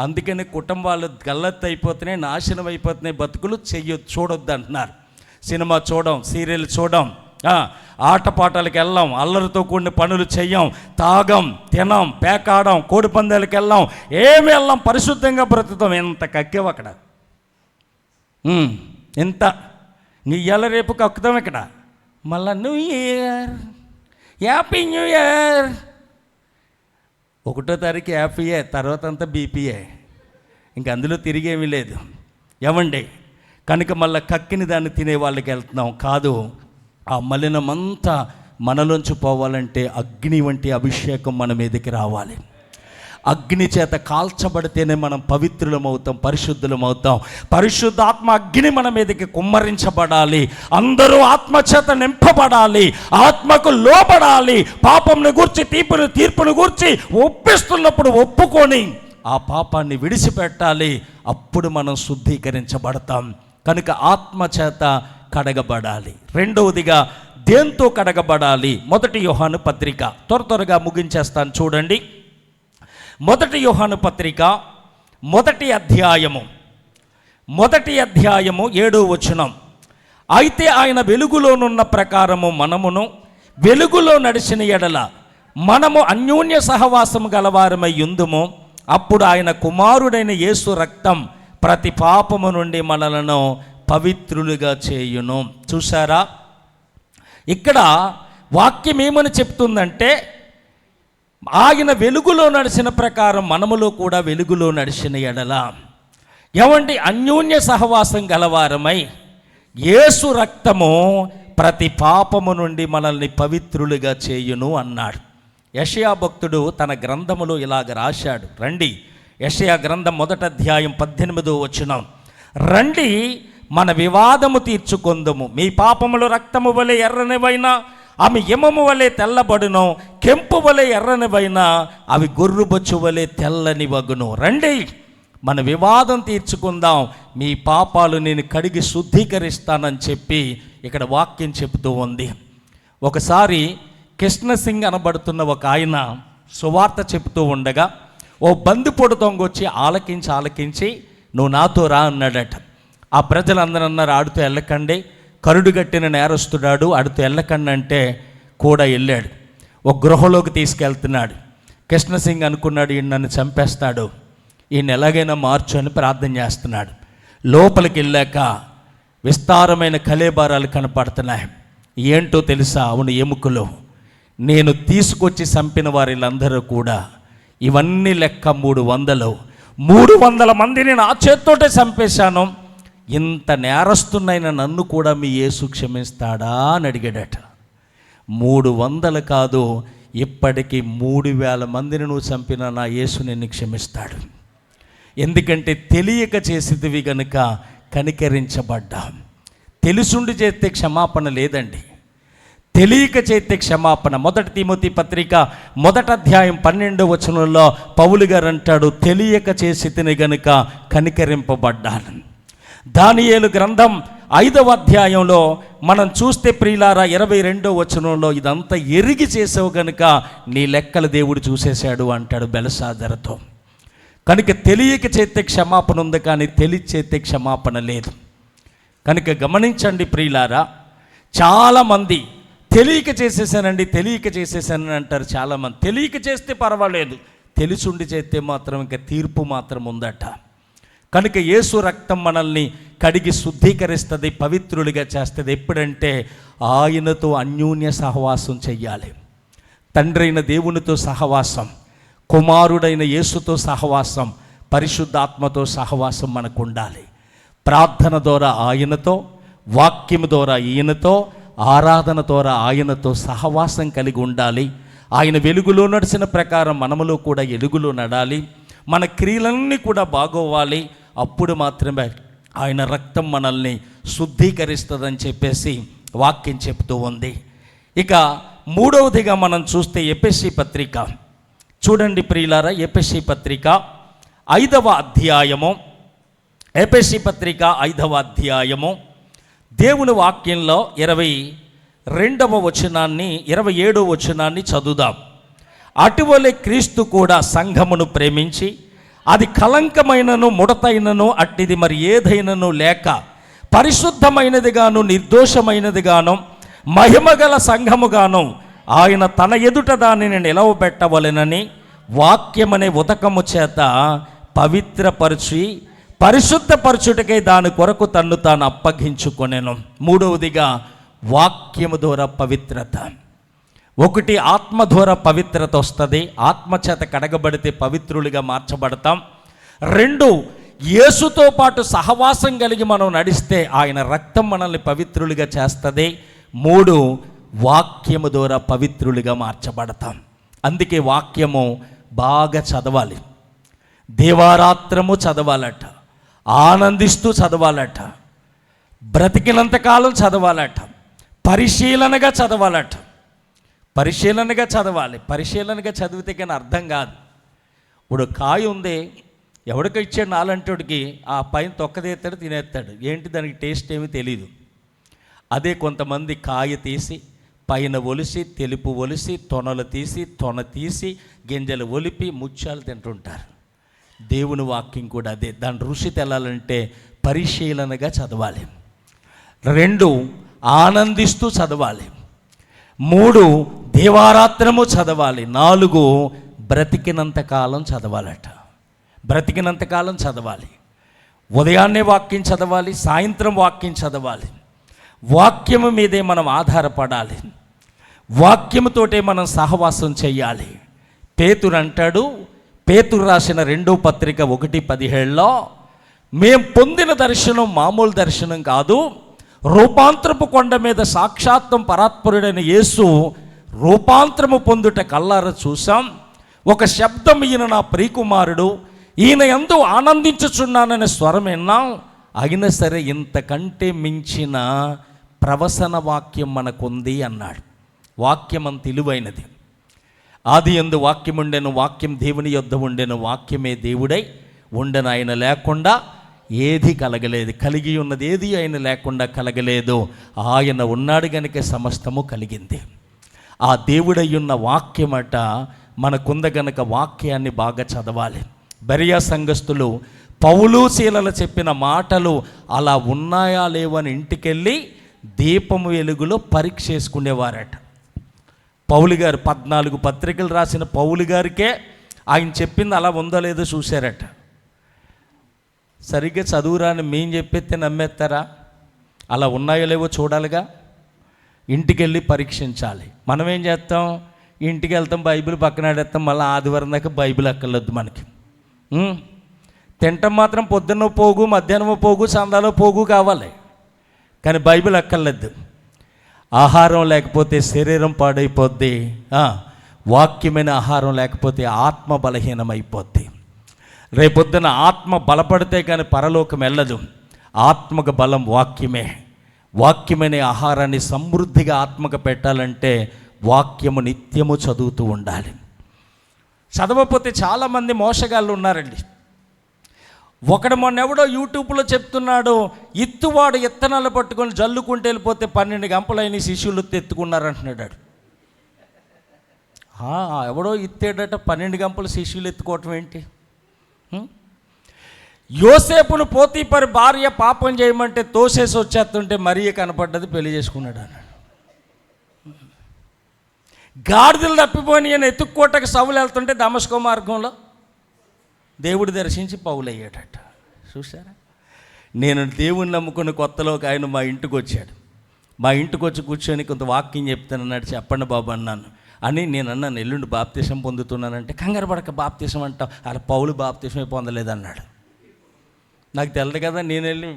అందుకని కుటుంబాలు గల్లత్తు అయిపోతున్నాయి, నాశనం అయిపోతున్నాయి, బతుకులు చూడొద్దు అంటున్నారు. సినిమా చూడం, సీరియల్ చూడం, ఆటపాటలకు వెళ్ళాం, అల్లరితో కూడిన పనులు చెయ్యం, తాగం, తినం, పేకాడం, కోడిపందాలకు వెళ్ళాం, ఏమి వెళ్ళాం, పరిశుద్ధంగా బ్రతుకుతాం. ఎంత కక్కేవు అక్కడ, ఎంత నీ ఇయ్యాల రేపు కక్కుతాం ఇక్కడ. మళ్ళా new year, happy new year. 1వ తారీఖు హ్యాపీయే, తర్వాత అంతా బీపీయే, ఇంక అందులో తిరిగేమీ లేదు. ఏమండి, కనుక మళ్ళీ కక్కిని దాన్ని తినే వాళ్ళకి వెళ్తున్నాం కాదు. ఆ మలినమంతా మనలోంచి పోవాలంటే అగ్ని వంటి అభిషేకం మన మీదకి రావాలి. అగ్ని చేత కాల్చబడితేనే మనం పవిత్రులమవుతాం, పరిశుద్ధులమవుతాం. పరిశుద్ధాత్మ అగ్ని మన మీదకి కుమ్మరించబడాలి. అందరూ ఆత్మ చేత నింపబడాలి, ఆత్మకు లోబడాలి. పాపంను గూర్చి తీర్పును గూర్చి ఒప్పిస్తున్నప్పుడు ఒప్పుకొని ఆ పాపాన్ని విడిచిపెట్టాలి. అప్పుడు మనం శుద్ధీకరించబడతాం. కనుక ఆత్మ చేత కడగబడాలి. రెండవదిగా దేంతో కడగబడాలి? 1 యోహాను పత్రిక, త్వరగా ముగించేస్తాను చూడండి. 1 యోహాను పత్రిక 1వ అధ్యాయము 7వ వచనం. అయితే ఆయన వెలుగులోనున్న ప్రకారము మనమును వెలుగులో నడిచిన ఎడల మనము అన్యోన్య సహవాసము గలవారమై యుందుము. అప్పుడు ఆయన కుమారుడైన యేసు రక్తం ప్రతి పాపము నుండి మనలను పవిత్రులుగా చేయును. చూసారా, ఇక్కడ వాక్యం ఏమని చెప్తుందంటే, ఆయన వెలుగులో నడిచిన ప్రకారం మనములో కూడా వెలుగులో నడిచిన ఎడల ఏమండి అన్యోన్య సహవాసం గలవారమై యేసు రక్తము ప్రతి పాపము నుండి మనల్ని పవిత్రులుగా చేయును అన్నాడు. యెషయా భక్తుడు తన గ్రంథములో ఇలాగ రాశాడు. రండి, యెషయా గ్రంథం 1వ అధ్యాయం 18వ వచనం. రండి, మన వివాదము తీర్చుకొందుము. మీ పాపములు రక్తము వలె ఎర్రనివైనా అవి హిమము వలె తెల్లబడును, కెంపు వలె ఎర్రనివైనా అవి గొర్రుబొచ్చు వలె తెల్లని వగును. రండి, మన వివాదం తీర్చుకుందాం, మీ పాపాలు నేను కడిగి శుద్ధీకరిస్తానని చెప్పి ఇక్కడ వాక్యం చెబుతూ ఉంది. ఒకసారి కృష్ణసింగ్ అనబడుతున్న ఒక ఆయన సువార్త చెబుతూ ఉండగా ఓ బందిపోటు దొంగొచ్చి ఆలకించి నువ్వు నాతో రా అన్నాడట. ఆ ప్రజలందరూ అన్నారు, ఆడుతూ వెళ్ళకండి, కరుడు గట్టిన నేరస్తుడాడు, ఆడుతూ వెళ్ళకండి అంటే కూడా వెళ్ళాడు. ఒక గృహలోకి తీసుకెళ్తున్నాడు. కృష్ణసింగ్ అనుకున్నాడు, ఈయన నన్ను చంపేస్తాడు, ఈయన ఎలాగైనా మార్చు అని ప్రార్థన చేస్తున్నాడు. లోపలికి వెళ్ళాక విస్తారమైన కళేబారాలు కనపడుతున్నాయి. ఏంటో తెలుసా? అవును, ఎముకలు. నేను తీసుకొచ్చి చంపిన వారిలందరూ కూడా ఇవన్నీ లెక్క 300 మందిని నా చేత్తోటే చంపేశాను. ఇంత నేరస్తున్నైన నన్ను కూడా మీ యేసు క్షమిస్తాడా అని అడిగాడట. 300 కాదు, ఇప్పటికీ 3,000 మందిని నువ్వు చంపిన నా యేసు నిన్ను క్షమిస్తాడు. ఎందుకంటే తెలియక చేసేదివి గనుక కనికరించబడ్డా. తెలుసుండి చేస్తే క్షమాపణ లేదండి, తెలియక చేస్తే క్షమాపణ. 1 తిమోతి పత్రిక 1వ అధ్యాయం 12వ వచనంలో పౌలు గారు అంటాడు, తెలియక చేసితిని గనుక కనికరింపబడ్డాను. దానియేలు గ్రంథం 5వ అధ్యాయంలో మనం చూస్తే ప్రియులారా 22వ వచనంలో ఇదంతా ఎరిగి చేసావు గనుక నీ లెక్కలు దేవుడు చూసేశాడు అంటాడు బెల్షాజరుతో. కనుక తెలియక చేస్తే క్షమాపణ ఉంది, కానీ తెలిసి చేస్తే క్షమాపణ లేదు. కనుక గమనించండి ప్రియులారా, చాలామంది తెలియక చేసేసానని అంటారు. చాలామంది తెలియక చేస్తే పర్వాలేదు, తెలిసుండి చేస్తే మాత్రం ఇంకా తీర్పు మాత్రం ఉందట. కనుక యేసు రక్తం మనల్ని కడిగి శుద్ధీకరిస్తుంది, పవిత్రులుగా చేస్తుంది. ఎప్పుడంటే ఆయనతో అన్యోన్య సహవాసం చెయ్యాలి. తండ్రి అయిన దేవునితో సహవాసం, కుమారుడైన యేసుతో సహవాసం, పరిశుద్ధాత్మతో సహవాసం మనకు ఉండాలి. ప్రార్థన ద్వారా ఆయనతో, వాక్యం ద్వారా ఈయనతో, ఆరాధన ద్వారా ఆయనతో సహవాసం కలిగి ఉండాలి. ఆయన వెలుగులో నడిచిన ప్రకారం మనములో కూడా వెలుగులో నడాలి. మన క్రియలన్నీ కూడా బాగోవాలి. అప్పుడు మాత్రమే ఆయన రక్తం మనల్ని శుద్ధీకరిస్తుందని చెప్పేసి వాక్యం చెప్తూ ఉంది. ఇక మూడవదిగా మనం చూస్తే ఎఫెసీ పత్రిక చూడండి ప్రియులారా. ఎఫెసీ పత్రిక 5వ అధ్యాయము, ఎఫెసీ పత్రిక 5వ అధ్యాయము దేవుని వాక్యంలో 22వ వచనాన్ని 27వ వచనాన్ని చదువుదాం. అటువలే క్రీస్తు కూడా సంఘమును ప్రేమించి అది కలంకమైనను ముడతైనను అట్టిది మరి ఏదైనను లేక పరిశుద్ధమైనదిగాను నిర్దోషమైనదిగాను మహిమగల సంఘముగాను ఆయన తన ఎదుట దానిని నిలవబెట్టవలెనని వాక్యమనే ఉదకము చేత పవిత్రపరిచి పరిశుద్ధపరచుటకై దాని కొరకు తన్ను తాను అప్పగించుకొనెను. మూడవదిగా వాక్యము ద్వారా పవిత్రత. ఒకటి ఆత్మ ద్వారా పవిత్రత వస్తుంది, ఆత్మచేత కడగబడితే పవిత్రులుగా మార్చబడతాం. 2 యేసుతో పాటు సహవాసం కలిగి మనం నడిస్తే ఆయన రక్తం మనల్ని పవిత్రులుగా చేస్తుంది. 3 వాక్యము ద్వారా పవిత్రులుగా మార్చబడతాం. అందుకే వాక్యము బాగా చదవాలి, దేవారాత్రము చదవాలట, ఆనందిస్తూ చదవాలట, బ్రతికినంతకాలం చదవాలట, పరిశీలనగా చదవాలట. పరిశీలనగా చదవాలి. పరిశీలనగా చదివితే కానీ అర్థం కాదు. ఇప్పుడు కాయ ఉంది, ఎవడికి ఇచ్చాడు నాలంటోడికి ఆ పైన తొక్కదేస్తాడు, తినేస్తాడు. ఏంటి దానికి టేస్ట్ ఏమీ తెలీదు. అదే కొంతమంది కాయ తీసి పైన ఒలిసి, తెలుపు ఒలిసి, తొనలు తీసి, తొన తీసి, గింజలు ఒలిపి ముత్యాలు తింటుంటారు. దేవుని వాక్యం కూడా అదే. దాని రుచి తెలాలంటే పరిశీలనగా చదవాలి. 2 ఆనందిస్తూ చదవాలి. 3 దేవారాత్రము చదవాలి. 4 బ్రతికినంతకాలం చదవాలట. బ్రతికినంతకాలం చదవాలి. ఉదయాన్నే వాక్యం చదవాలి, సాయంత్రం వాక్యం చదవాలి. వాక్యము మీదే మనం ఆధారపడాలి, వాక్యముతోటే మనం సహవాసం చెయ్యాలి. పేతురు అంటాడు, పేతురు రాసిన 2వ పత్రిక 1:17లో, మేం పొందిన దర్శనం మామూలు దర్శనం కాదు, రూపాంతరపు కొండ మీద సాక్షాత్తం పరాత్పరుడైన యేసు రూపాంతరము పొందుట కల్లార చూసాం. ఒక శబ్దం, ఈయన నా ప్రియకుమారుడు, ఈయన యందు ఆనందించుచున్నాననే స్వరం విన్నాం. అయినా సరే ఇంతకంటే మించిన ప్రవసన వాక్యం మనకుంది అన్నాడు. వాక్యం అంత విలువైనది. ఆది యందు వాక్యం ఉండెను, వాక్యం దేవుని యొద్ద ఉండెను, వాక్యమే దేవుడై ఉండెను. ఆయన లేకుండా ఏది కలగలేదు, కలిగి ఉన్నది ఏది ఆయన లేకుండా కలగలేదు. ఆయన ఉన్నాడు గనుక సమస్తము కలిగింది. ఆ దేవుడై ఉన్న వాక్యమట మనకుంద గనక వాక్యాన్ని బాగా చదవాలి. బెరియా సంఘస్థులు పౌలు శీలలు చెప్పిన మాటలు అలా ఉన్నాయా లేవని ఇంటికెళ్ళి దీపము వెలుగులో పరీక్ష చేసుకునేవారట. పౌలు గారు 14 పత్రికలు రాసిన పౌలు గారికే ఆయన చెప్పింది అలా ఉందో లేదో చూశారట. సరిగ్గా చదువురాని మేము చెప్పేస్తే నమ్మేస్తారా? అలా ఉన్నాయో లేవో చూడాలిగా, ఇంటికెళ్ళి పరీక్షించాలి. మనం ఏం చేస్తాం? ఇంటికి వెళ్తాం, బైబిల్ పక్కన ఆడేస్తాం, మళ్ళీ ఆదివారం దాకా బైబిల్ అక్కర్లేదు మనకి. తింటాం మాత్రం పొద్దున్న పోగు, మధ్యాహ్నం పోగు, సందాలో పోగు కావాలి, కానీ బైబిల్ అక్కర్లేదు. ఆహారం లేకపోతే శరీరం పాడైపోద్ది, వాక్యమైన ఆహారం లేకపోతే ఆత్మ బలహీనమైపోద్ది. రేపొద్దున ఆత్మ బలపడితే కానీ పరలోకం వెళ్ళదు. ఆత్మకు బలం వాక్యమే. వాక్యమైన ఆహారాన్ని సమృద్ధిగా ఆత్మకు పెట్టాలంటే వాక్యము నిత్యము చదువుతూ ఉండాలి. చదవకపోతే చాలామంది మోసగాళ్ళు ఉన్నారండి. ఒకడు మొన్నెవడో యూట్యూబ్లో చెప్తున్నాడు, ఇత్తువాడు ఇత్తనాలు పట్టుకొని జల్లుకుంటూ వెళ్ళిపోతే 12 గంపలైన శిష్యులు ఎత్తుకున్నారంటున్నాడు. ఎవడో ఇత్తేడట 12 గంపలు శిష్యులు ఎత్తుకోవటం ఏంటి? యోసేపును పోతీఫరు భార్య పాపం చేయమంటే తోసేసి వచ్చేస్తుంటే మరియ కనపడ్డది, పెళ్లి చేసుకున్నాడు అన్నాడు. గాడిదలు తప్పిపోయి నేను ఎత్తుక్కోటకు సౌలు వెళ్తుంటే దమస్కో మార్గంలో దేవుడు దర్శించి పౌలయ్యాడట. చూసారా? నేను దేవుణ్ణి నమ్ముకున్న కొత్తలో ఒక ఆయన మా ఇంటికి వచ్చాడు. మా ఇంటికి వచ్చి కూర్చొని కొంత వాక్యం చెప్తానన్నాడు. చెప్పండి బాబు అన్నాను. అని నేను అన్నాను, ఎల్లుండి బాప్తీసం పొందుతున్నానంటే, కంగారు పడక బాప్తీసం అంటావు, అలా పౌలు బాప్తీసమే పొందలేదన్నాడు. నాకు తెలియదు కదా. నేను వెళ్ళి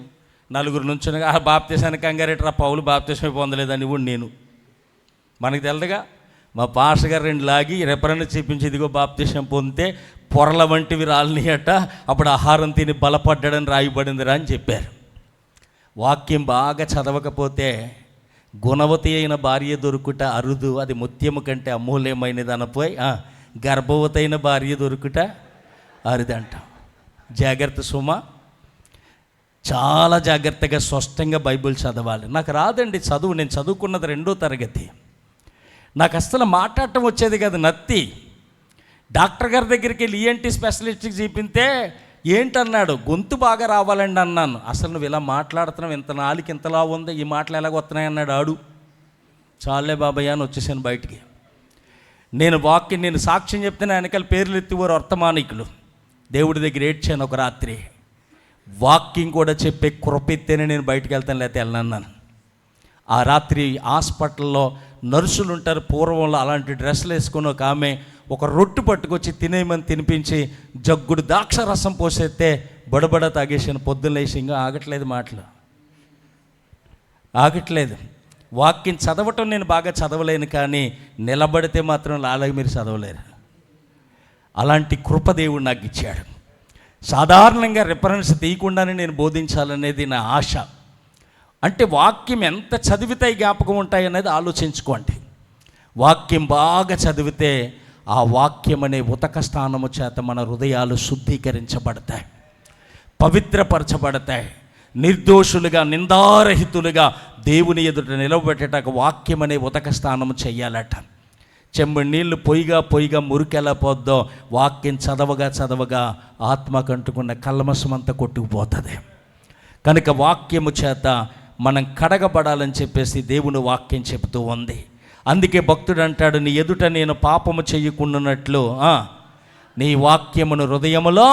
నలుగురు నుంచుని ఆ బాప్తీసానికి కంగారెట్రా, పౌలు బాప్తీసమే పొందలేదని కూడా నేను, మనకు తెలియదుగా. మా పాస్టర్ గారు 2 లాగి రెఫరెన్స్ చూపించి, ఇదిగో బాప్తీసం పొందితే పొరల వంటివి రాలినాయట, అప్పుడు ఆహారం తిని బలపడ్డాడని రాయబడిందిరా అని చెప్పారు. వాక్యం బాగా చదవకపోతే గుణవతి అయిన భార్య దొరుకుట అరుదు, అది ముత్యము కంటే అమూల్యమైనది అనపోయి గర్భవతి అయిన భార్య దొరుకుట అరుదంట. జాగ్రత్త సుమ, చాలా జాగ్రత్తగా స్పష్టంగా బైబిల్ చదవాలి. నాకు రాదండి చదువు, నేను చదువుకున్నది 2వ తరగతి. నాకు అసలు మాట్లాడటం వచ్చేది కదా, నత్తి. డాక్టర్ గారి దగ్గరికి వెళ్ళి ఈఎన్టీ స్పెషలిస్ట్కి చూపితే ఏంటన్నాడు, గొంతు బాగా రావాలండి అన్నాను. అసలు నువ్వు ఇలా మాట్లాడుతున్నావు, ఇంత నాలుగు ఇంతలా ఉంది, ఈ మాటలు ఎలాగ వస్తున్నాయి అన్నాడు. ఆడు చాలే బాబాయ్ అని వచ్చేసాను బయటికి. నేను సాక్ష్యం చెప్తే వెనకాల పేర్లు ఎత్తివారు వర్తమానికులు. దేవుడి దగ్గర ఏడ్చాను ఒక రాత్రి. వాక్యం కూడా చెప్పే కృపెత్తేనే నేను బయటికి వెళ్తాను, లేకపోతే వెళ్ళనన్నాను. ఆ రాత్రి హాస్పిటల్లో నర్సులు ఉంటారు, పూర్వంలో అలాంటి డ్రెస్సులు వేసుకుని ఒక ఆమె ఒక రొట్టు పట్టుకొచ్చి తినేయమని తినిపించి జగ్గుడు ద్రాక్ష రసం పోసేస్తే బడబడ తాగేసాను. పొద్దున్న లేచి ఇంకా ఆగట్లేదు, మాటలు ఆగట్లేదు. వాక్యం చదవటం నేను బాగా చదవలేను, కానీ నిలబడితే మాత్రం లాలగా మీరు చదవలేరు. అలాంటి కృప దేవుడు నాకు ఇచ్చాడు. సాధారణంగా రిఫరెన్స్ తీయకుండానే నేను బోధించాలనేది నా ఆశ. అంటే వాక్యం ఎంత చదివితే జ్ఞాపకం ఉంటాయి అనేది ఆలోచించుకోండి. వాక్యం బాగా చదివితే ఆ వాక్యం అనే ఉతక స్థానము చేత మన హృదయాలు శుద్ధీకరించబడతాయి, పవిత్రపరచబడతాయి. నిర్దోషులుగా నిందారహితులుగా దేవుని ఎదుట నిలవబెట్టేటకు వాక్యం అనే ఉతక స్థానము చెయ్యాలట. చెంబడి నీళ్లు పొయ్యిగా మురికెలా పోద్దో, వాక్యం చదవగా ఆత్మ కంటుకున్న కల్మషమంతా కొట్టుకుపోతుంది. కనుక వాక్యము చేత మనం కడగబడాలని చెప్పేసి దేవుని వాక్యం చెబుతూ ఉంది. అందుకే భక్తుడు అంటాడు, నీ ఎదుట నేను పాపము చెయ్యకుండానట్లు నీ వాక్యమును హృదయములో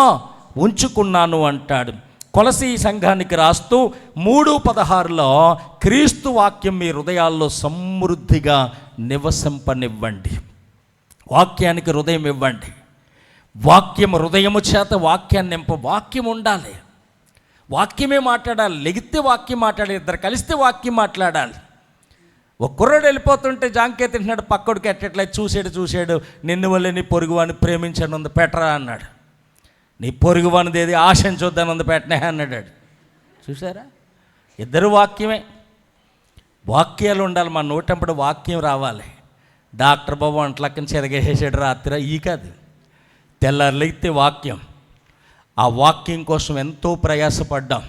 ఉంచుకున్నాను అంటాడు. కొలసీ సంఘానికి రాస్తూ 3:16లో క్రీస్తు వాక్యం మీ హృదయాల్లో సమృద్ధిగా నివసింపనివ్వండి. వాక్యానికి హృదయం ఇవ్వండి. వాక్యం హృదయము చేత వాక్యాన్ని వాక్యం ఉండాలి, వాక్యమే మాట్లాడాలి. లెగితే వాక్యం మాట్లాడాలి, ఇద్దరు కలిస్తే వాక్యం మాట్లాడాలి. ఒక కుర్రాడు వెళ్ళిపోతుంటే జాంకే తింటున్నాడు, పక్కడికి ఎట్టట్లయితే చూసాడు, నిన్ను వల్లే నీ పొరుగువాడిని ప్రేమించాను ఉంది పెట్టరా అన్నాడు. నీ పొరుగువానిది ఏది ఆశించొద్దని ఉంది పెట్టనే అన్నాడు. చూసారా? ఇద్దరు వాక్యమే. వాక్యాలు ఉండాలి, మన నోటంపడు వాక్యం రావాలి. డాక్టర్ బాబు అంట్లక్కని చెరగేసాడు రాత్రి, ఈ కాదు, తెల్లారులైతే వాక్యం. ఆ వాక్యం కోసం ఎంతో ప్రయాసపడ్డాం.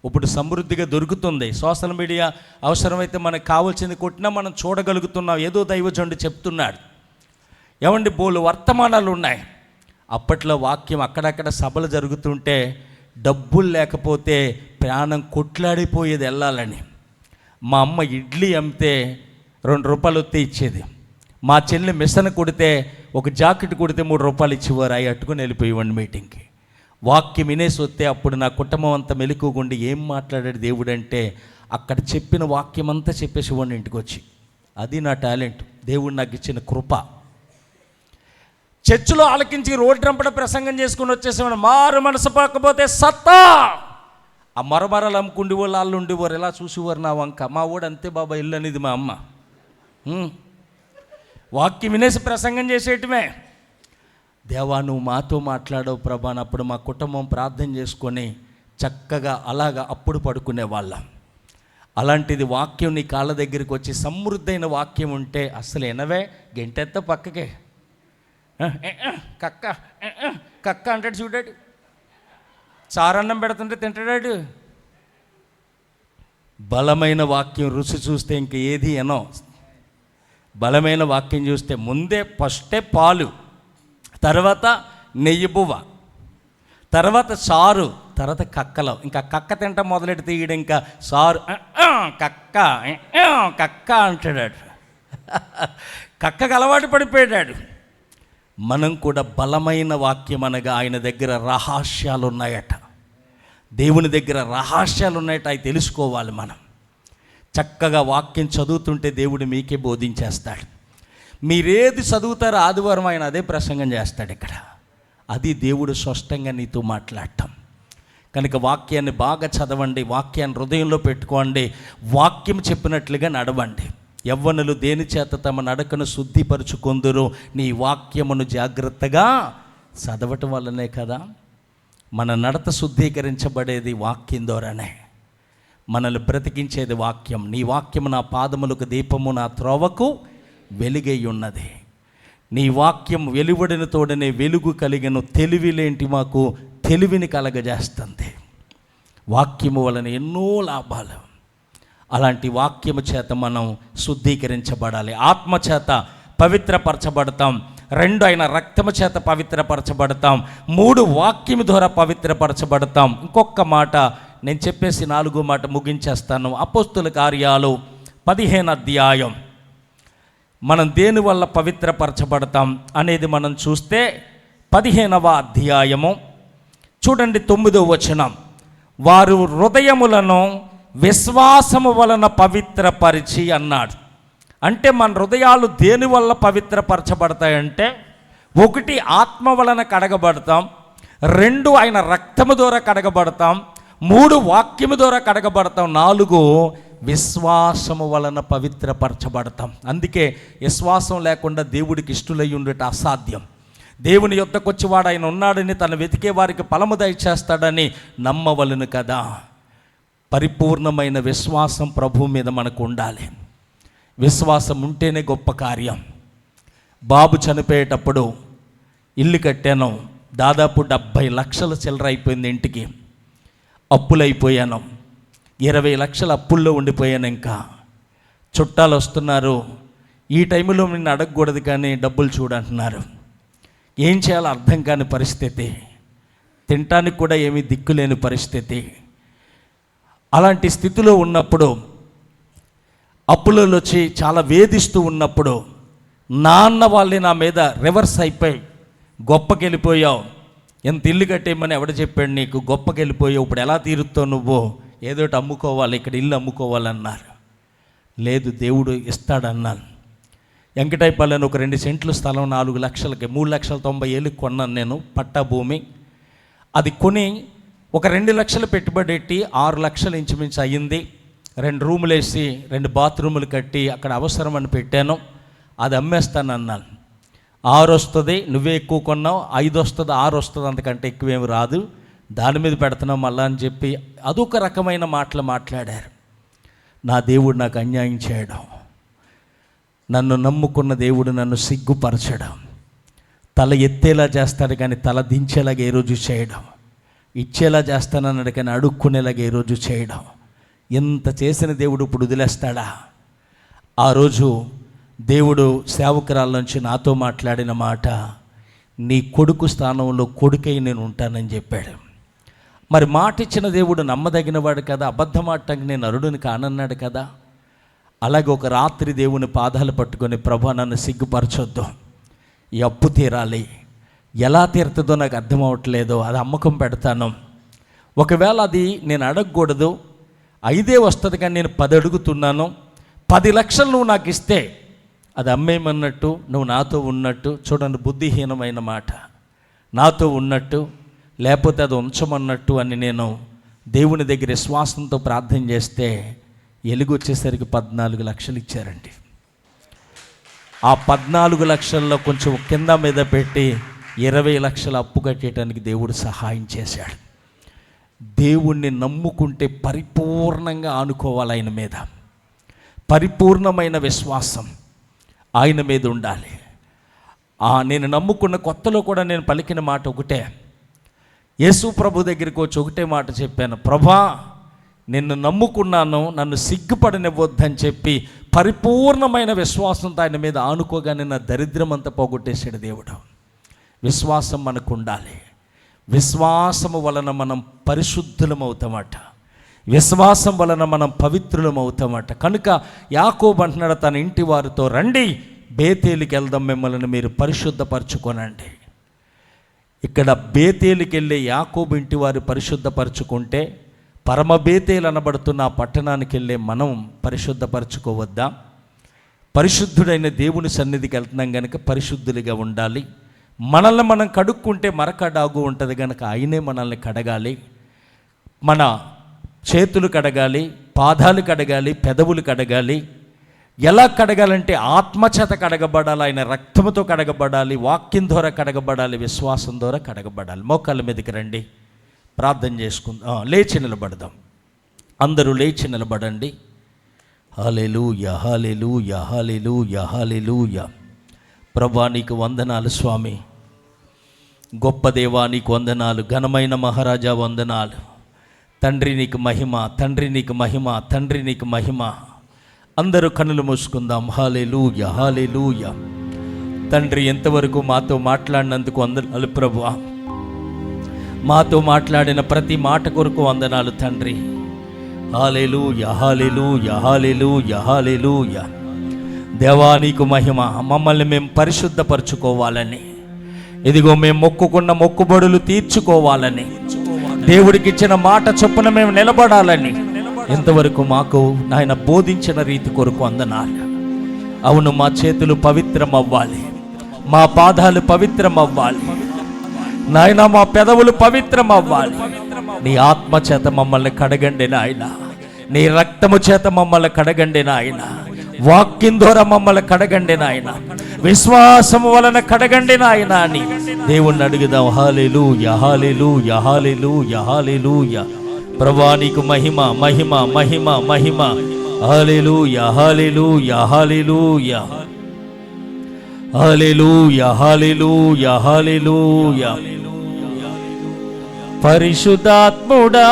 ఇప్పుడు సమృద్ధిగా దొరుకుతుంది. సోషల్ మీడియా అవసరమైతే మనకు కావాల్సింది కొట్టినా మనం చూడగలుగుతున్నాం. ఏదో దైవజనుడు చెప్తున్నాడు. ఏమండి, బోలు వర్తమానాలు ఉన్నాయి. అప్పట్లో వాక్యం అక్కడక్కడ సభలు జరుగుతుంటే డబ్బులు లేకపోతే ప్రాణం కొట్లాడిపోయేది వెళ్ళాలని. మా అమ్మ ఇడ్లీ అమ్మితే 2 రూపాయలు వస్తే ఇచ్చేది. మా చెల్లి మిషన్ కుడితే ఒక జాకెట్ కుడితే 3 రూపాయలు ఇచ్చేవారు. అవి అట్టుకుని వెళ్ళిపోయేవాడిని మీటింగ్కి. వాక్యం వినేసి వస్తే అప్పుడు నా కుటుంబం అంతా మెలకుగుండి ఏం మాట్లాడాడు దేవుడు అంటే అక్కడ చెప్పిన వాక్యం అంతా చెప్పేసేవాడిని ఇంటికి వచ్చి. అది నా టాలెంట్, దేవుడు నాకు ఇచ్చిన కృప. చర్చిలో ఆలకించి రోడ్డు రంపడ ప్రసంగం చేసుకుని వచ్చేసేవాడు. మారు మనసు పక్కపోతే సత్తా. ఆ మరమరలు అమ్ముకుండి వాళ్ళు ఉండేవారు, ఎలా చూసేవారు నా వంక. మా వాడు అంతే బాబా ఇల్లు అనేది మా అమ్మ. వాక్యం వినేసి ప్రసంగం చేసేయటమే. దేవా నువ్వు మాతో మాట్లాడవు ప్రభా అని అప్పుడు మా కుటుంబం ప్రార్థన చేసుకొని చక్కగా అలాగా అప్పుడు పడుకునే వాళ్ళం. అలాంటిది వాక్యం నీ కాళ్ళ దగ్గరికి వచ్చి సమృద్ధైన వాక్యం ఉంటే అసలు ఎనవే గెంటెత్త పక్కకే కక్క కక్క అంటాడు చూడాడు. చారన్నం పెడుతుంటే తింటాడాడు. బలమైన వాక్యం రుచి చూస్తే ఇంక ఏది ఎనో. బలమైన వాక్యం చూస్తే ముందే ఫస్టే పాలు, తర్వాత నెయ్యి బువ్వ, తర్వాత చారు, తర్వాత కక్కలో. ఇంకా కక్క తింటా మొదలెడితే ఈడు ఇంకా సారు కక్క కక్క అంటాడాడు. కక్కకు అలవాటు పడిపోయాడు. మనం కూడా బలమైన వాక్యం అనగా ఆయన దగ్గర రహస్యాలు ఉన్నాయట, దేవుని దగ్గర రహస్యాలు ఉన్నాయట, అవి తెలుసుకోవాలి. మనం చక్కగా వాక్యం చదువుతుంటే దేవుడు మీకే బోధించేస్తాడు. మీరేది చదువుతారో ఆదివారం ఆయన అదే ప్రసంగం చేస్తాడు ఇక్కడ. అది దేవుడు స్పష్టంగా నీతో మాట్లాడటం. కనుక వాక్యాన్ని బాగా చదవండి, వాక్యాన్ని హృదయంలో పెట్టుకోండి, వాక్యం చెప్పినట్లుగా నడవండి. యవ్వనులు దేని చేత తమ నడకను శుద్ధిపరుచుకొందురు? నీ వాక్యమును జాగ్రత్తగా చదవటం వల్లనే కదా. మన నడత శుద్ధీకరించబడేది వాక్యం ద్వారానే. మనల్ని బ్రతికించేది వాక్యం. నీ వాక్యము నా పాదములకు దీపము, నా త్రోవకు వెలుగై ఉన్నది. నీ వాక్యం వెలువడిన తోడనే వెలుగు కలిగిన తెలివిలేంటి మాకు తెలివిని కలగజేస్తుంది. వాక్యము వలన ఎన్నో లాభాలు. అలాంటి వాక్యము చేత మనం శుద్ధీకరించబడాలి. ఆత్మ చేత పవిత్రపరచబడతాం. 2 ఆయన రక్తము చేత పవిత్రపరచబడతాం. 3 వాక్యము ద్వారా పవిత్రపరచబడతాం. ఇంకొక మాట నేను చెప్పేసి 4వ మాట ముగించేస్తాను. అపోస్తుల కార్యాలు 15వ అధ్యాయం. మనం దేని వల్ల పవిత్రపరచబడతాం అనేది మనం చూస్తే 15వ అధ్యాయము చూడండి 9వ వచనం. వారు హృదయములను విశ్వాసము వలన పవిత్రపరిచి అన్నాడు. అంటే మన హృదయాలు దేని వల్ల పవిత్రపరచబడతాయంటే, 1 ఆత్మ వలన కడగబడతాం, 2 ఆయన రక్తము ద్వారా కడగబడతాం, 3 వాక్యము ద్వారా కడగబడతాం, 4 విశ్వాసము వలన పవిత్రపరచబడతాం. అందుకే విశ్వాసం లేకుండా దేవుడికి ఇష్టలై ఉండట అసాధ్యం. దేవుని యొద్దకు వచ్చేవాడు ఆయన ఉన్నాడని, తను వెతికే వారికి ఫలము దయచేస్తాడని నమ్మవలను కదా. పరిపూర్ణమైన విశ్వాసం ప్రభువు మీద మనకు ఉండాలి. విశ్వాసం ఉంటేనే గొప్ప కార్యం. బాబు చనిపోయేటప్పుడు ఇల్లు కట్టాను, దాదాపు 70 లక్షల చిల్లర అయిపోయింది. ఇంటికి అప్పులైపోయాను, 20 లక్షల అప్పుల్లో ఉండిపోయాను. ఇంకా చుట్టాలు వస్తున్నారు, ఈ టైంలో నిన్ను అడగకూడదు కానీ డబ్బులు చూడంటున్నారు. ఏం చేయాలో అర్థం కాని పరిస్థితి, తినటానికి కూడా ఏమీ దిక్కులేని పరిస్థితి. అలాంటి స్థితిలో ఉన్నప్పుడు, అప్పులలో వచ్చి చాలా వేధిస్తూ ఉన్నప్పుడు, నాన్న వాళ్ళని నా మీద రివర్స్ అయిపోయి గొప్పకెళ్ళిపోయావు, ఎంత ఇల్లు కట్టేయమని ఎవడ చెప్పాడు నీకు, గొప్పకెళ్ళిపోయావు, ఇప్పుడు ఎలా తీరుతావు నువ్వు, ఏదోటి అమ్ముకోవాలి, ఇక్కడ ఇల్లు అమ్ముకోవాలన్నారు. లేదు దేవుడు ఇస్తాడన్నాను. వెంకటాయపల్లిని ఒక 2 సెంట్లు స్థలం 4 లక్షలకి 3,90,000 కొన్నాను నేను, పట్టా భూమి. అది కొని ఒక 2 లక్షలు పెట్టుబడి పెట్టి 6 లక్షలు ఇంచుమించు అయ్యింది. 2 రూములు వేసి 2 బాత్రూములు కట్టి అక్కడ అవసరమని పెట్టాను. అది అమ్మేస్తానన్నాను. 6 వస్తుంది, నువ్వే ఎక్కువ కొన్నావు, 5 వస్తుంది, 6 వస్తుంది, అంతకంటే ఎక్కువేమి రాదు, దాని మీద పెడుతున్నావు మళ్ళా అని చెప్పి అదొక రకమైన మాటలు మాట్లాడారు. నా దేవుడు నాకు అన్యాయం చేయడం, నన్ను నమ్ముకున్న దేవుడు నన్ను సిగ్గుపరచడం, తల ఎత్తేలా చేస్తాడు కానీ తల దించేలాగా ఏ రోజు చేయడం, ఇచ్చేలా చేస్తానన్నాడు కానీ అడుక్కునేలాగా ఏ రోజు చేయడం. ఎంత చేసిన దేవుడు ఇప్పుడు వదిలేస్తాడా? ఆ రోజు దేవుడు సేవకురాల నుంచి నాతో మాట్లాడిన మాట, నీ కొడుకు స్థానంలో కొడుకై నేను ఉంటానని చెప్పాడు. మరి మాట ఇచ్చిన దేవుడు నమ్మదగినవాడు కదా, అబద్ధం ఆడటానికి నేను అరుడుని కానన్నాడు కదా. అలాగే ఒక రాత్రి దేవుని పాదాలు పట్టుకొని, ప్రభా నన్ను సిగ్గుపరచొద్దు, ఈ అప్పు తీరాలి, ఎలా తీరుతుందో నాకు అర్థం అవ్వట్లేదు, అది అమ్మకం పెడతాను, ఒకవేళ అది నేను అడగకూడదు, 5 వస్తుంది కానీ నేను 10 అడుగుతున్నాను, 10 లక్షలు నువ్వు నాకు ఇస్తే అది అమ్మేయమన్నట్టు, నువ్వు నాతో ఉన్నట్టు. చూడండి బుద్ధిహీనమైన మాట, నాతో ఉన్నట్టు లేకపోతే అది ఉంచమన్నట్టు అని నేను దేవుని దగ్గర విశ్వాసంతో ప్రార్థన చేస్తే ఎలుగు వచ్చేసరికి 14 లక్షలు ఇచ్చారండి. ఆ 14 లక్షల్లో కొంచెం కింద మీద పెట్టి 20 లక్షల అప్పు కట్టేయడానికి దేవుడు సహాయం చేశాడు. దేవుణ్ణి నమ్ముకుంటే పరిపూర్ణంగా ఆనుకోవాలి ఆయన మీద. పరిపూర్ణమైన విశ్వాసం ఆయన మీద ఉండాలి. నేను నమ్ముకున్న కొత్తలో కూడా నేను పలికిన మాట ఒకటే. యేసు ప్రభు దగ్గరికి వచ్చి ఒకటే మాట చెప్పాను, ప్రభా నిన్ను నమ్ముకున్నాను, నన్ను సిగ్గుపడనివ్వద్దని చెప్పి పరిపూర్ణమైన విశ్వాసంతో ఆయన మీద ఆనుకోగానే నా దరిద్రం అంతా పోగొట్టేశాడు దేవుడు. విశ్వాసం మనకు ఉండాలి. విశ్వాసము వలన మనం పరిశుద్ధులం అవుతామట. విశ్వాసం వలన మనం పవిత్రులం అవుతామట. కనుక యాకోబు అంటున్నాడు తన ఇంటి వారితో, రండి బేతేలుకి వెళ్దాం, మిమ్మల్ని మీరు పరిశుద్ధపరచుకోనండి. ఇక్కడ బేతేలుకి వెళ్ళే యాకోబు ఇంటి వారు పరిశుద్ధపరచుకుంటే పరమ బేతేలు అనబడుతున్న ఆ పట్టణానికి వెళ్ళే మనం పరిశుద్ధపరచుకోవద్దా? పరిశుద్ధుడైన దేవుని సన్నిధికి వెళ్తున్నాం కనుక పరిశుద్ధులుగా ఉండాలి. మనల్ని మనం కడుక్కుంటే మరకడాగు ఉంటుంది కనుక ఆయనే మనల్ని కడగాలి. మన చేతులు కడగాలి, పాదాలు కడగాలి, పెదవులు కడగాలి. ఎలా కడగాలంటే ఆత్మచేత కడగబడాలి, ఆయన రక్తముతో కడగబడాలి, వాక్యం ద్వారా కడగబడాలి, విశ్వాసం ద్వారా కడగబడాలి. మోకాళ్ళ మీదకి రండి, ప్రార్థన చేసుకుందాం. లేచి నిలబడదాం. అందరూ లేచి నిలబడండి. హల్లెలూయా, హల్లెలూయా, హల్లెలూయా, హల్లెలూయా. ప్రభువా నీకు వందనాలు స్వామి. గొప్ప దేవా నీకు వందనాలు. ఘనమైన మహారాజా వందనాలు. తండ్రి నీకు మహిమ, తండ్రి నీకు మహిమ, తండ్రి నీకు మహిమ. అందరూ కన్నులు మూసుకుందాం. హల్లెలూయా, హల్లెలూయా. తండ్రి ఎంతవరకు మాతో మాట్లాడినందుకు వందనాలు ప్రభువా. మాతో మాట్లాడిన ప్రతి మాట కొరకు వందనాలు తండ్రి. హల్లెలూయా, హల్లెలూయా, హల్లెలూయా, హల్లెలూయా. దేవా నీకు మహిమ. మమ్మల్ని మేము పరిశుద్ధపరచుకోవాలని, ఇదిగో మేము మొక్కుకున్న మొక్కుబడులు తీర్చుకోవాలని, దేవుడికి ఇచ్చిన మాట చొప్పున మేము నిలబడాలని ఇంతవరకు మాకు నాయన బోధించిన రీతి కొరకు వందనాలు. అవును, మా చేతులు పవిత్రం అవ్వాలి, మా పాదాలు పవిత్రం అవ్వాలి నాయన, మా పెదవులు పవిత్రం అవ్వాలి. నీ ఆత్మ చేత మమ్మల్ని కడగండి నాయన, నీ రక్తము చేత మమ్మల్ని కడగండి నాయన, వాక్యం ద్వారా మమ్మల్ని కడగండి నాయన, విశ్వాసము వలన కడగండి నాయన అని దేవుణ్ణి అడుగుదాం. హల్లెలూయా, హల్లెలూయా, హల్లెలూయా, హల్లెలూయా. ప్రభువా నీకు మహిమ, మహిమ, మహిమ, మహిమ. హల్లెలూయా, హల్లెలూయా, హల్లెలూయా, హల్లెలూయా, హల్లెలూయా, హల్లెలూయా. పరిశుద్ధాత్ముడా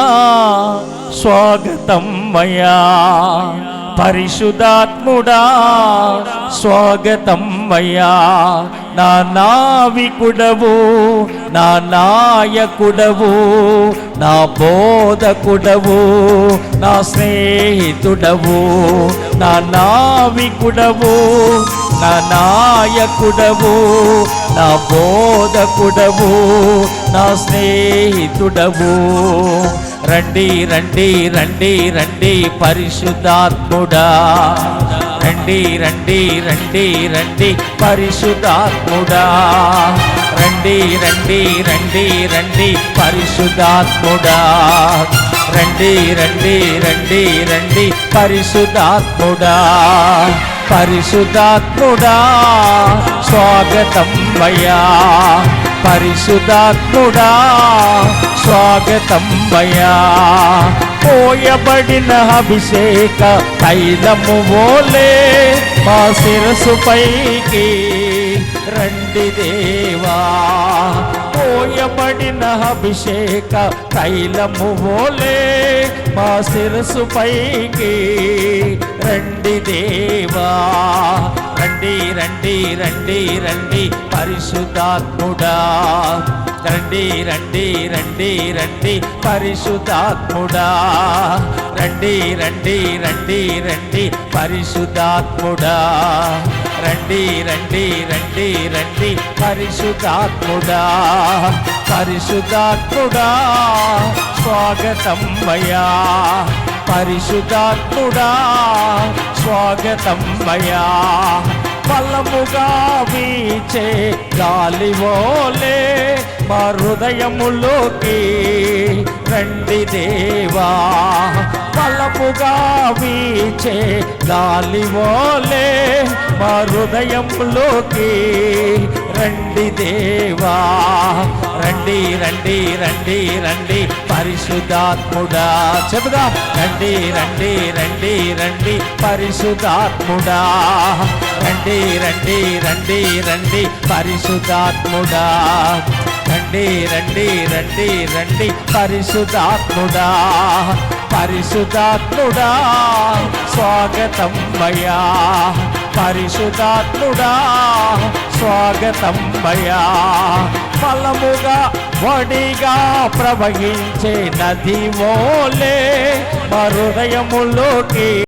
స్వాగతం మయా, పరిశుద్ధాత్ముడా స్వాగతం మయా. నా నావికుడవు, నా నాయకుడవు, నా బోధకుడవు, నా స్నేహితుడవు, నా నావికుడవు, నా నాయకుడవు, నా బోధకుడవు, నా స్నేహితుడవు. రండి రండి రండి రండి పరిశుద్ధాత్ముడా, రండి రండి రండి రండి పరిశుద్ధాత్ముడా, రండి రండి రండి రండి పరిశుద్ధాత్ముడా, రండి రండి రండి రండి పరిశుద్ధాత్ముడా. పరిశుద్ధాత్ముడా స్వాగతం మయా, పరిశుద్ధాత్ముడా స్వాగతం మయా. పోయబడిన అభిషేక తైలము వోలే మా శిరసు పైకి రండి దేవా. పోయబడిన అభిషేక తైలము వోలే మా శిరసు పైకి రండి దేవా. రండి రండి రండి రండి పరిశుద్ధాత్ముడా, రండి రండి రండి రండి పరిశుద్ధాత్ముడా, రండి రండి రండి రండి పరిశుద్ధాత్ముడా, రండి రండి రండి రండి పరిశుద్ధాత్ముడా. పరిశుద్ధాత్ముడా స్వాగతం మయా, పరిశుద్ధాత్ముడా స్వాగతం మయా. బలముగా వీచే గాలివోలే మా హృదయములోకి రండి దేవా. బలముగా వీచే గాలివోలే మా హృదయములోకి రండి దేవా. రండి రండి రండి రండి పరిశుద్ధాత్ముడా, చెబుదా రండి రండి రండి రండి పరిశుద్ధాత్ముడా. రండి రండి రండి రండి పరిశుద్ధాత్ముడా. రండి రండి రండి రండి పరిశుద్ధాత్ముడా. పరిశుద్ధాత్ముడా స్వాగతమయ్యా. పరిశుద్ధాత్ముడా స్వాగతమయ్యా. బలముగా వడిగా ప్రవహించే నది వోలే మా హృదయములోకి